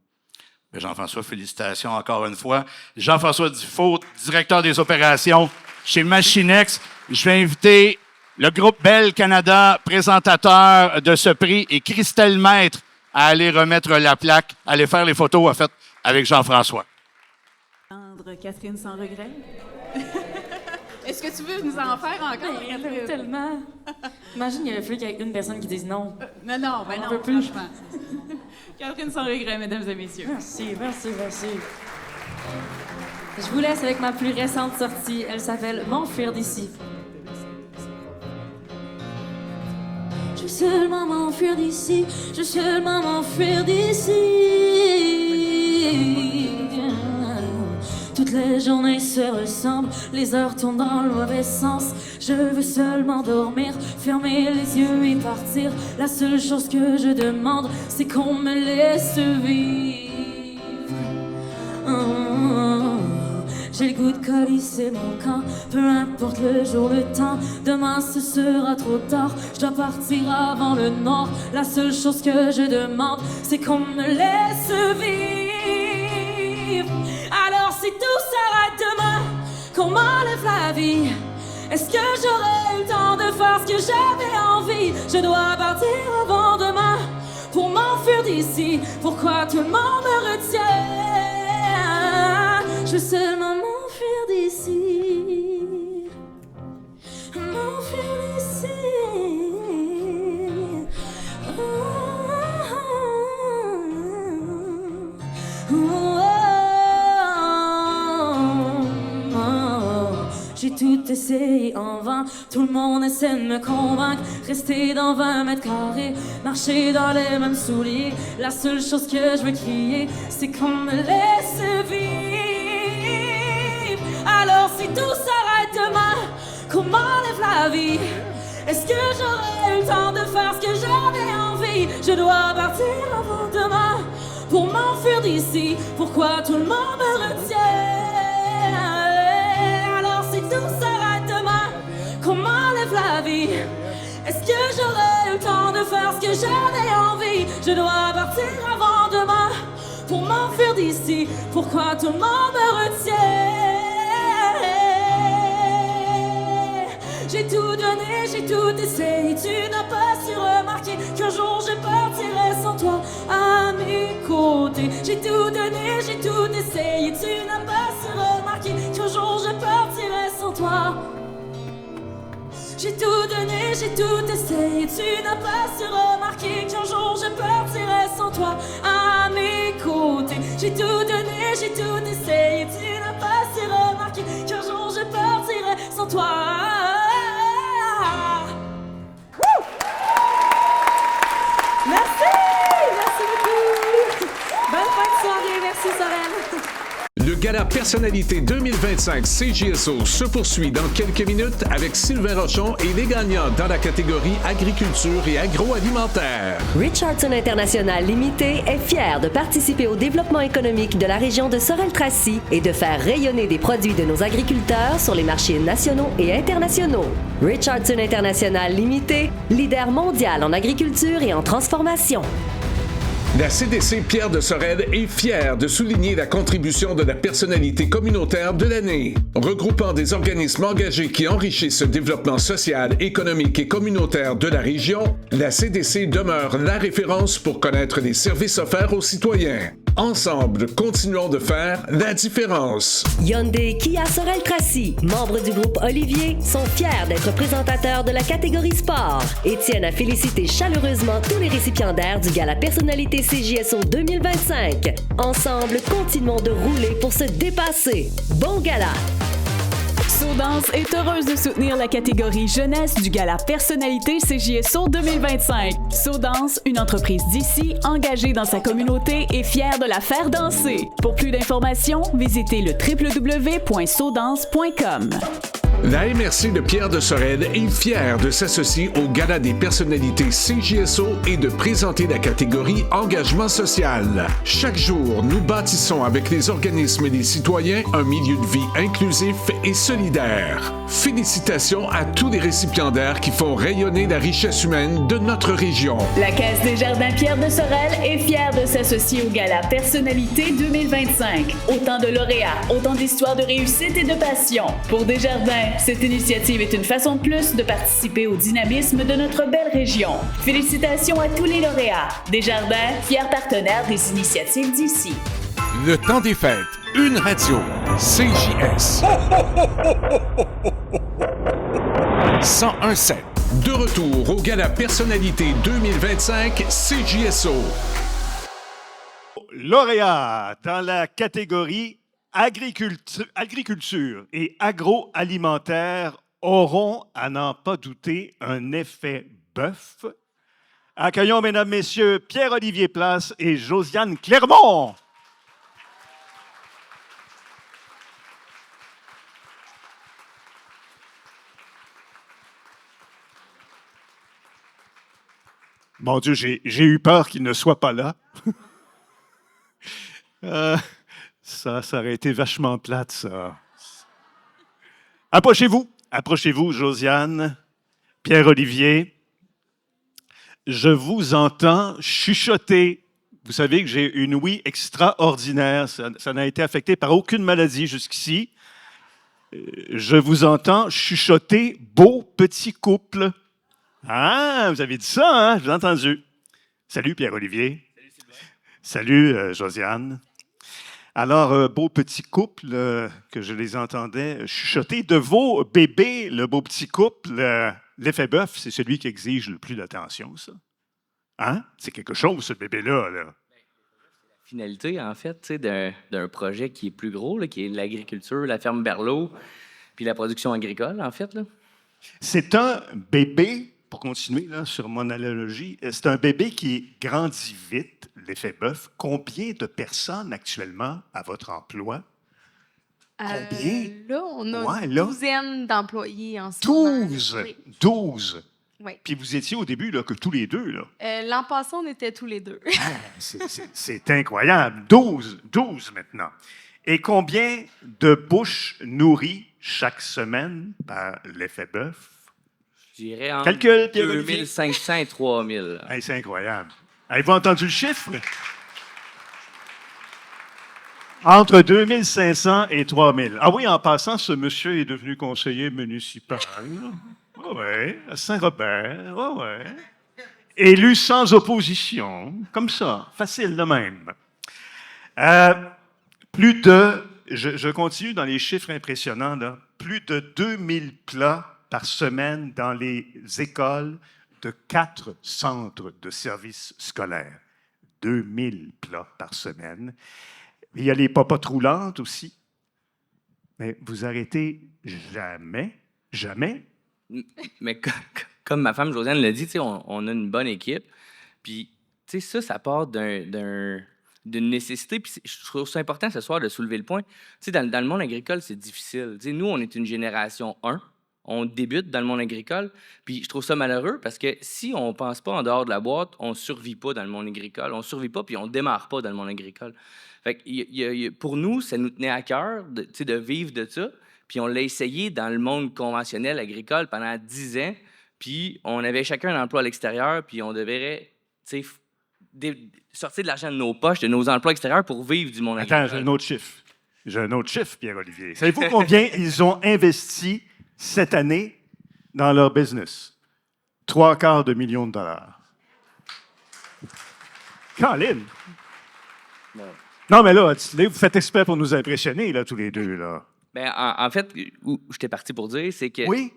Jean-François, félicitations encore une fois. Jean-François Dufault, directeur des opérations chez Machinex. Je vais inviter le groupe Bell Canada, présentateur de ce prix, et Christelle Maître à aller remettre la plaque, aller faire les photos, en fait, avec Jean-François. Catherine sans regret. Est-ce que tu veux nous en faire encore? Il y en a tellement. Imagine, il y avait fallu qu'il y ait une personne qui dise non. Non, non, ben non, peut plus. franchement. Catherine sans regret, mesdames et messieurs. Merci, merci, merci. Je vous laisse avec ma plus récente sortie. Elle s'appelle « M'enfuir d'ici ». Je veux seulement m'enfuir d'ici. Je veux seulement m'enfuir d'ici. Toutes les journées se ressemblent, les heures tournent dans le mauvais sens. Je veux seulement dormir, fermer les yeux et partir. La seule chose que je demande, c'est qu'on me laisse vivre. J'ai le goût de colisser mon camp, peu importe le jour, le temps. Demain ce sera trop tard, je dois partir avant le noir. La seule chose que je demande, c'est qu'on me laisse vivre. Alors si tout s'arrête demain, qu'on m'enlève la vie, est-ce que j'aurai le temps de faire ce que j'avais envie? Je dois partir avant demain pour m'enfuir d'ici. Pourquoi tout le monde me retient? Je veux seulement m'enfuir d'ici. M'enfuir d'ici. J'ai tout essayé en vain, tout le monde essaie de me convaincre. Rester dans 20 mètres carrés, marcher dans les mêmes souliers. La seule chose que je veux crier, c'est qu'on me laisse vivre. Alors si tout s'arrête demain, qu'on m'enlève la vie, est-ce que j'aurai le temps de faire ce que j'avais envie? Je dois partir avant demain pour m'enfuir d'ici. Pourquoi tout le monde me retient? Tout s'arrête demain, qu'on m'enlève la vie. Est-ce que j'aurai le temps de faire ce que j'avais envie? Je dois partir avant demain pour m'enfuir d'ici. Pourquoi tout le monde me retient? J'ai tout donné, j'ai tout essayé. Tu n'as pas su remarquer qu'un jour je partirai sans toi à mes côtés. J'ai tout donné, j'ai tout essayé. Tu n'as pas su remarquer qu'un jour je partirai sans toi. J'ai tout donné, j'ai tout essayé. Tu n'as pas su remarquer qu'un jour je partirai sans toi à mes côtés. J'ai tout donné, j'ai tout essayé. Tu n'as pas su remarquer qu'un jour je partirai sans toi. Merci! Merci beaucoup! Bonne fin de soirée, merci Sorel! Le Gala Personnalité 2025 CJSO se poursuit dans quelques minutes avec Sylvain Rochon et les gagnants dans la catégorie agriculture et agroalimentaire. Richardson International Limité est fier de participer au développement économique de la région de Sorel-Tracy et de faire rayonner des produits de nos agriculteurs sur les marchés nationaux et internationaux. Richardson International Limité, leader mondial en agriculture et en transformation. La CDC Pierre de Sorel est fière de souligner la contribution de la personnalité communautaire de l'année. Regroupant des organismes engagés qui enrichissent le développement social, économique et communautaire de la région, la CDC demeure la référence pour connaître les services offerts aux citoyens. Ensemble, continuons de faire la différence. Hyundai Kia Sorel-Tracy, membres du groupe Olivier, sont fiers d'être présentateurs de la catégorie sport et tiennent à féliciter chaleureusement tous les récipiendaires du Gala Personnalité CJSO 2025. Ensemble, continuons de rouler pour se dépasser. Bon gala! Saudance est heureuse de soutenir la catégorie jeunesse du Gala Personnalité CJSO 2025. Saudance, une entreprise d'ici, engagée dans sa communauté et fière de la faire danser. Pour plus d'informations, visitez le www.saudance.com. La MRC de Pierre de Sorel est fière de s'associer au Gala des personnalités CJSO et de présenter la catégorie engagement social. Chaque jour, nous bâtissons avec les organismes et les citoyens un milieu de vie inclusif et solidaire. Félicitations à tous les récipiendaires qui font rayonner la richesse humaine de notre région. La Caisse des Jardins Pierre de Sorel est fière de s'associer au Gala Personnalité 2025. Autant de lauréats, autant d'histoires de réussite et de passion. Pour Desjardins, cette initiative est une façon de plus de participer au dynamisme de notre belle région. Félicitations à tous les lauréats. Desjardins, fiers partenaires des initiatives d'ici. Le temps des fêtes, une radio, CJS. 101.7. De retour au Gala Personnalité 2025 CJSO. Lauréat dans la catégorie agriculture et agroalimentaire auront, à n'en pas douter, un effet bœuf. Accueillons, mesdames, messieurs, Pierre-Olivier Place et Josiane Clermont. Mon Dieu, j'ai eu peur qu'il ne soit pas là. Ça aurait été vachement plate, ça. Approchez-vous, Josiane, Pierre-Olivier. Je vous entends chuchoter. Vous savez que j'ai une ouïe extraordinaire. Ça n'a été affecté par aucune maladie jusqu'ici. Je vous entends chuchoter « beau petit couple ». Ah, vous avez dit ça, hein? Je vous ai entendu. Salut, Pierre-Olivier. Salut, Josiane. Alors, beau petit couple, que je les entendais chuchoter. De vos bébés, le beau petit couple, l'effet bœuf, c'est celui qui exige le plus d'attention, ça. Hein? C'est quelque chose, ce bébé-là. Là. Finalité, en fait, d'un projet qui est plus gros, là, qui est l'agriculture, la ferme Berlot, puis la production agricole, en fait. Là. C'est un bébé, pour continuer là, sur mon analogie, c'est un bébé qui grandit vite, l'effet bœuf. Combien de personnes actuellement à votre emploi? Combien? Là, on a une douzaine d'employés en ce 12! moment. Oui. 12! Oui. Puis vous étiez au début là, que tous les deux. Là. L'an passé, on était tous les deux. C'est incroyable. 12 maintenant. Et combien de bouches nourries chaque semaine par l'effet bœuf? Je dirais entre 2500 et 3000. Hey, c'est incroyable. Avez-vous entendu le chiffre? Entre 2500 et 3000. Ah oui, en passant, ce monsieur est devenu conseiller municipal. Oui, à Saint-Robert. Oui. Élu sans opposition. Comme ça. Facile de même. Je continue dans les chiffres impressionnants, là. Plus de 2000 plats par semaine dans les écoles de 4 centres de services scolaires. 2000 plats par semaine. Il y a les popotes roulantes aussi. Mais vous arrêtez jamais. Mais comme ma femme Josiane l'a dit, on a une bonne équipe. Puis, ça part d'un d'une nécessité. Puis je trouve ça important ce soir de soulever le point. Tu sais, dans le monde agricole, c'est difficile. Tu sais, nous, on est une génération 1. On débute dans le monde agricole. Puis je trouve ça malheureux parce que si on ne pense pas en dehors de la boîte, on ne survit pas dans le monde agricole. On ne survit pas puis on ne démarre pas dans le monde agricole. Fait que, pour nous, ça nous tenait à cœur de vivre de ça. Puis on l'a essayé dans le monde conventionnel agricole pendant 10 ans. Puis on avait chacun un emploi à l'extérieur. Puis on devait sortir de l'argent de nos poches, de nos emplois extérieurs pour vivre du monde agricole. Attends, j'ai un autre chiffre, Pierre-Olivier. Savez-vous combien ils ont investi cette année dans leur business? 3/4 million de dollars. Colin! Non, mais là, vous faites exprès pour nous impressionner, là, tous les deux, là. Ben, en fait, où j'étais parti pour dire, c'est que, oui?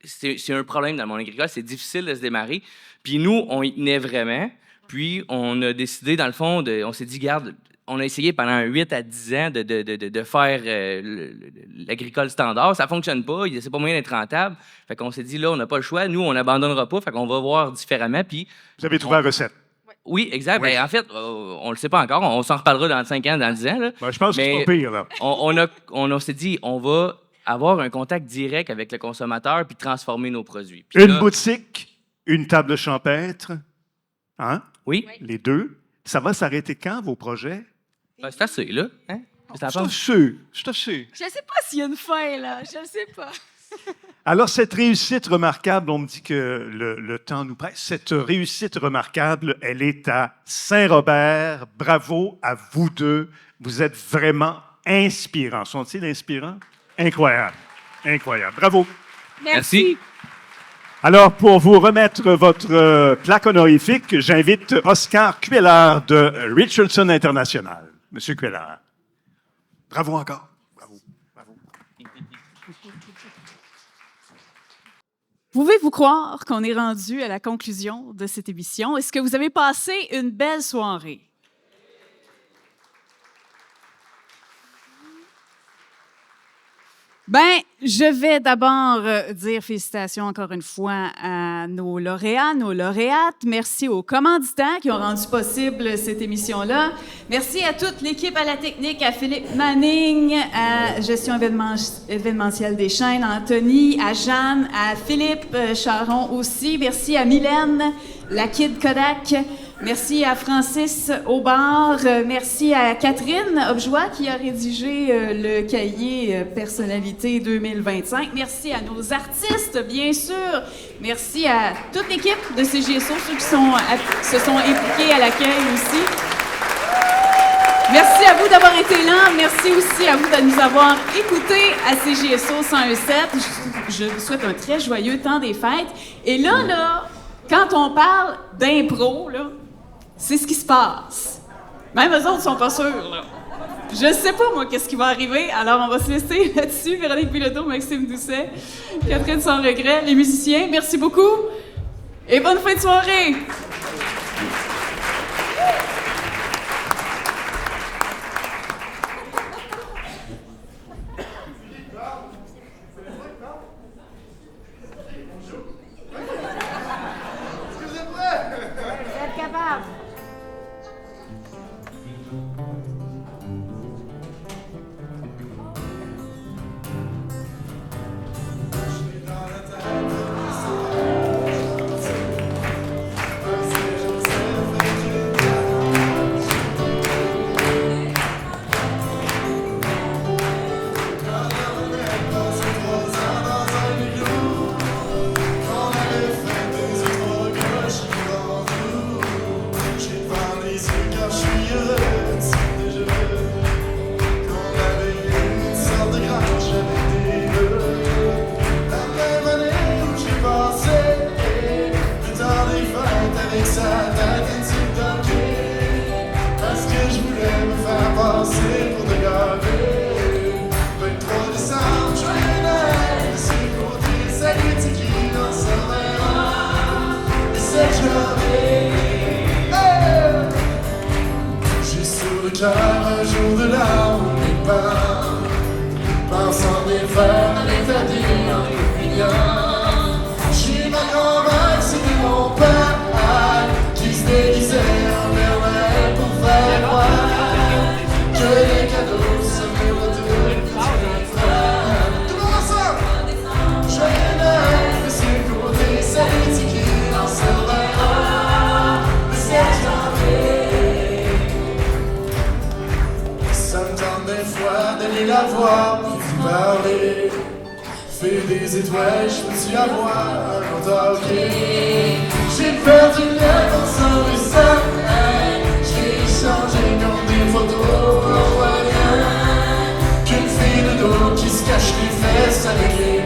C'est un problème dans le monde agricole, c'est difficile de se démarrer. Puis nous, on y tenait vraiment. Puis on a décidé, dans le fond, on s'est dit, garde, on a essayé pendant 8 à 10 ans de faire l'agricole standard. Ça ne fonctionne pas, c'est pas moyen d'être rentable. Fait qu'on s'est dit, là, on n'a pas le choix. Nous, on n'abandonnera pas, fait qu'on va voir différemment. Puis vous avez trouvé la recette. Oui, exact. Oui. Ben, en fait, on ne le sait pas encore. On s'en reparlera dans 5 ans, dans 10 ans. Là. Ben, je pense que c'est pas pire. Là. On s'est dit, on va avoir un contact direct avec le consommateur puis transformer nos produits. Puis une boutique, une table champêtre, hein? Oui. Les deux. Ça va s'arrêter quand, vos projets? Ben, c'est assez, là. Hein? Je suis sûr. Je sais pas s'il y a une fin, là. Je ne sais pas. Alors, cette réussite remarquable, on me dit que le temps nous presse. Cette réussite remarquable, elle est à Saint-Robert. Bravo à vous deux. Vous êtes vraiment inspirants. Sont-ils inspirants? Incroyable. Incroyable. Bravo. Merci. Alors, pour vous remettre votre plaque honorifique, j'invite Oscar Cuélard de Richardson International. Monsieur Cuélard. Bravo encore. Bravo. Bravo. Pouvez-vous croire qu'on est rendu à la conclusion de cette émission? Est-ce que vous avez passé une belle soirée? Bien, je vais d'abord dire félicitations encore une fois à nos lauréats, nos lauréates. Merci aux commanditaires qui ont rendu possible cette émission-là. Merci à toute l'équipe à la technique, à Philippe Manning, à Gestion événementielle des chaînes, à Anthony, à Jeanne, à Philippe Charon aussi. Merci à Mylène, la Kid Kodak. Merci à Francis Aubard. Merci à Catherine Objoie qui a rédigé le cahier Personnalité 2025. Merci à nos artistes, bien sûr. Merci à toute l'équipe de CJSO, ceux qui se sont impliqués à l'accueil aussi. Merci à vous d'avoir été là. Merci aussi à vous de nous avoir écoutés à CJSO 101.7. Je vous souhaite un très joyeux temps des fêtes. Et là, quand on parle d'impro, là, c'est ce qui se passe. Même eux autres sont pas sûrs, là. Je sais pas, moi, qu'est-ce qui va arriver. Alors, on va se laisser là-dessus. Véronique Bilodeau, Maxime Doucet, Catherine Sans Regret, les musiciens. Merci beaucoup et bonne fin de soirée. Vous êtes capable. les étoiles, je peux-tu avoir un compteur clé? J'ai perdu le consent de ça. J'ai échangé comme des photos, on voit rien qu'une fille de dos qui se cache les fesses avec les